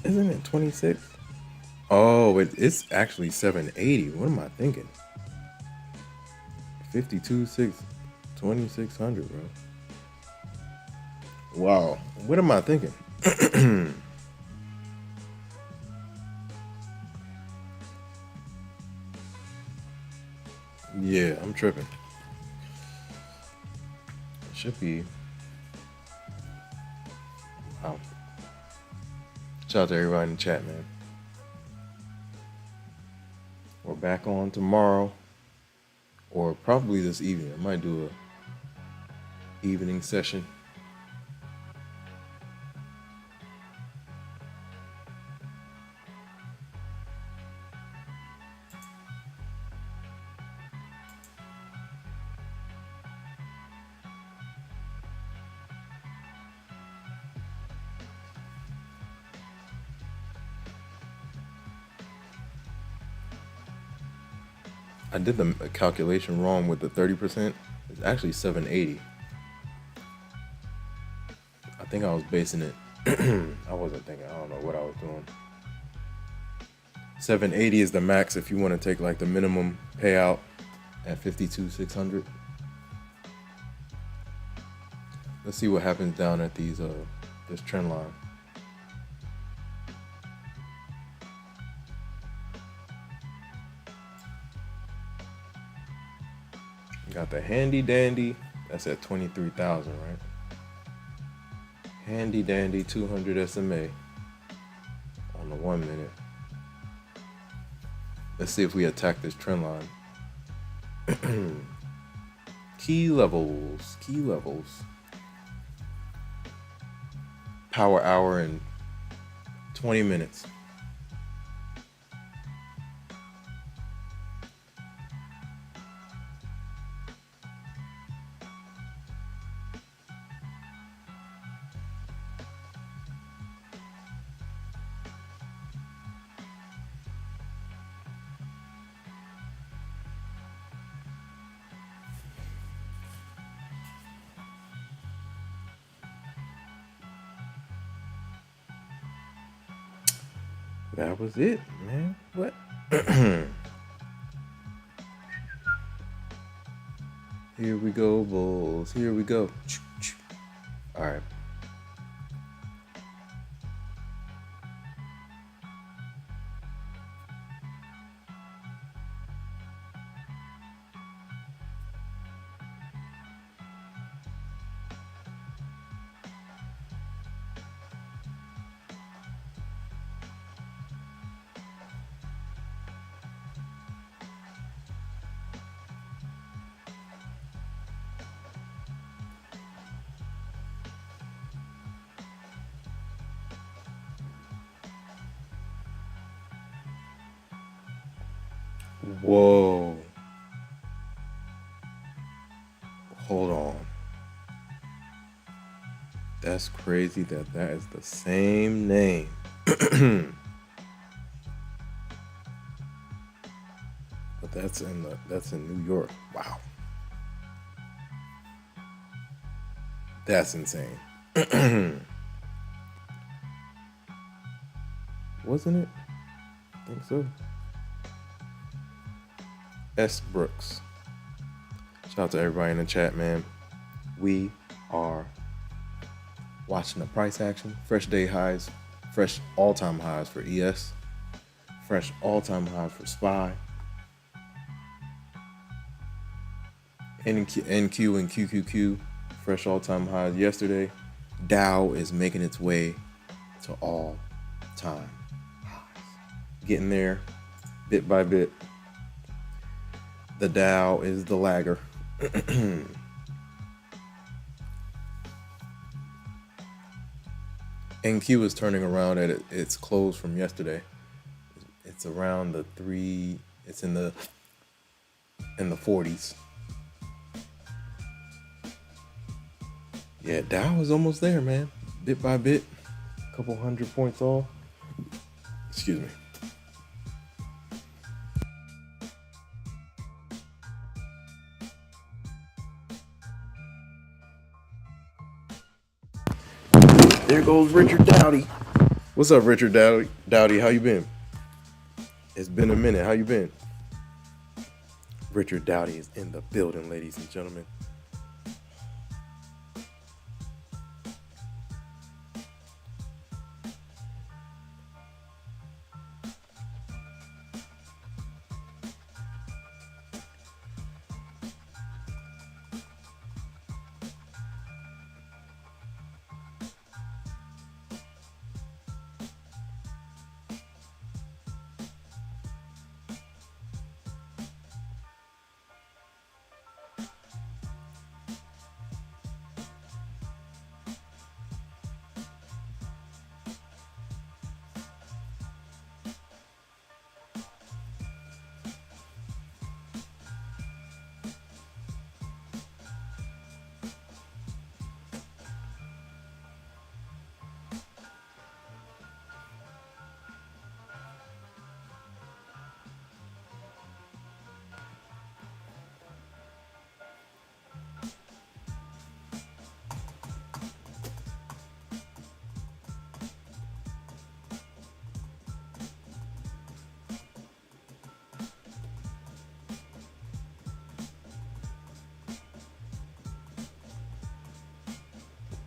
Isn't it 26? Oh, it's actually 780. What am I thinking? 2600, bro. Wow. What am I thinking? Yeah, I'm tripping. It should be. Wow. Shout out to everybody in the chat, man. We're back on tomorrow, or probably this evening. I might do a evening session. I did the calculation wrong with the 30%. It's actually 780. I think I was basing it. I wasn't thinking. I don't know what I was doing. 780 is the max if you want to take like the minimum payout at 52,600. Let's see what happens down at these this trend line. Got the handy dandy. That's at 23,000, right? Handy dandy 200 SMA on the 1 minute. Let's see if we attack this trend line. Key levels. Power hour in 20 minutes. That was it, man. What? Here we go, bulls. Here we go. All right. Whoa. Hold on. That's crazy that that is the same name. But that's in New York. Wow. That's insane. Wasn't it? I think so. S. Brooks. Shout out to everybody in the chat, man. We are watching the price action. Fresh day highs, fresh all-time highs for ES, fresh all-time highs for SPY, NQ and QQQ, fresh all-time highs yesterday. Dow is making its way to all-time highs. Getting there bit by bit. The Dow is the lagger. NQ is turning around at its close from yesterday. It's around the three. It's in the 40s. Yeah, Dow is almost there, man. Bit by bit, a couple 100 points off. Excuse me. There goes Richard Dowdy. What's up, Richard Dowdy? Dowdy, how you been? It's been a minute. How you been? Richard Dowdy is in the building, ladies and gentlemen.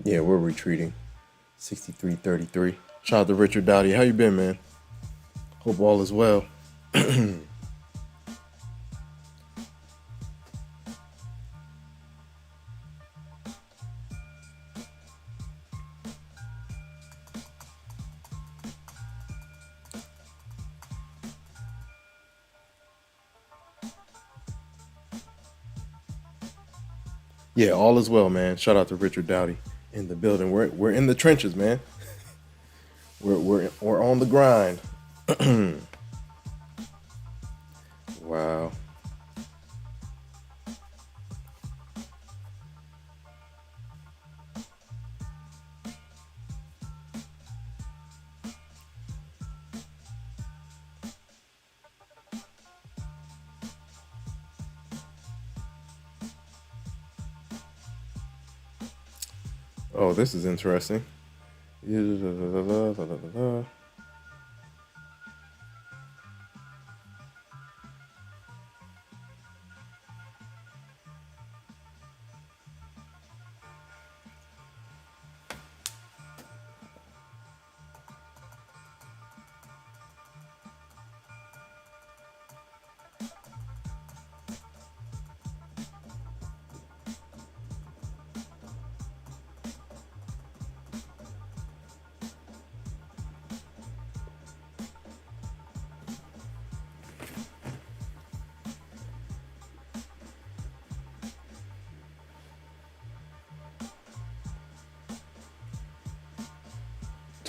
Yeah, we're retreating. 63.33. Shout out to Richard Dowdy. How you been, man? Hope all is well. Yeah, all is well, man. Shout out to Richard Dowdy in the building. We're in the trenches, man. We're on the grind. Wow. Oh, this is interesting.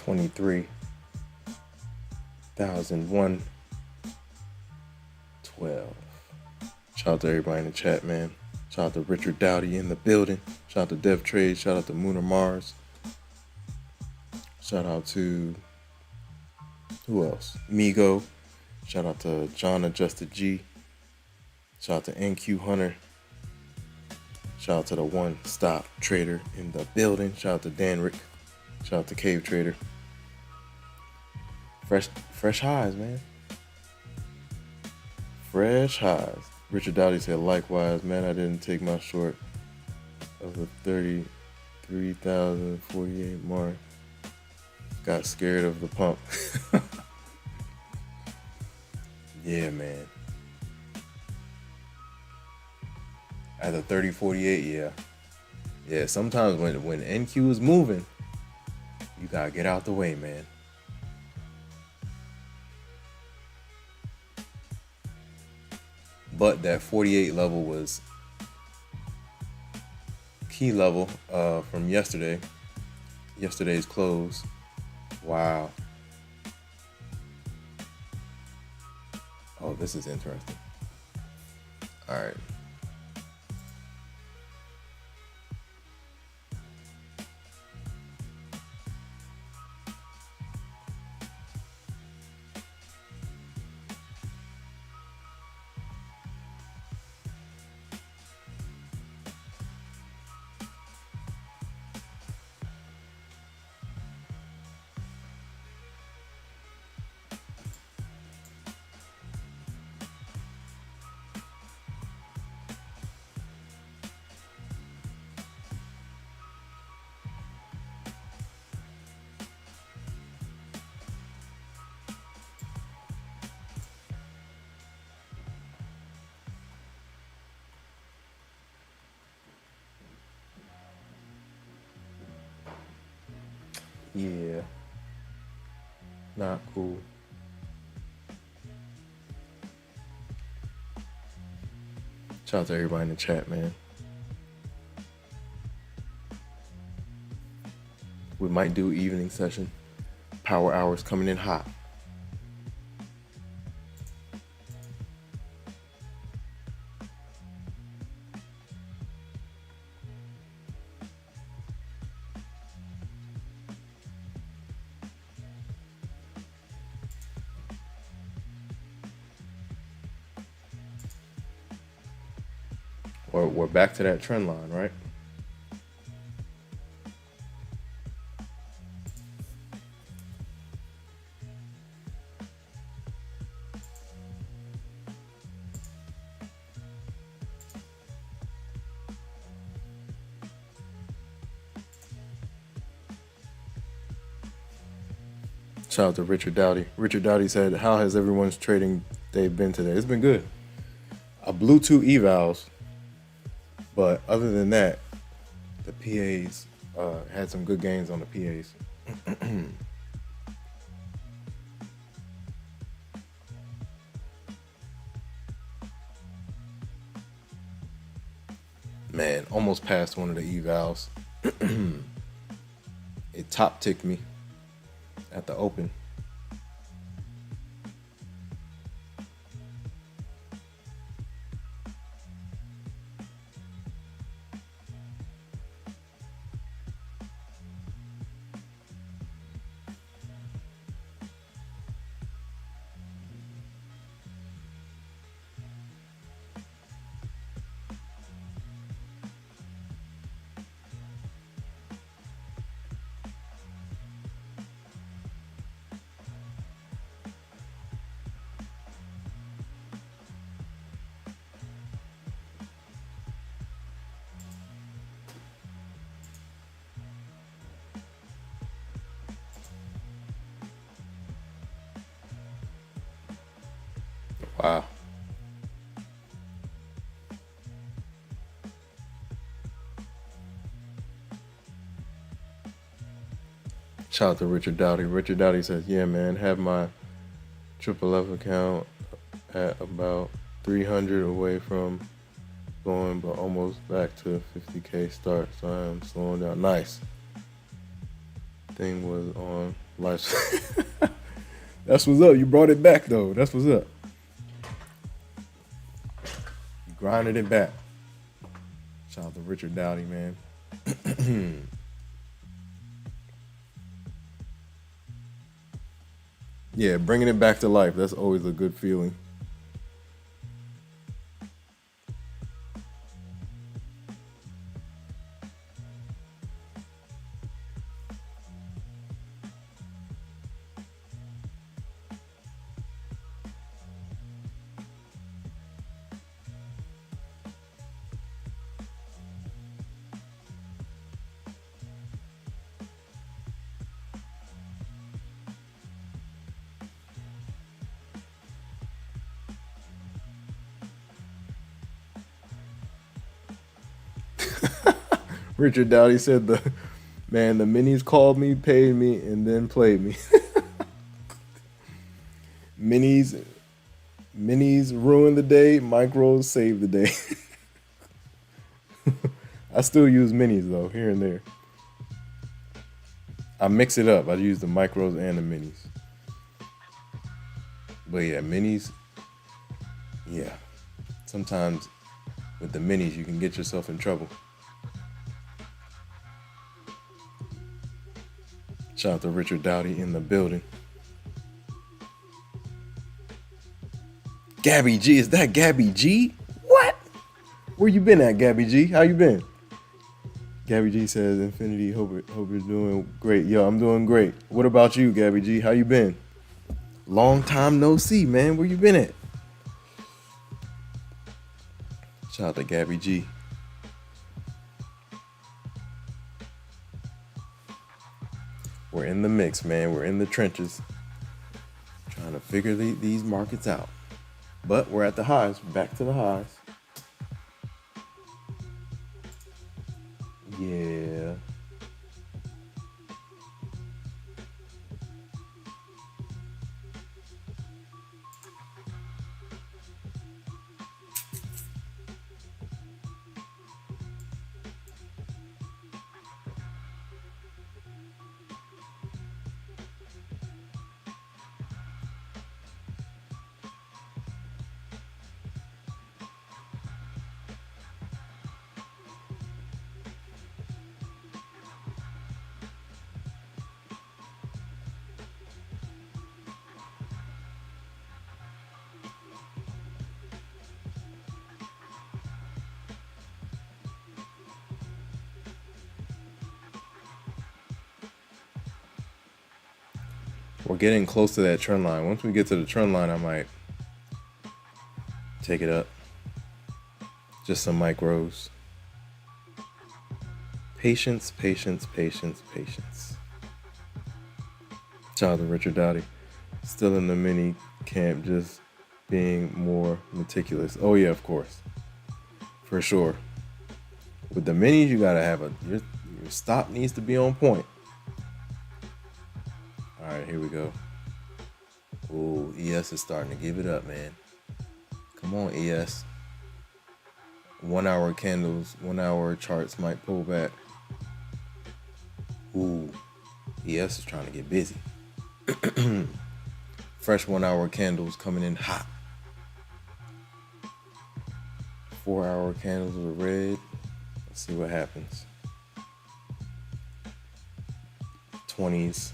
$23,112. Shout out to everybody in the chat, man. Shout out to Richard Dowdy in the building. Shout out to Dev Trade. Shout out to Mooner Mars. Shout out to who else? Migo. Shout out to John Adjusted G. Shout out to NQ Hunter. Shout out to the One Stop Trader in the building. Shout out to Dan Rick. Shout out to Cave Trader. Fresh highs, man. Fresh highs. Richard Dowdy said, likewise, man, I didn't take my short of the 33,048 mark. Got scared of the pump. Yeah, man. At the 30.48, yeah. Yeah, sometimes when NQ is moving, you gotta get out the way, man. But that 48 level was key level from yesterday's close. Wow. Oh, this is interesting. All right. Yeah. Not cool. Shout out to everybody in the chat, man. We might do evening session. Power hours coming in hot. We're back to that trend line, right? Shout out to Richard Dowdy. Richard Dowdy said, "How has everyone's trading day been today?" It's been good. I blew 2 evals, but other than that, the PAs had some good gains on the PAs. Man, almost passed one of the evals. It top ticked me at the open. Wow. Shout out to Richard Dowdy. Richard Dowdy says, "Yeah, man, have my Triple F account at about 300 away from going, but almost back to 50K start. So I am slowing down." Nice. Thing was on life. That's what's up. You brought it back though. That's what's up. You grinded it back. Shout out to Richard Dowdy, man. Yeah, bringing it back to life. That's always a good feeling. Richard Dowdy said, the minis called me, paid me, and then played me." Minis ruined the day, micros saved the day. I still use minis though, here and there. I mix it up. I use the micros and the minis. But yeah, minis, yeah. Sometimes with the minis, you can get yourself in trouble. Shout out to Richard Dowdy in the building. Gabby G, is that Gabby G? What? Where you been at, Gabby G? How you been? Gabby G says, "Infinity, hope you're doing great." Yo, I'm doing great. What about you, Gabby G? How you been? Long time no see, man. Where you been at? Shout out to Gabby G. We're in the mix, man. We're in the trenches, trying to figure these markets out. But we're at the highs. Back to the highs. Yeah. We're getting close to that trend line. Once we get to the trend line, I might take it up. Just some micros. Patience, patience, patience, patience. Shout out to Richard Dowdy. Still in the mini camp, just being more meticulous. Oh yeah, of course. For sure. With the minis, you gotta have your stop needs to be on point. All right, here we go. Ooh, ES is starting to give it up, man. Come on, ES. 1 hour candles, 1 hour charts might pull back. Ooh, ES is trying to get busy. Fresh 1 hour candles coming in hot. 4 hour candles are red. Let's see what happens. 20s.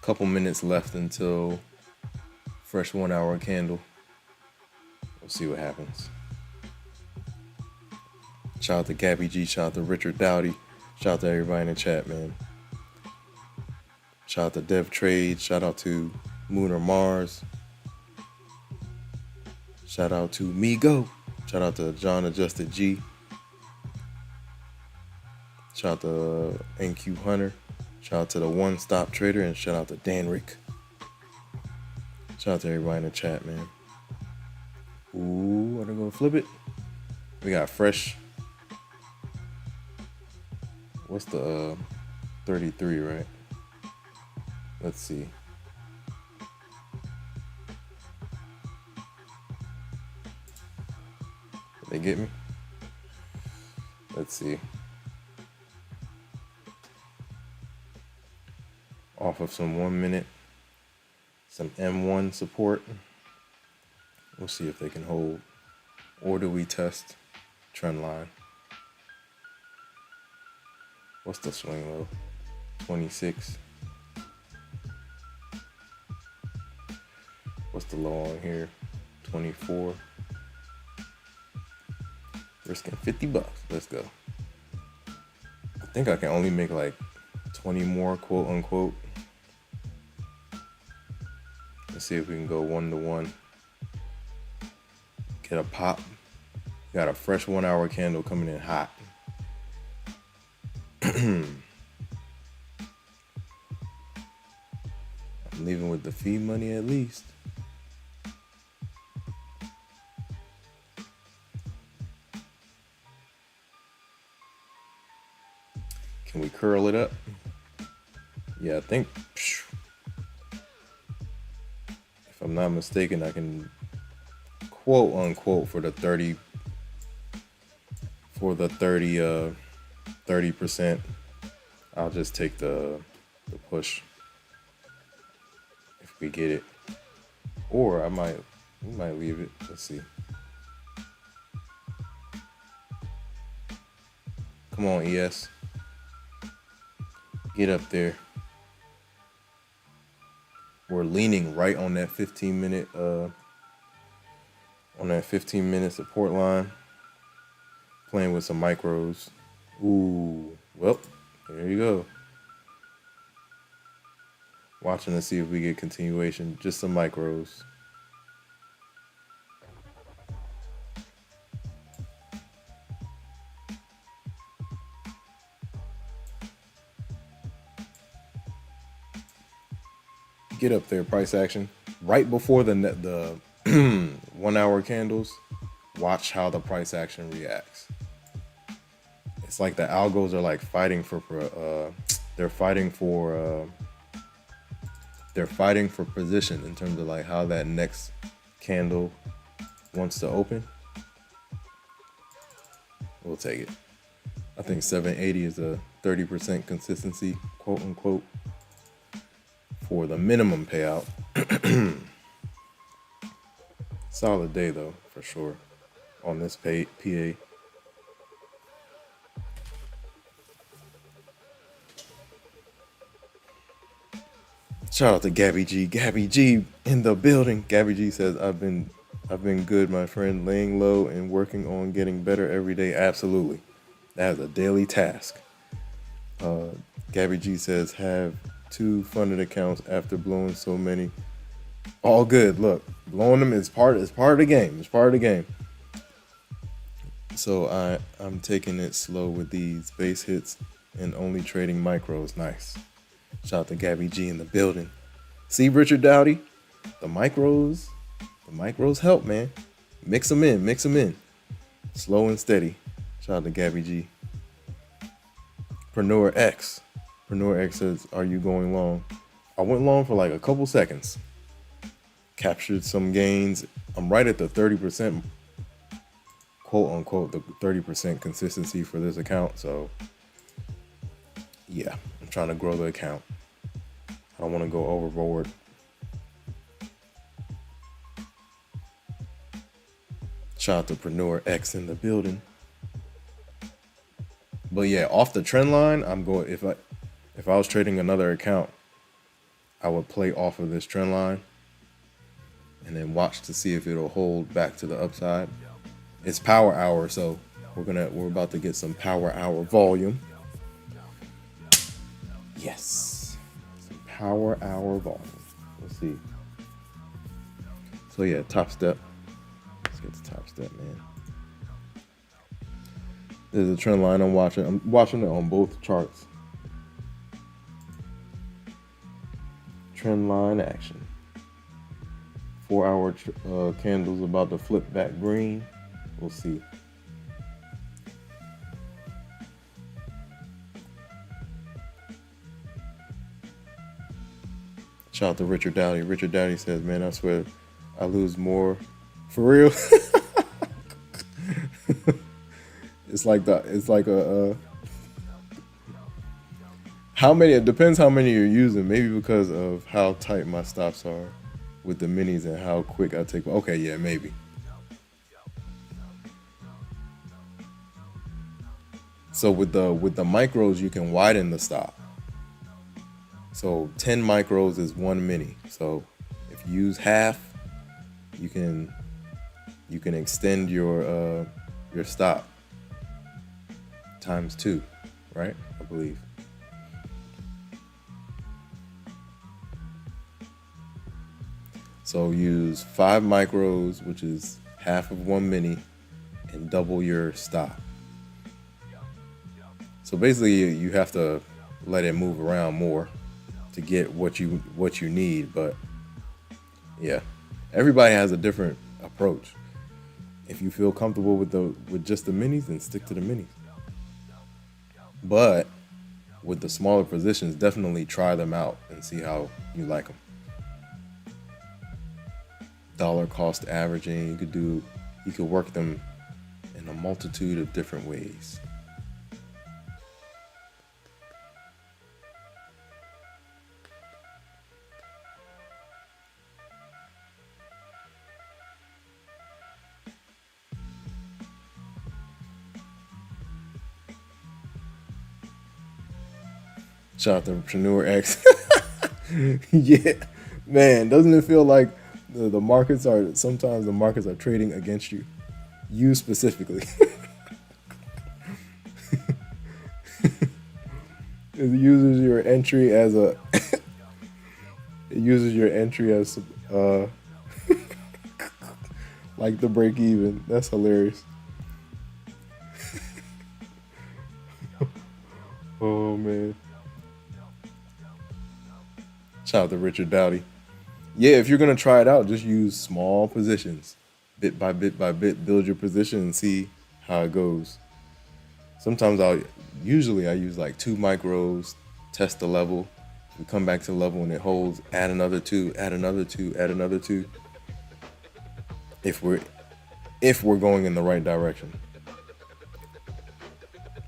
Couple minutes left until fresh 1 hour candle. We'll see what happens. Shout out to Gabby G. Shout out to Richard Dowdy. Shout out to everybody in the chat, man. Shout out to Dev Trade. Shout out to Moon or Mars. Shout out to Migo. Shout out to John Adjusted G. Shout out to NQ Hunter. Shout out to the One Stop Trader, and shout out to Dan Rick. Shout out to everybody in the chat, man. Ooh, are they gonna flip it? We got fresh. What's the 33, right? Let's see. Did they get me? Let's see. Off of some 1 minute, some M1 support. We'll see if they can hold. Or do we test trend line? What's the swing low? 26. What's the low on here? 24. Risking $50. Let's go. I think I can only make like 20 more, quote unquote. Let's see if we can go 1 to 1. Get a pop. Got a fresh 1 hour candle coming in hot. I'm leaving with the fee money at least. Can we curl it up? Yeah, I think, if I'm not mistaken, I can quote unquote for the 30%. I'll just take the push if we get it. Or we might leave it. Let's see. Come on, ES. Get up there. We're leaning right on that 15-minute support line. Playing with some micros. Ooh, well, there you go. Watching to see if we get continuation. Just some micros. Get up there, price action. Right before the 1 hour candles, watch how the price action reacts. It's like the algos are like fighting for position in terms of like how that next candle wants to open. We'll take it. I think 780 is a 30% consistency, quote unquote, for the minimum payout. Solid day though, for sure, on this PA. Shout out to Gabby G. Gabby G in the building. Gabby G says, I've been good, my friend, laying low and working on getting better every day. Absolutely. That is a daily task. Gabby G says, have 2 funded accounts after blowing so many. All good. Look, blowing them is part of the game. It's part of the game. So I'm taking it slow with these base hits and only trading micros. Nice. Shout out to Gabby G in the building. See, Richard Dowdy, the micros help, man. Mix them in. Slow and steady. Shout out to Gabby G. Preneur X says, "Are you going long?" I went long for like a couple seconds. Captured some gains. I'm right at the 30%, quote unquote, the 30% consistency for this account. So yeah, I'm trying to grow the account. I don't want to go overboard. Shout out to Preneur X in the building. But yeah, off the trend line, I'm going. If I was trading another account, I would play off of this trend line and then watch to see if it'll hold back to the upside. It's power hour, so we're about to get some power hour volume. Yes, some power hour volume. Let's see. So yeah, Topstep. Let's get to Topstep, man. There's a trend line I'm watching. I'm watching it on both charts. Trend line action. 4-hour candles about to flip back green. We'll see. Shout out to Richard Dowdy. Richard Dowdy says, "Man, I swear I lose more." For real? It's like how many, it depends how many you're using. Maybe because of how tight my stops are with the minis and how quick I take. Okay, yeah, maybe. So with the micros, you can widen the stop. So 10 micros is 1 mini. So if you use half, you can extend your stop times 2, right? I believe. So use 5 micros, which is half of 1 mini, and double your stop. So basically, you have to let it move around more to get what you need. But yeah, everybody has a different approach. If you feel comfortable with just the minis, then stick to the minis. But with the smaller positions, definitely try them out and see how you like them. Dollar cost averaging, you could work them in a multitude of different ways. Shout out to Entrepreneur X. Yeah, man, doesn't it feel like the markets are, sometimes the markets are trading against you? You specifically. It uses your entry as like the break even. That's hilarious. Oh man. Shout out to Richard Dowdy. Yeah, if you're gonna try it out, just use small positions. Bit by bit by bit, build your position and see how it goes. Sometimes I use like 2 micros, test the level. We come back to the level and it holds, add another 2, add another 2, add another 2. If we're going in the right direction.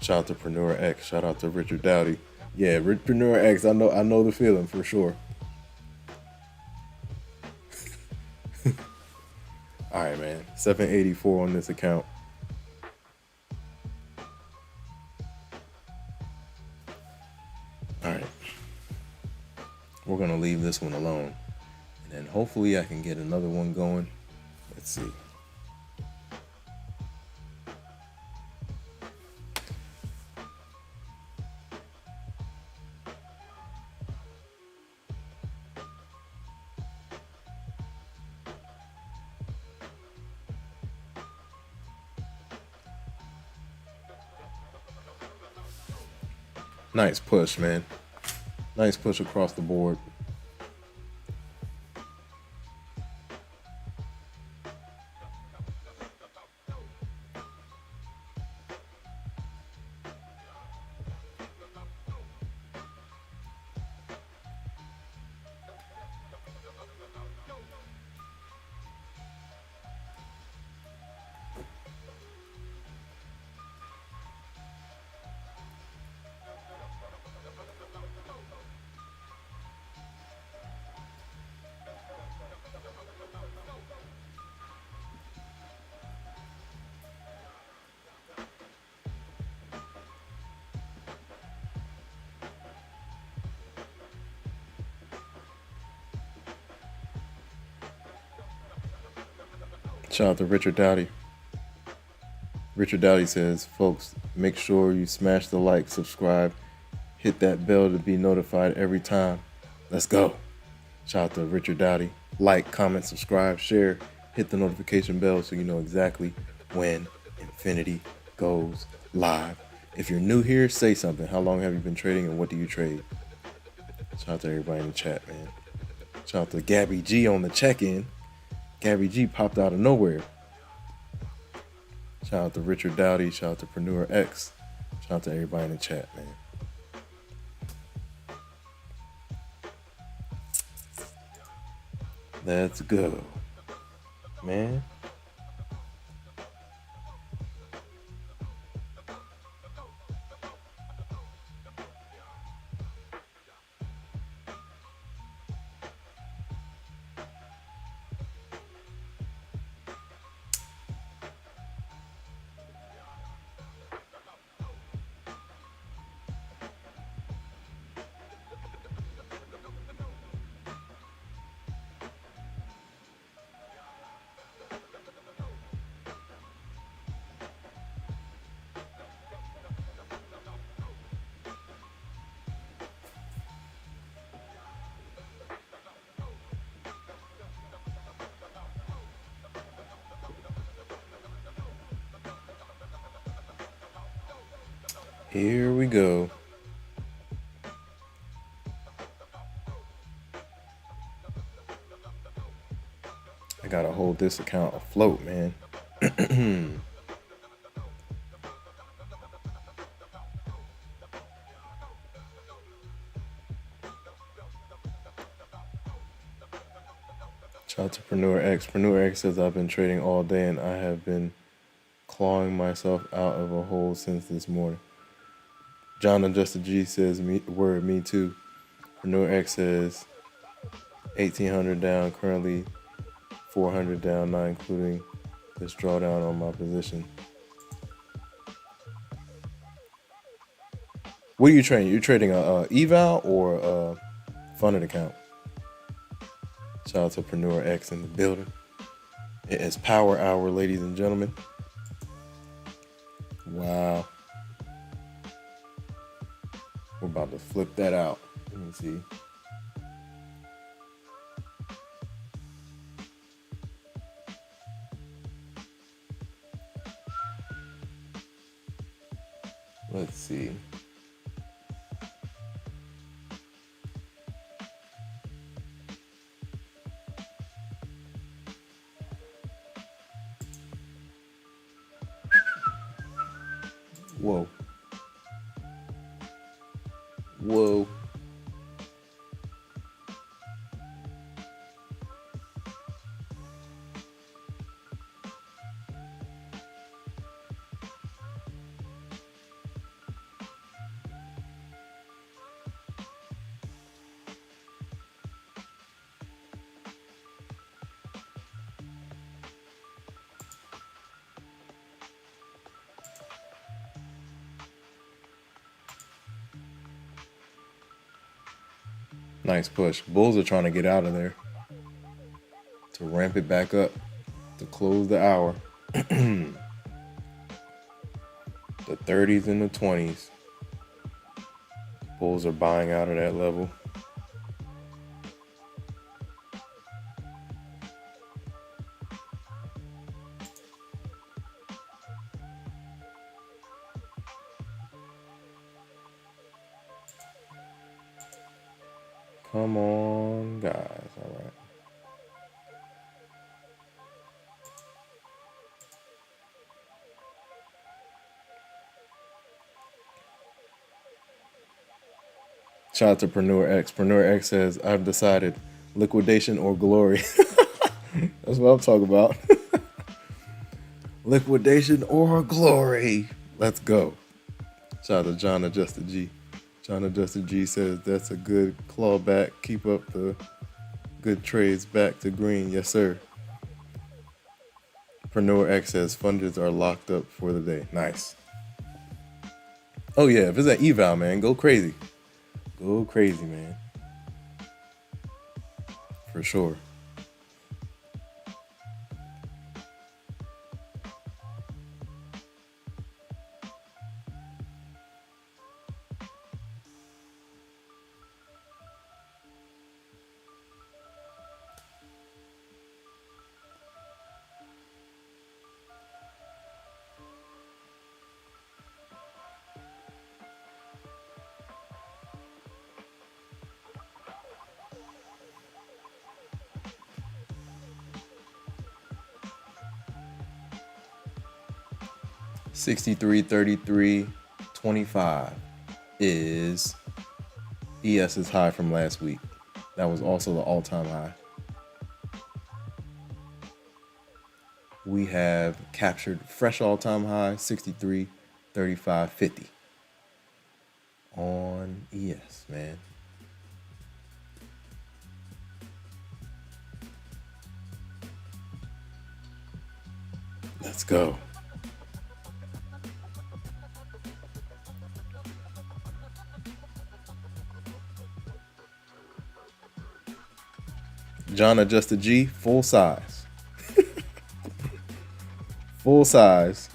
Shout out to Preneur X, shout out to Richard Dowdy. Yeah, Preneur X, I know the feeling for sure. All right, man. 784 on this account. All right. We're going to leave this one alone. And then hopefully I can get another one going. Let's see. Nice push, man. Nice push across the board. Shout out to Richard Dowdy. Richard Dowdy says, folks, make sure you smash the like, subscribe, hit that bell to be notified every time. Let's go. Shout out to Richard Dowdy. Like, comment, subscribe, share, hit the notification bell so you know exactly when Infinity goes live. If you're new here, say something. How long have you been trading and what do you trade? Shout out to everybody in the chat, man. Shout out to Gabby G on the check-in. Gabby G popped out of nowhere. Shout out to Richard Dowdy. Shout out to Preneur X. Shout out to everybody in the chat, man. Let's go, man. Here we go. I gotta hold this account afloat, man. Shout out to Preneur X. Preneur X says, I've been trading all day and I have been clawing myself out of a hole since this morning. John Unjusted G says, me too. Preneur X says, 1,800 down, currently 400 down, not including this drawdown on my position. What are you trading? You're trading a eval or a funded account? Shout out to Preneur X in the building. It is Power Hour, ladies and gentlemen. Wow. We're about to flip that out. Let me see. Let's see. Whoa. Whoa. Nice push. Bulls are trying to get out of there to ramp it back up to close the hour. The 30s and the 20s. Bulls are buying out of that level. Come on, guys. All right. Shout out to Preneur X. Preneur X says, I've decided liquidation or glory. That's what I'm talking about. Liquidation or glory. Let's go. Shout out to John Adjusted G. John Adjusted G says, that's a good clawback. Keep up the good trades back to green. Yes, sir. Preneur X says, funders are locked up for the day. Nice. Oh, yeah. If it's an eval, man, go crazy. Go crazy, man. For sure. $63.33.25 is ES's high from last week. That was also the all-time high. We have captured fresh all-time high, 63.35.50 on ES, man. Let's go. John Adjusted G, full size. Full size.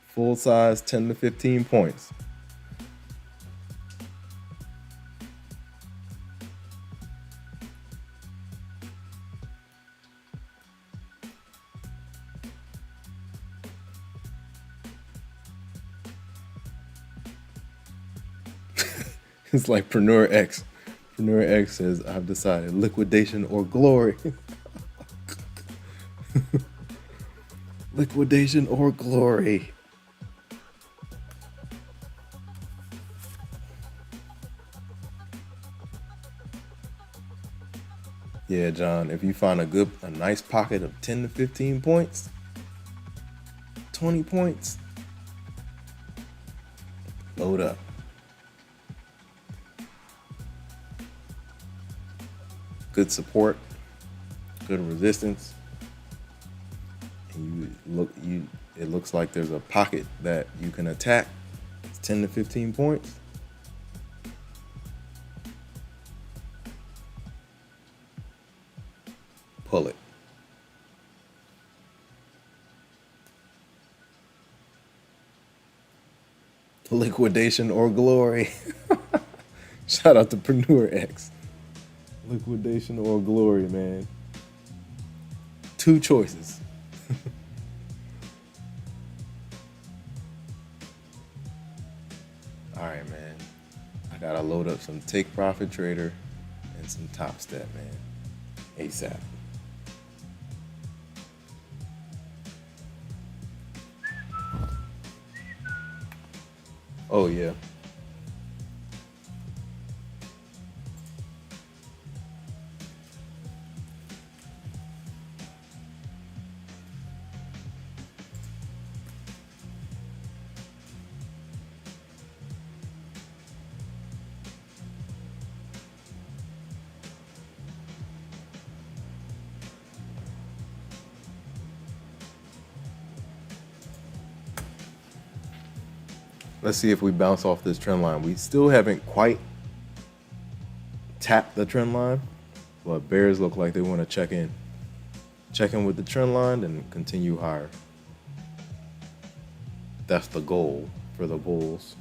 Full size, 10 to 15 points. It's like Preneur X. Preneur X says, I've decided liquidation or glory. Liquidation or glory. Yeah, John, if you find a nice pocket of 10 to 15 points, 20 points, load up. Good support, good resistance. And it looks like there's a pocket that you can attack. It's 10 to 15 points. Pull it. Liquidation or glory. Shout out to Preneur X. Liquidation or glory, man. Two choices. All right, man. I gotta load up some Take Profit Trader and some Topstep, man. ASAP. Oh, yeah. Let's see if we bounce off this trend line. We still haven't quite tapped the trend line, but bears look like they want to check in. Check in with the trend line and continue higher. That's the goal for the bulls.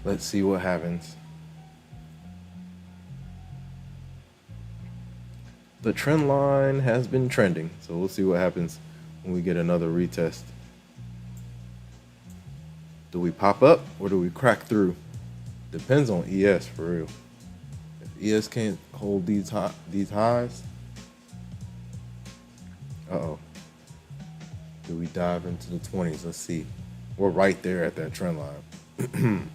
Let's see what happens. The trend line has been trending, so we'll see what happens when we get another retest. Do we pop up or do we crack through? Depends on ES for real. If ES can't hold these highs, uh-oh. Do we dive into the 20s? Let's see. We're right there at that trend line.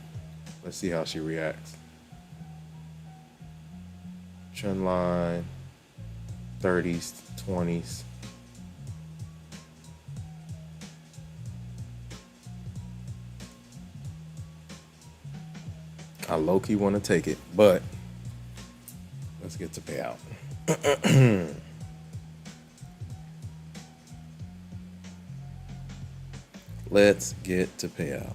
Let's see how she reacts. Trend line, 30s, 20s. I low-key want to take it, but let's get to payout. Let's get to payout.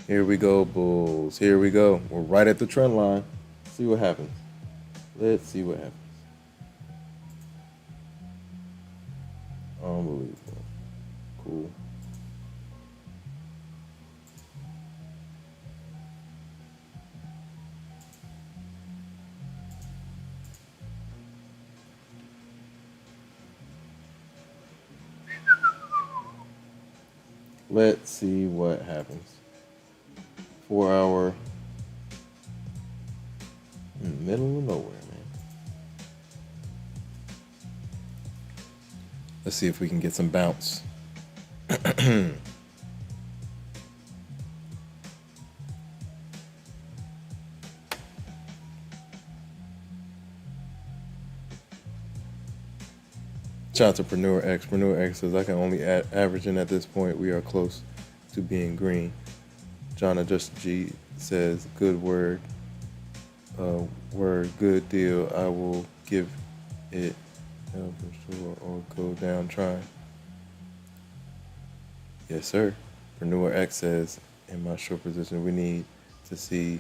Here we go, bulls. Here we go. We're right at the trend line. See what happens. Let's see what happens. Unbelievable. Cool. Let's see what happens. 4 hour in the middle of nowhere, man. Let's see if we can get some bounce. Shout out to Preneur X. Preneur X says, I can only average in at this point. We are close to being green. Jonna Just G says, good word. Good deal. I will give it for sure or go down trying. Yes, sir. Preneur X says, in my short position, we need to see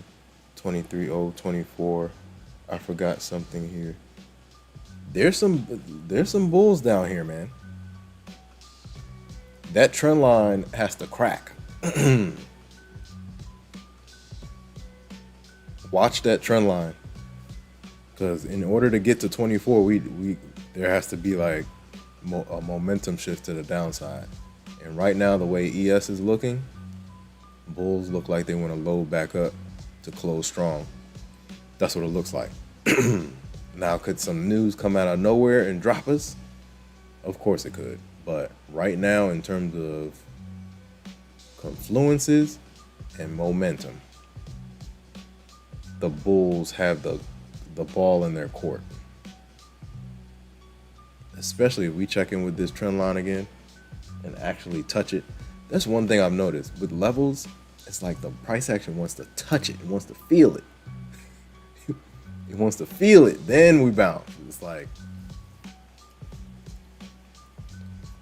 23.024. I forgot something here. There's some bulls down here, man. That trend line has to crack. Watch that trend line, because in order to get to 24, we there has to be like a momentum shift to the downside. And right now, the way ES is looking, bulls look like they want to load back up to close strong. That's what it looks like. Now, could some news come out of nowhere and drop us? Of course it could. But right now, in terms of confluences and momentum, the bulls have the ball in their court. Especially if we check in with this trend line again and actually touch it. That's one thing I've noticed. With levels, it's like the price action wants to touch it. It wants to feel it. It wants to feel it, then we bounce. It's like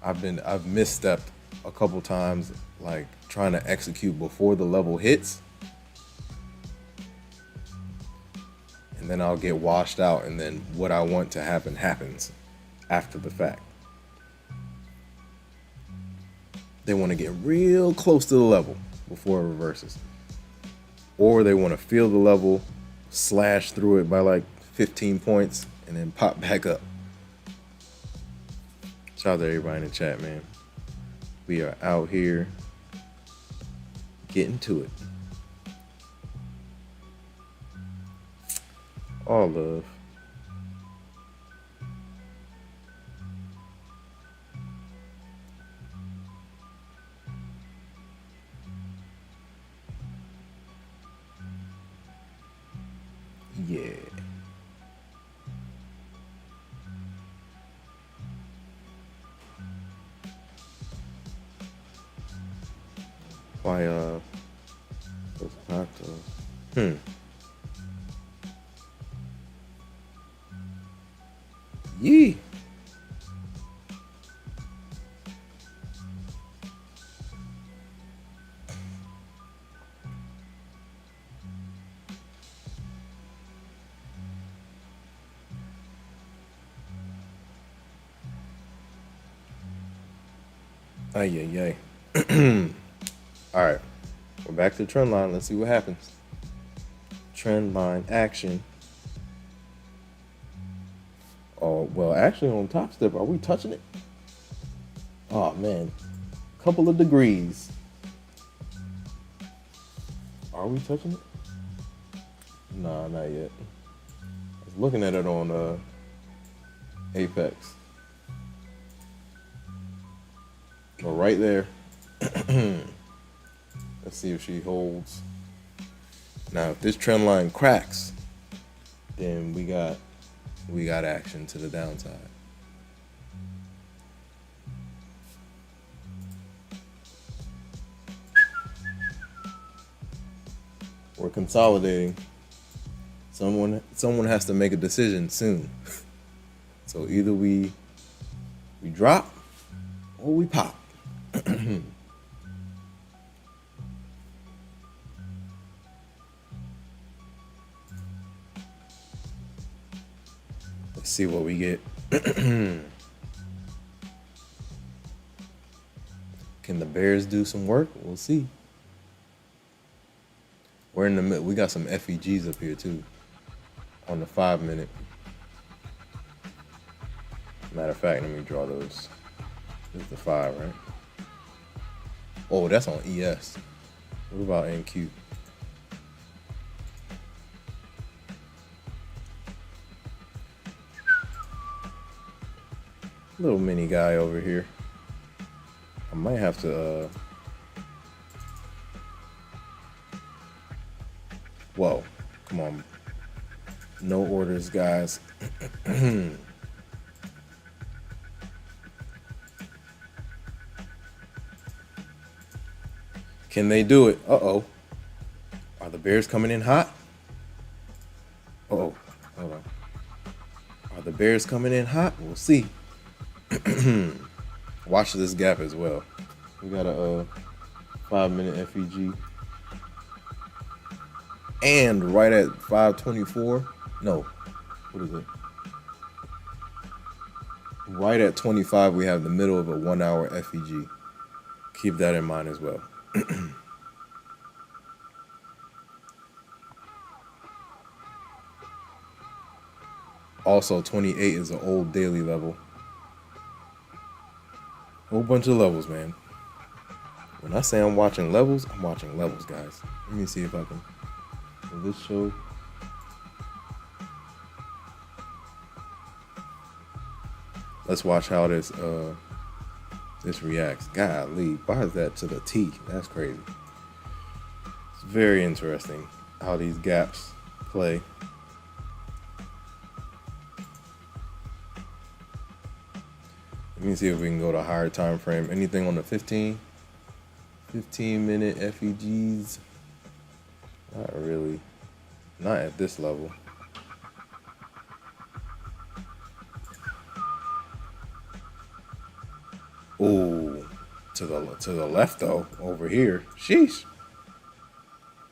I've misstepped a couple times, like trying to execute before the level hits, and then I'll get washed out, and then what I want to happen happens after the fact. They want to get real close to the level before it reverses, or they want to feel the level, slash through it by like 15 points, and then pop back up. Shout out to everybody in the chat, man. We are out here getting to it. All love. Yeah. Why those cocktails? Yee. Ay, ay, ay. All right, we're back to the trend line. Let's see what happens. Trend line action. Oh, well, actually on Topstep, are we touching it? Oh, man. Couple of degrees. Are we touching it? Nah, not yet. I was looking at it on Apex. But right there. Let's see if she holds. Now, if this trend line cracks, then we got action to the downside. We're consolidating. Someone has to make a decision soon. So either we drop or we pop. Let's see what we get. Can the Bears do some work? We'll see. We're in the middle. We got some FEGs up here too on the 5 minute. Matter of fact, let me draw those. This is the 5, right? Oh, that's on ES. What about NQ? Little mini guy over here. I might have to whoa, come on. No orders, guys. Can they do it? Uh-oh. Are the Bears coming in hot? Uh-oh. Hold on. Are the Bears coming in hot? We'll see. Watch this gap as well. We got a 5 minute FEG. And right at 5:24, no, what is it? Right at 25, we have the middle of a 1 hour FEG. Keep that in mind as well. Also, 28 is an old daily level. Whole bunch of levels, man. When I say I'm watching levels, I'm watching levels, guys. Let me see if I can. Will this show? Let's watch how this reacts. Golly, why is that to the T? That's crazy. It's very interesting how these gaps play. Let me see if we can go to a higher time frame. Anything on the 15 minute FEGs? Not really. Not at this level. Ooh, to the left though, over here. Sheesh.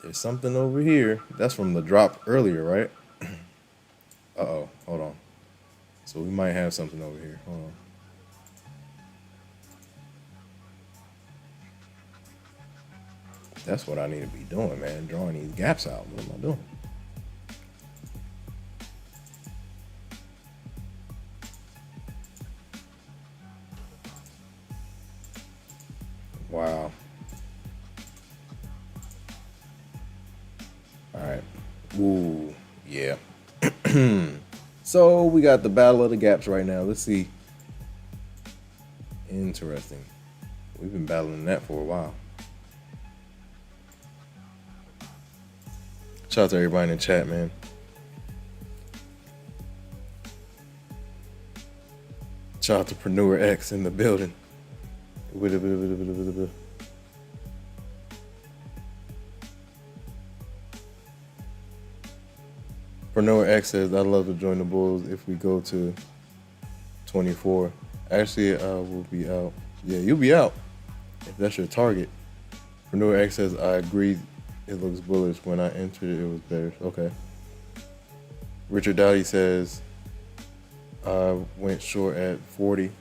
There's something over here. That's from the drop earlier, right? Uh-oh, hold on. So we might have something over here. Hold on. That's what I need to be doing, man. Drawing these gaps out. What am I doing? Wow. All right. Ooh, yeah. So we got the battle of the gaps right now. Let's see. Interesting. We've been battling that for a while. Shout out to everybody in the chat, man. Shout out to Preneur X in the building. Preneur X says, I'd love to join the Bulls if we go to 24. Actually, we'll be out. Yeah, you'll be out if that's your target. Preneur X says, I agree. It looks bullish. When I entered it, it was bearish. Okay. Richard Dowdy says, I went short at 40.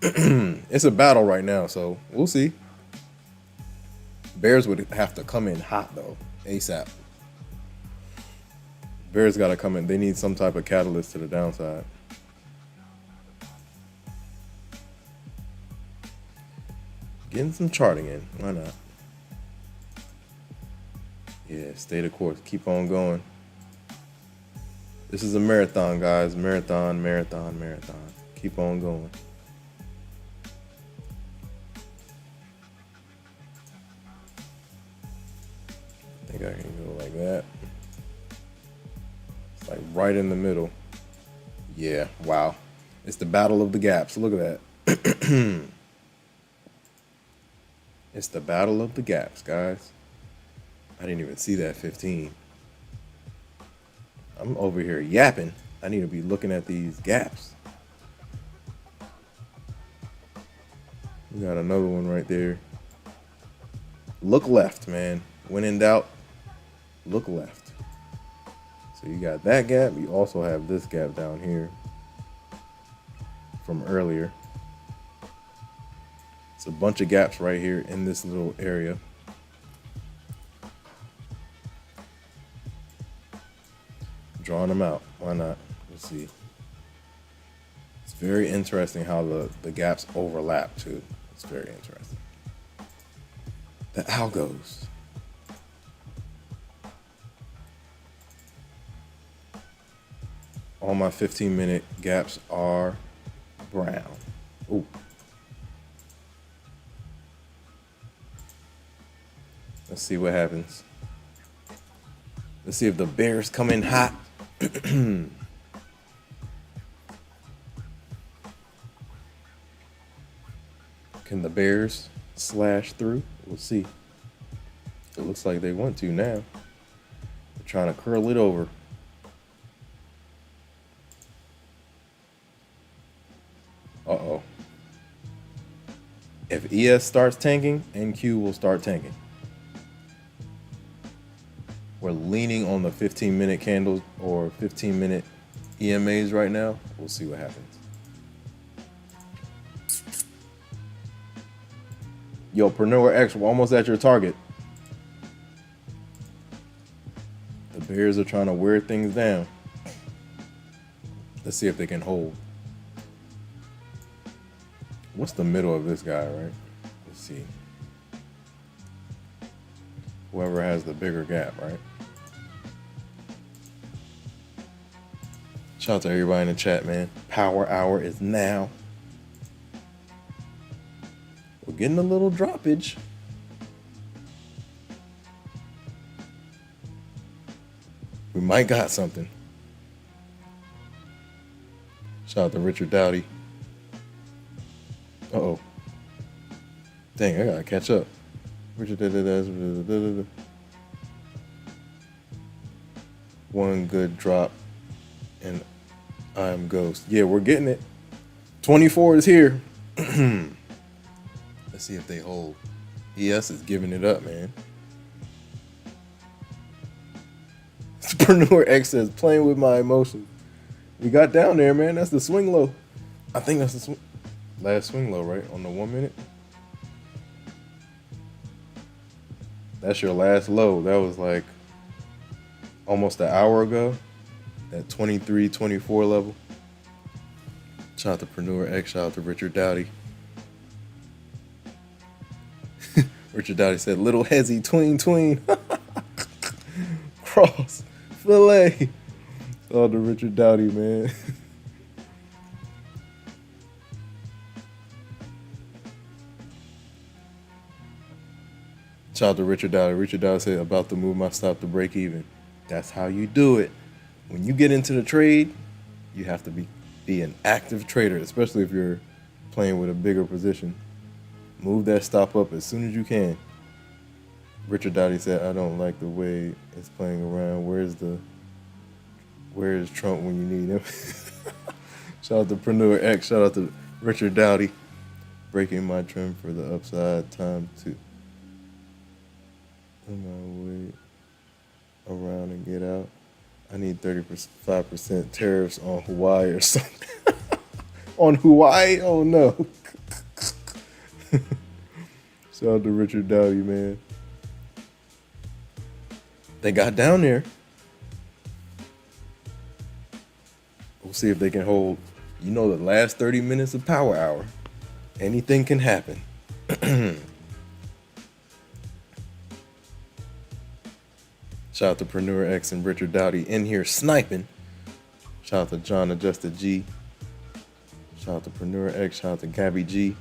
It's a battle right now, so we'll see. Bears would have to come in hot though, ASAP. Bears got to come in. They need some type of catalyst to the downside. Getting some charting in. Why not? Yeah, stay the course. Keep on going. This is a marathon, guys. Marathon, marathon, marathon. Keep on going. I think I can go like that. It's like right in the middle. Yeah, wow. It's the battle of the gaps. Look at that. It's the battle of the gaps, guys. I didn't even see that 15. I'm over here yapping. I need to be looking at these gaps. We got another one right there. Look left, man. When in doubt, look left. So you got that gap. You also have this gap down here from earlier. It's a bunch of gaps right here in this little area. Drawing them out. Why not? Let's see. It's very interesting how the gaps overlap too. It's very interesting. The algos. All my 15-minute gaps are brown. Ooh. Let's see what happens. Let's see if the Bears come in hot. Can the Bears slash through? We'll see. It looks like they want to now. They're trying to curl it over. Uh-oh. If ES starts tanking, NQ will start tanking. We're leaning on the 15-minute candles or 15-minute EMAs right now. We'll see what happens. Yo, Preneur X, we're almost at your target. The Bears are trying to wear things down. Let's see if they can hold. What's the middle of this guy, right? Let's see. Whoever has the bigger gap, right? Shout out to everybody in the chat, man. Power hour is now. We're getting a little droppage. We might got something. Shout out to Richard Dowdy. Uh-oh. Dang, I gotta catch up. Richard one good drop and I'm ghost. Yeah, we're getting it. 24 is here. Let's see if they hold. ES is giving it up, man. Preneur X says, playing with my emotions. We got down there, man. That's the swing low. I think that's the last swing low, right? On the 1 minute. That's your last low. That was like almost an hour ago. That 23, 24 level. Shout out to Preneur X. Shout out to Richard Dowdy. Richard Dowdy said, little hezzy, tween, tween. Cross. Filet. Shout out to Richard Dowdy, man. Shout out to Richard Dowdy. Richard Dowdy said, about to move my stop to break even. That's how you do it. When you get into the trade, you have to be an active trader, especially if you're playing with a bigger position. Move that stop up as soon as you can. Richard Dowdy said, I don't like the way it's playing around. Where is Trump when you need him? Shout out to Preneur X. Shout out to Richard Dowdy. Breaking my trend for the upside. Time to on my way around and get out. I need 35% tariffs on Hawaii or something. On Hawaii? Oh no. Shout out to Richard Dowdy, man. They got down there. We'll see if they can hold, the last 30 minutes of Power Hour. Anything can happen. Shout out to Preneur X and Richard Dowdy in here sniping. Shout out to John Adjusted G. Shout out to Preneur X. Shout out to Gabby G.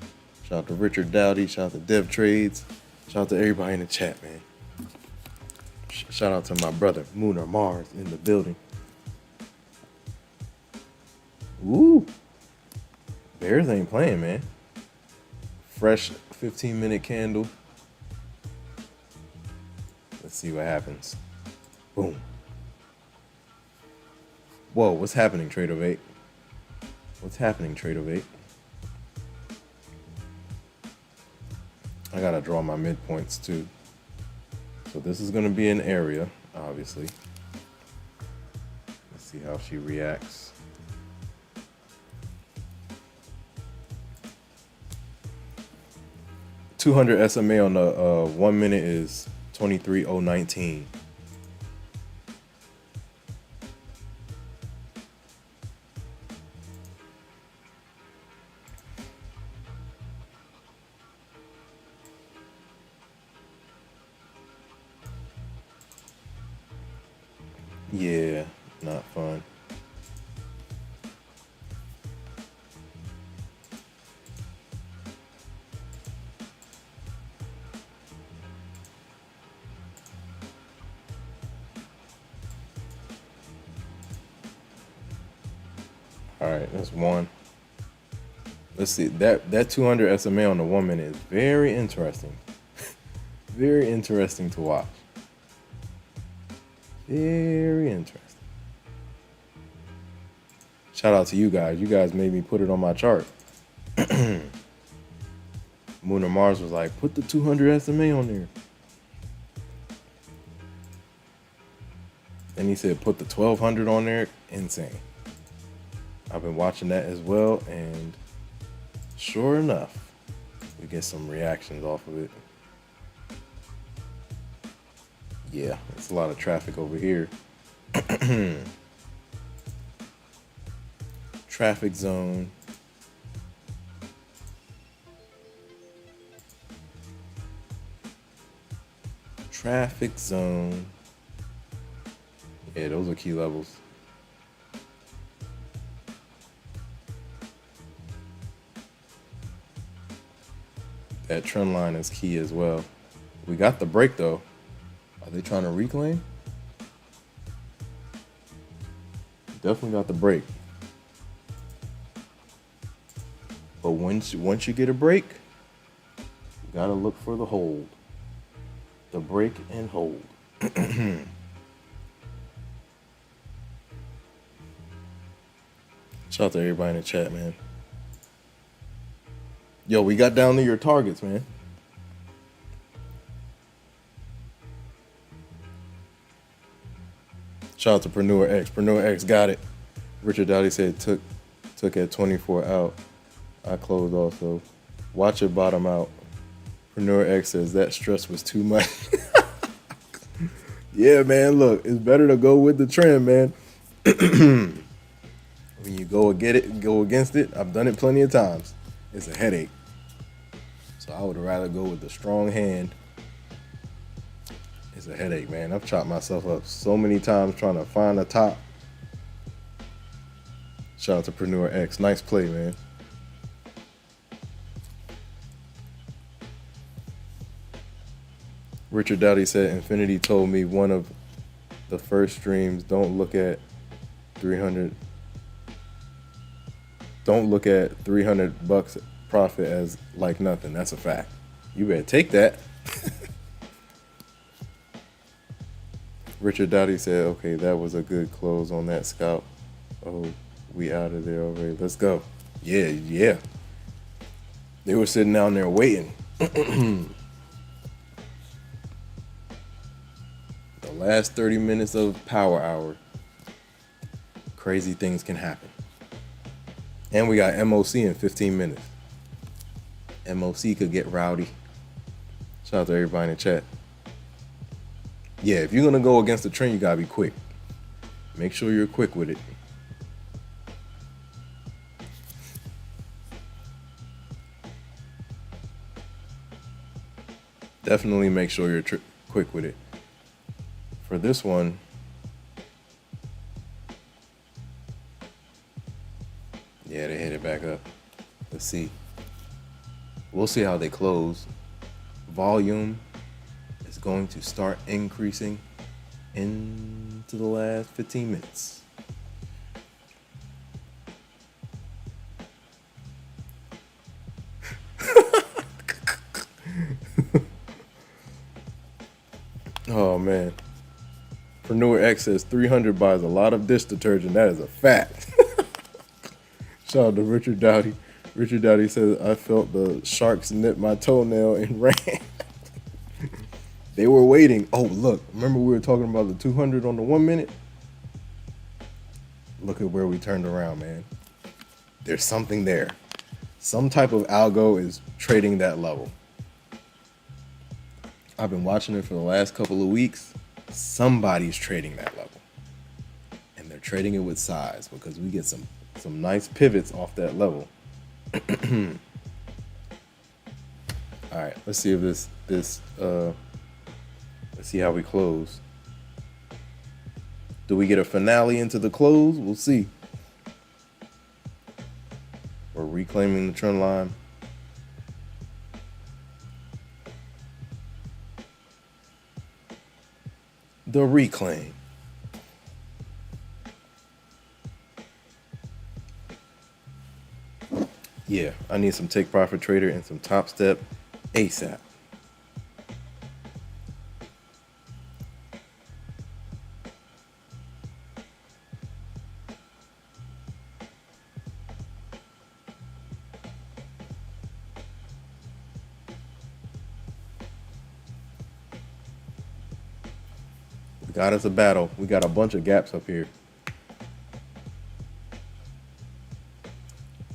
Shout out to Richard Dowdy. Shout out to Dev Trades. Shout out to everybody in the chat, man. Shout out to my brother, Moon or Mars, in the building. Woo! Bears ain't playing, man. Fresh 15-minute candle. Let's see what happens. Boom. Whoa, what's happening, Trade of 8? What's happening, Trade of 8? I gotta draw my midpoints too. So this is gonna be an area, obviously. Let's see how she reacts. $200 SMA on the 1 minute is 23.019. Yeah, not fun. All right, that's one. Let's see, that 200 SMA on the 1 minute is very interesting. Very interesting to watch. Very interesting. Shout out to you guys. You guys made me put it on my chart. Moon or Mars was like, put the 200 SMA on there. And he said, put the 1200 on there. Insane. I've been watching that as well, and sure enough, we get some reactions off of it. Yeah, it's a lot of traffic over here. Traffic zone. Traffic zone. Yeah, those are key levels. That trend line is key as well. We got the break though. Are they trying to reclaim? Definitely got the break. But once you get a break, you gotta look for the hold. The break and hold. Shout out to everybody in the chat, man. Yo, we got down to your targets, man. Shout out to Preneur X. Preneur X got it. Richard Dowdy said took at 24 out. I closed also. Watch it bottom out. Preneur X says that stress was too much. Yeah, man, look, it's better to go with the trend, man. When you go against it, I've done it plenty of times. It's a headache. So I would rather go with the strong hand. It's a headache, man. I've chopped myself up so many times trying to find a top. Shout out to Preneur X. Nice play, man. Richard Dowdy said, Infinity told me one of the first streams, don't look at 300 bucks profit as like nothing. That's a fact. You better take that. Richard Dowdy said, okay, that was a good close on that scalp. Oh, we out of there already. Let's go. Yeah. They were sitting down there waiting. The last 30 minutes of Power Hour. Crazy things can happen. And we got MOC in 15 minutes. MOC could get rowdy. Shout out to everybody in the chat. Yeah, if you're going to go against the trend, you got to be quick. Make sure you're quick with it. Definitely make sure you're quick with it. For this one, yeah, they hit it back up. Let's see. We'll see how they close. Volume is going to start increasing into the last 15 minutes. Oh man. Preneur X says 300 buys a lot of dish detergent. That is a fact. Shout out to Richard Dowdy. Richard Dowdy says, I felt the sharks nip my toenail and ran. They were waiting. Oh, look. Remember we were talking about the 200 on the 1 minute? Look at where we turned around, man. There's something there. Some type of algo is trading that level. I've been watching it for the last couple of weeks. Somebody's trading that level. And they're trading it with size because we get some nice pivots off that level. All right, let's see if let's see how we close. Do we get a finale into the close? We'll see. We're reclaiming the trend line. The reclaim. Yeah, I need some take profit trader and some Topstep ASAP. We got us a battle. We got a bunch of gaps up here.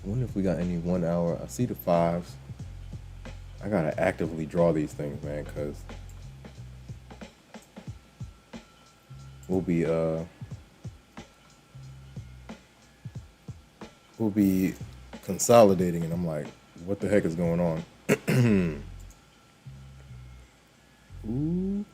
I wonder if we got any 1 hour. I see the fives. I gotta actively draw these things, man, because we'll be consolidating, and I'm like, what the heck is going on? Ooh.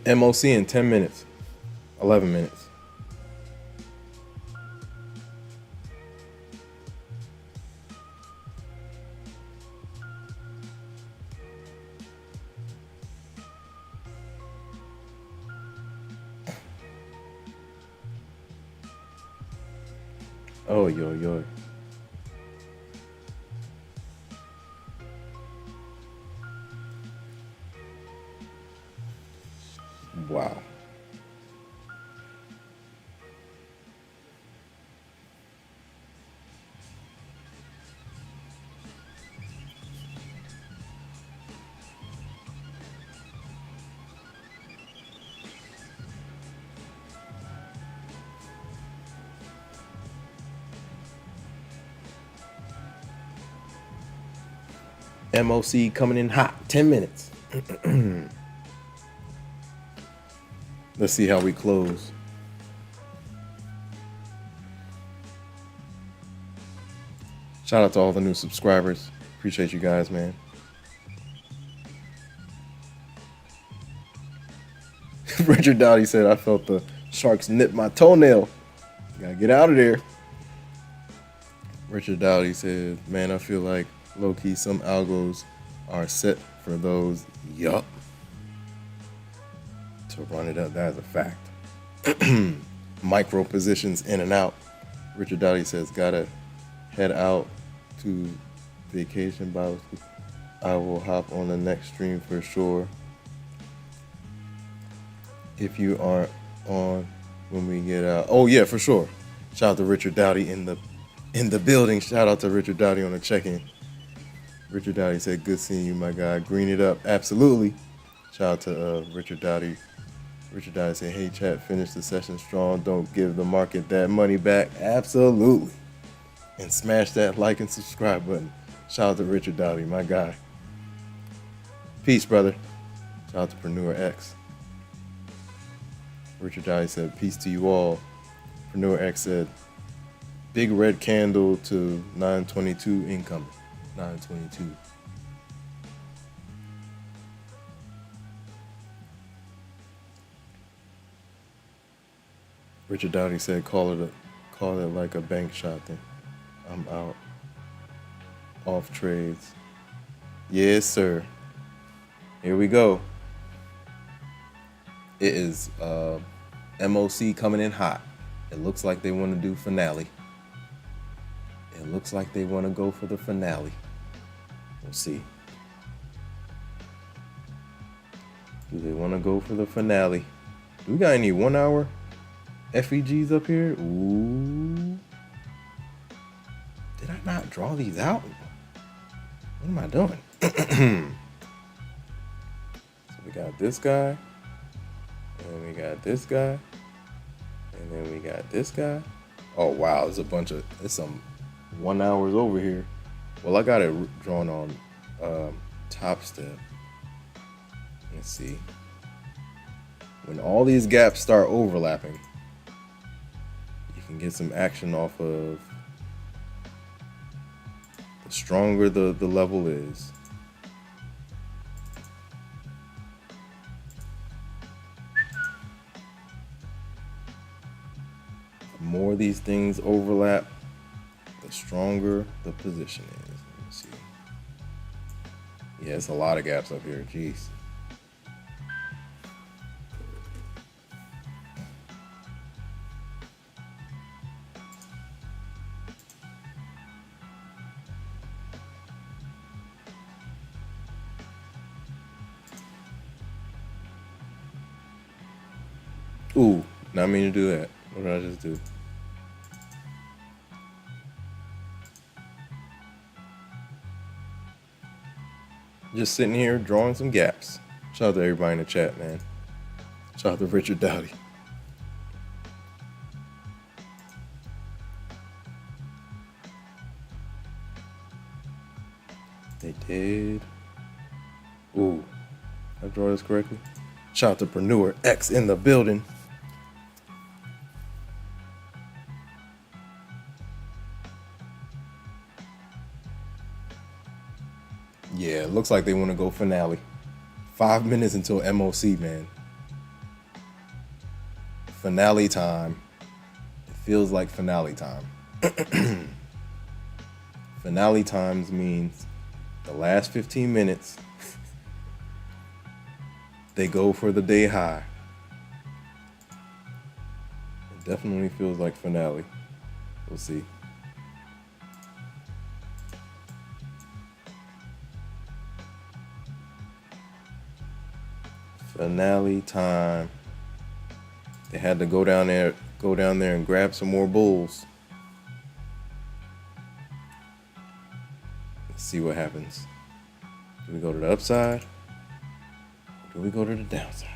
MOC in 10 minutes, 11 minutes. Oh, yo. Wow. MOC coming in hot, 10 minutes. Let's see how we close. Shout out to all the new subscribers. Appreciate you guys, man. Richard Dowdy said, I felt the sharks nip my toenail. Gotta get out of there. Richard Dowdy said, man, I feel like low-key some algos are set for those, yup, to run it up. That is a fact. Micro positions in and out. Richard Dowdy says, gotta head out to vacation Bible school. I will hop on the next stream for sure. If you aren't on when we get out. Oh yeah, for sure. Shout out to Richard Dowdy in the building. Shout out to Richard Dowdy on the check-in. Richard Dowdy said, good seeing you, my guy. Green it up. Absolutely. Shout out to Richard Dowdy. Richard Dowdy said, hey, chat, finish the session strong. Don't give the market that money back. Absolutely. And smash that like and subscribe button. Shout out to Richard Dowdy, my guy. Peace, brother. Shout out to Preneur X. Richard Dowdy said, peace to you all. Preneur X said, big red candle to 922 incoming. 922. Richard Dowdy said, call it like a bank shot then. I'm out. Off trades. Yes, sir. Here we go. It is MOC coming in hot. It looks like they want to do finale. It looks like they want to go for the finale. We'll see. Do they want to go for the finale? Do we got any 1 hour FEGs up here? Ooh. Did I not draw these out? What am I doing? So we got this guy. And then we got this guy. And then we got this guy. Oh wow, there's some 1 hours over here. Well, I got it drawn on Topstep. Let's see. When all these gaps start overlapping, you can get some action off of the stronger the level is. The more these things overlap, the stronger the position is. Let me see. Yeah, it's a lot of gaps up here. Jeez. Ooh, not mean to do that. What did I just do? Just sitting here drawing some gaps. Shout out to everybody in the chat, man. Shout out to Richard Dowdy. They did. Ooh, did I draw this correctly? Shout out to Preneur X in the building. Yeah, it looks like they want to go finale. 5 minutes until MOC, man. Finale time. It feels like finale time. Finale times means the last 15 minutes, they go for the day high. It definitely feels like finale. We'll see. Finale time. They had to go down there and grab some more bulls. Let's see what happens. Do we go to the upside? Or do we go to the downside?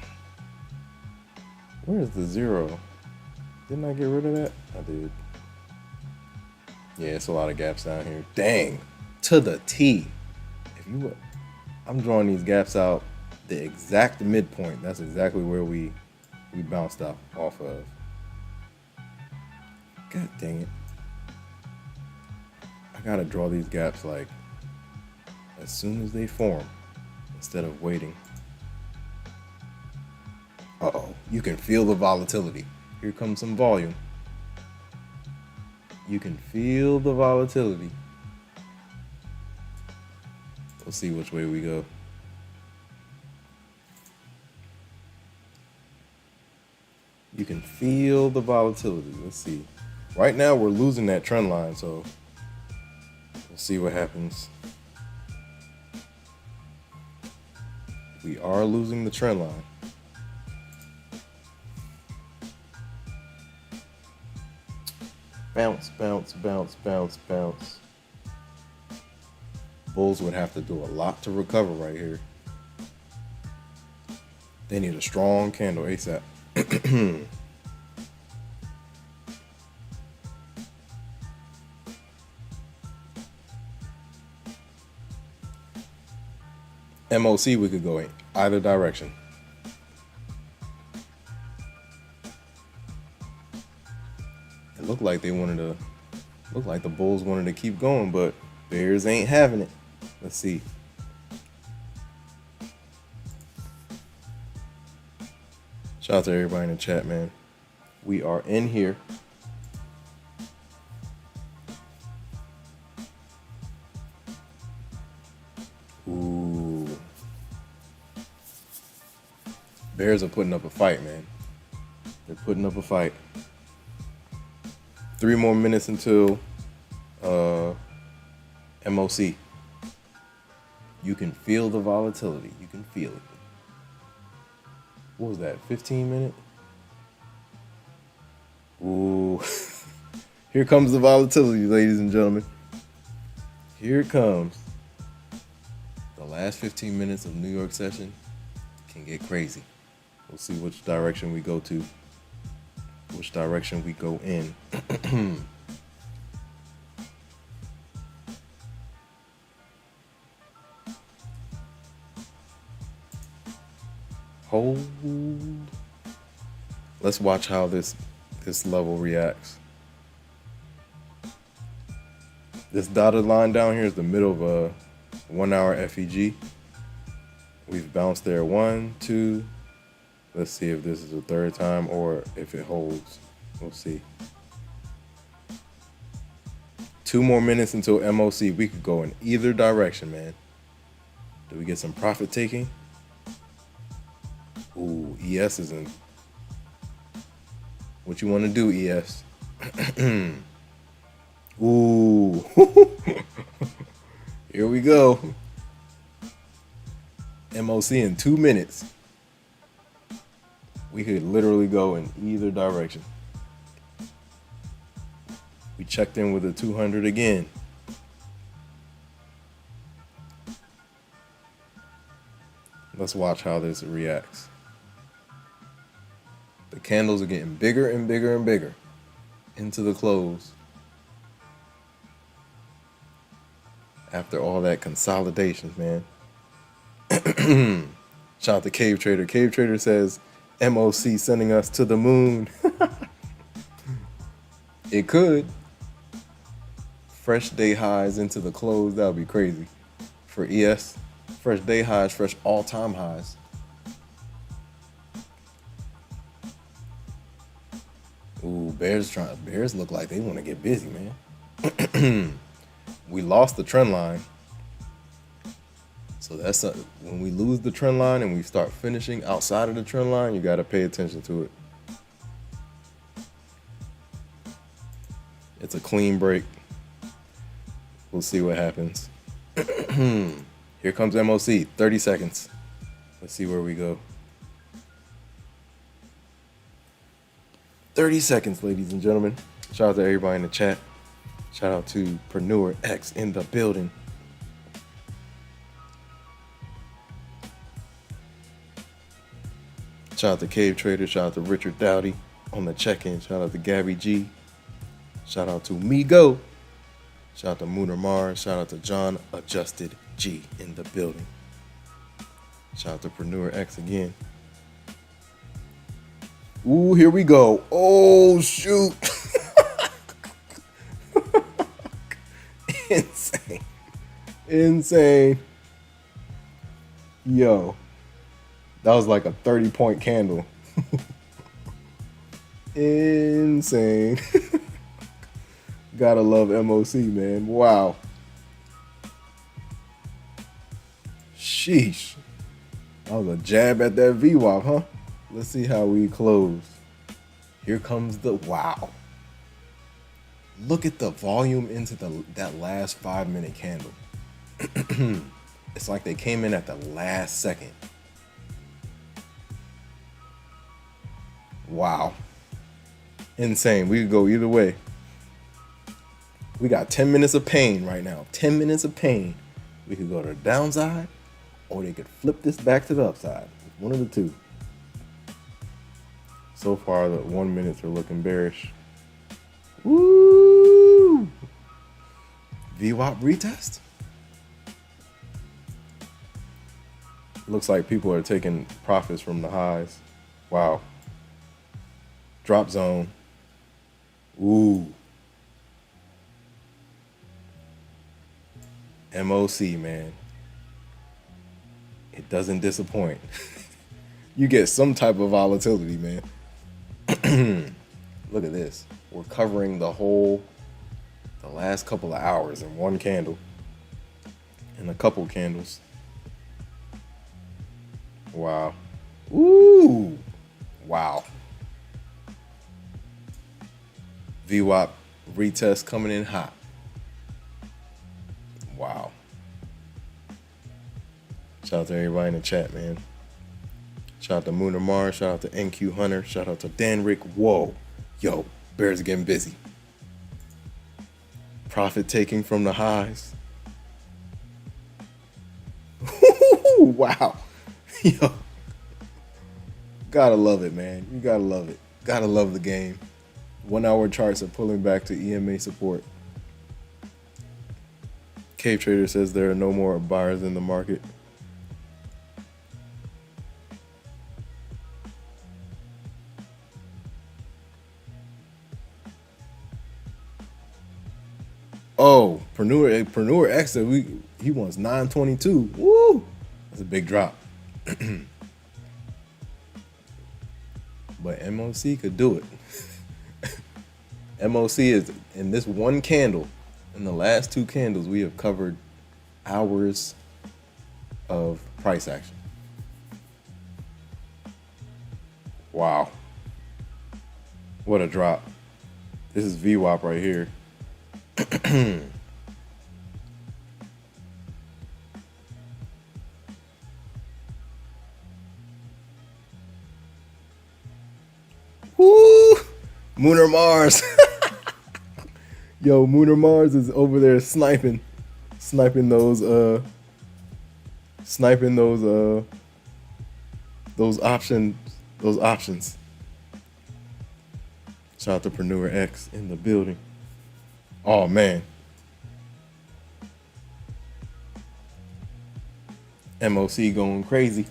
Where is the zero? Didn't I get rid of that? I did. Yeah, it's a lot of gaps down here. Dang, to the T. I'm drawing these gaps out the exact midpoint. That's exactly where we bounced off of. God dang it. I gotta draw these gaps like as soon as they form instead of waiting. Uh-oh, you can feel the volatility. Here comes some volume. You can feel the volatility. We'll see which way we go. You can feel the volatility. Let's see. Right now, we're losing that trend line, so we'll see what happens. We are losing the trend line. Bounce, bounce, bounce, bounce, bounce. Bulls would have to do a lot to recover right here. They need a strong candle ASAP. MOC, we could go in either direction. It looked like they wanted to, looked like the Bulls wanted to keep going, but Bears ain't having it. Let's see. Shout out to everybody in the chat, man. We are in here. Ooh. Bears are putting up a fight, man. They're putting up a fight. 3 more minutes until MOC. You can feel the volatility. You can feel it. What was that, 15 minute? Ooh. Here comes the volatility, ladies and gentlemen. Here it comes. The last 15 minutes of New York session can get crazy. We'll see which direction we go to, which direction we go in. Hold. Let's watch how this level reacts. This dotted line down here is the middle of a 1 hour FEG. We've bounced there 1, 2. Let's see if this is the third time or if it holds. We'll see. 2 more minutes until MOC. We could go in either direction, man. Do we get some profit taking? Ooh, ES is in. What you want to do, ES? Ooh. Here we go. MOC in 2 minutes. We could literally go in either direction. We checked in with a 200 again. Let's watch how this reacts. The candles are getting bigger and bigger and bigger into the close. After all that consolidation, man. Shout out to Cave Trader. Cave Trader says, MOC sending us to the moon. It could. Fresh day highs into the close. That would be crazy. For ES, fresh day highs, fresh all-time highs. Ooh, Bears look like they want to get busy, man. We lost the trend line. So that's when we lose the trend line and we start finishing outside of the trend line, you got to pay attention to it. It's a clean break. We'll see what happens. Here comes MOC, 30 seconds. Let's see where we go. 30 seconds, ladies and gentlemen. Shout out to everybody in the chat. Shout out to Preneur X in the building. Shout out to Cave Trader. Shout out to Richard Dowdy on the check-in. Shout out to Gabby G. Shout out to Migo. Shout out to Mooner Mars. Shout out to John Adjusted G in the building. Shout out to Preneur X again. Ooh, here we go. Oh, shoot. Insane. Insane. Yo. That was like a 30-point candle. Insane. Gotta love MOC, man. Wow. Sheesh. That was a jab at that VWAP, huh? Let's see how we close. Here comes the wow. Look at the volume into that last 5-minute candle. It's like they came in at the last second. Wow. Insane. We could go either way. We got 10 minutes of pain right now. 10 minutes of pain. We could go to the downside, or they could flip this back to the upside. One of the two. So far, the 1 minutes are looking bearish. Woo! VWAP retest? Looks like people are taking profits from the highs. Wow. Drop zone. Ooh. MOC, man. It doesn't disappoint. You get some type of volatility, man. Look at this. We're covering the last couple of hours in one candle and a couple candles. Wow. Ooh. Wow. VWAP retest coming in hot. Wow. Shout out to everybody in the chat, man. Shout out to Mooner Mars. Shout out to NQ Hunter. Shout out to Dan Rick. Whoa. Yo, bears are getting busy. Profit taking from the highs. Wow. Yo. Gotta love it, man. You gotta love it. Gotta love the game. 1 hour charts are pulling back to EMA support. Cave Trader says there are no more buyers in the market. Oh, Preneur X said he wants 922. Woo! That's a big drop. But MOC could do it. MOC is in this one candle. In the last two candles, we have covered hours of price action. Wow. What a drop. This is VWAP right here. Woo! Mooner Mars. Yo, Mooner Mars is over there sniping those options. Shout out to Preneur X in the building. Oh man. MOC going crazy.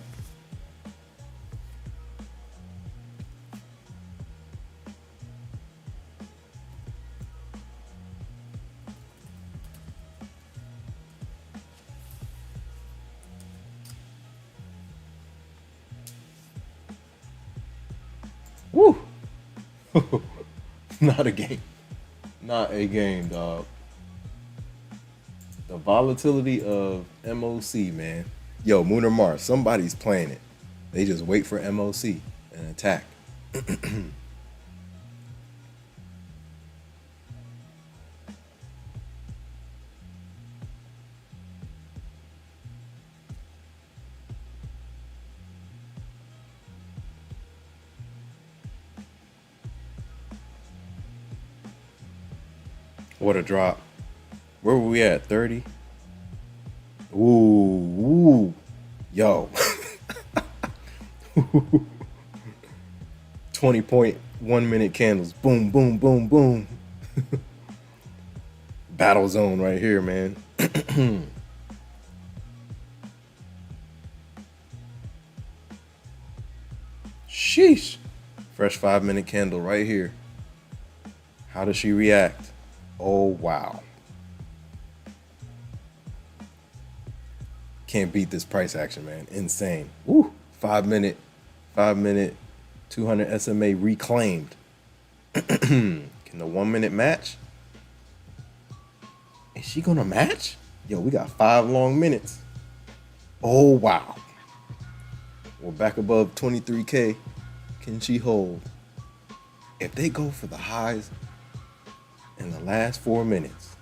Woo! Not a game. Not a game, dog. The volatility of MOC, man. Yo, Mooner Mars, somebody's playing it. They just wait for MOC and attack. What a drop. Where were we at? 30? Ooh. Yo. 20.1 minute candles. Boom, boom, boom, boom. Battle zone right here, man. Sheesh. Fresh 5-minute candle right here. How does she react? Oh, wow. Can't beat this price action, man. Insane. Woo. 5 minute 200 SMA reclaimed. Can the 1 minute match? Is she gonna match? Yo, we got 5 long minutes. Oh, wow. We're back above 23K. Can she hold? If they go for the highs in the last 4 minutes,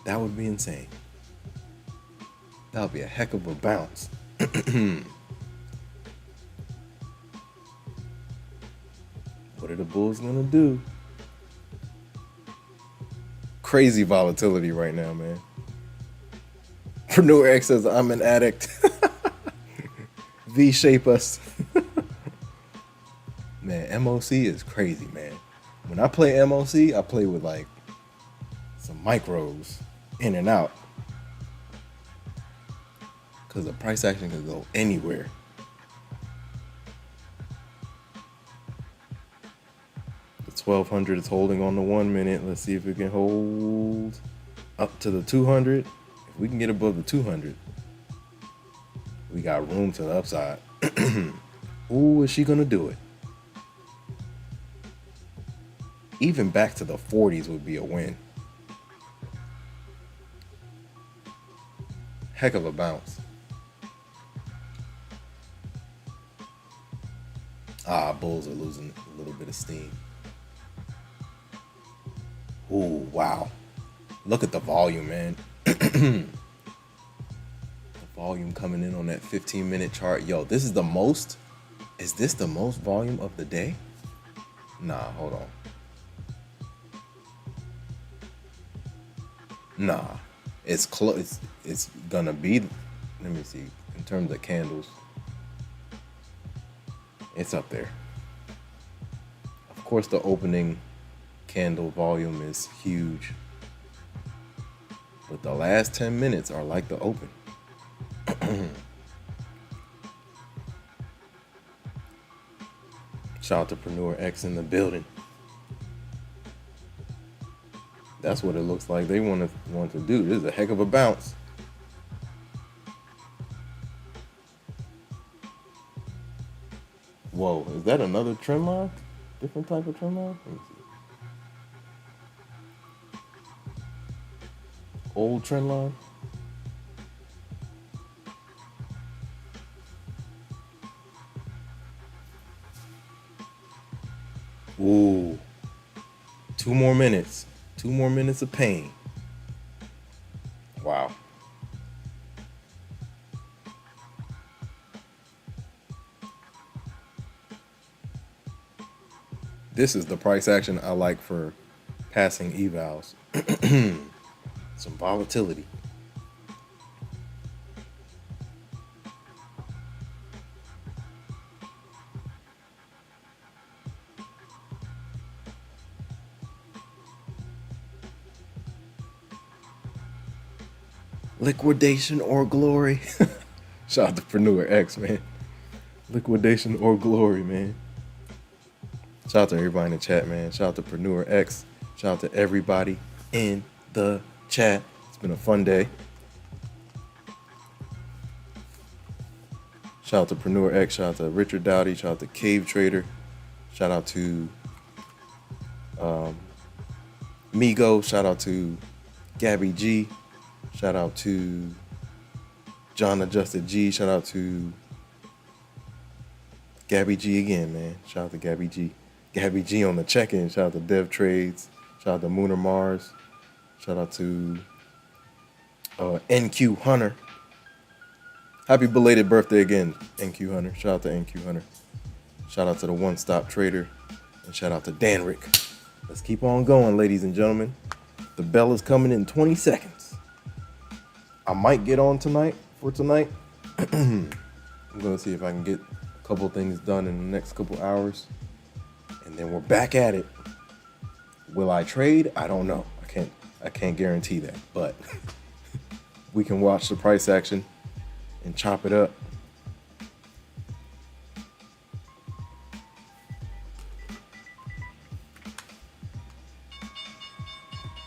that would be insane. That would be a heck of a bounce. What are the bulls gonna do? Crazy volatility right now, man. Preneur X says, I'm an addict. V-shape us. Man, MOC is crazy, man. When I play MOC, I play with like some micros in and out. Because the price action can go anywhere. The 1200 is holding on the 1 minute. Let's see if it can hold up to the 200. If we can get above the 200, we got room to the upside. Ooh, is she gonna do it? Even back to the 40s would be a win. Heck of a bounce. Bulls are losing a little bit of steam. Ooh, wow. Look at the volume, man. The volume coming in on that 15-minute chart. Yo, this is the most. Is this the most volume of the day? Nah, hold on. Nah, it's close. It's gonna be. Let me see. In terms of candles, it's up there. Of course, the opening candle volume is huge, but the last 10 minutes are like the open. Shout out to Preneur X in the building. That's what it looks like they want to do. This is a heck of a bounce. Whoa, is that another trend line? Different type of trend line? Let me see. Old trend line? Ooh. 2 more minutes. 2 more minutes of pain. Wow. This is the price action I like for passing evals. Some volatility. Liquidation or glory. Shout out to Preneur X, man. Liquidation or glory, man. Shout out to everybody in the chat, man. Shout out to Preneur X. Shout out to everybody in the chat. It's been a fun day. Shout out to Preneur X. Shout out to Richard Dowdy. Shout out to Cave Trader. Shout out to Migo. Shout out to Gabby G. Shout out to John Adjusted G. Shout out to Gabby G again, man. Shout out to Gabby G. Gabby G on the check-in. Shout out to Dev Trades. Shout out to Mooner Mars. Shout out to NQ Hunter. Happy belated birthday again, NQ Hunter. Shout out to NQ Hunter. Shout out to the One Stop Trader. And shout out to Danrick. Let's keep on going, ladies and gentlemen. The bell is coming in 20 seconds. I might get on tonight for tonight. I'm going to see if I can get a couple things done in the next couple hours. And then we're back at it. Will I trade? I don't know. I can't guarantee that. But we can watch the price action and chop it up.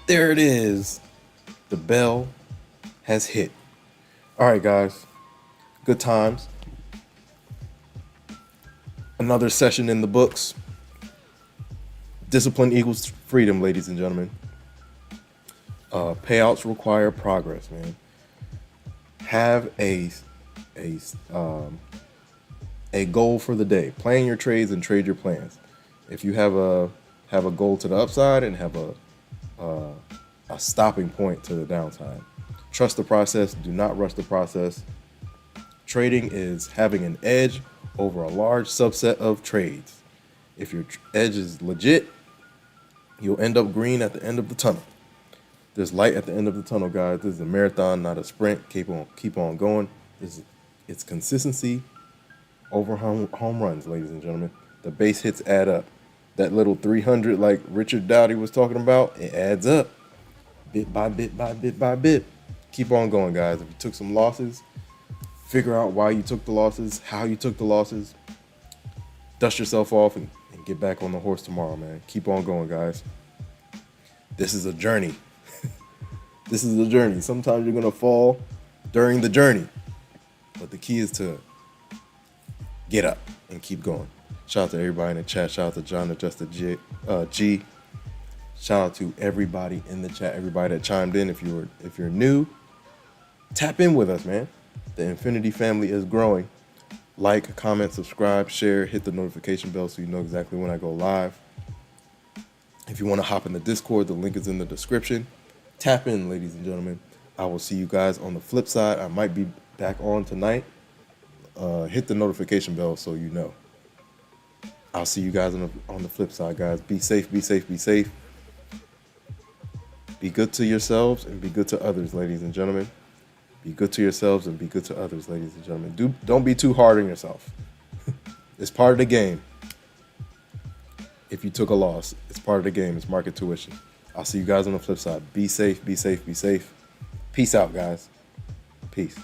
There it is. The bell has hit. All right, guys. Good times. another session in the books. Discipline equals freedom, ladies and gentlemen. Payouts require progress, man. Have a goal for the day. Plan your trades and trade your plans. If you have a goal to the upside and have a stopping point to the downside. Trust the process. Do not rush the process. Trading is having an edge over a large subset of trades. If your edge is legit, you'll end up green at the end of the tunnel. There's light at the end of the tunnel, guys. This is a marathon, not a sprint. Keep on going. It's consistency over home runs, ladies and gentlemen. The base hits add up. That little 300, like Richard Dowdy was talking about, it adds up. Bit by bit by bit by bit. Keep on going, guys. If you took some losses, figure out why you took the losses, how you took the losses. Dust yourself off and get back on the horse tomorrow, man. Keep on going, guys. This is a journey. This is a journey. Sometimes you're going to fall during the journey. But the key is to get up and keep going. Shout out to everybody in the chat. Shout out to John Adjusted G. Shout out to everybody in the chat, everybody that chimed in. If you're new, tap in with us, man. The Infinity family is growing. Like, comment, subscribe, share, hit the notification bell so you know exactly when I go live. If you want to hop in the Discord, the link is in the description. Tap in, ladies and gentlemen. I will see you guys on the flip side. I might be back on tonight. Hit the notification bell so you know. I'll see you guys on the flip side, guys. Be safe, be safe, be safe. Be good to yourselves and be good to others, ladies and gentlemen. Be good to yourselves and be good to others, ladies and gentlemen. Don't be too hard on yourself. It's part of the game. If you took a loss, it's part of the game. It's market tuition. I'll see you guys on the flip side. Be safe, be safe, be safe. Peace out, guys. Peace.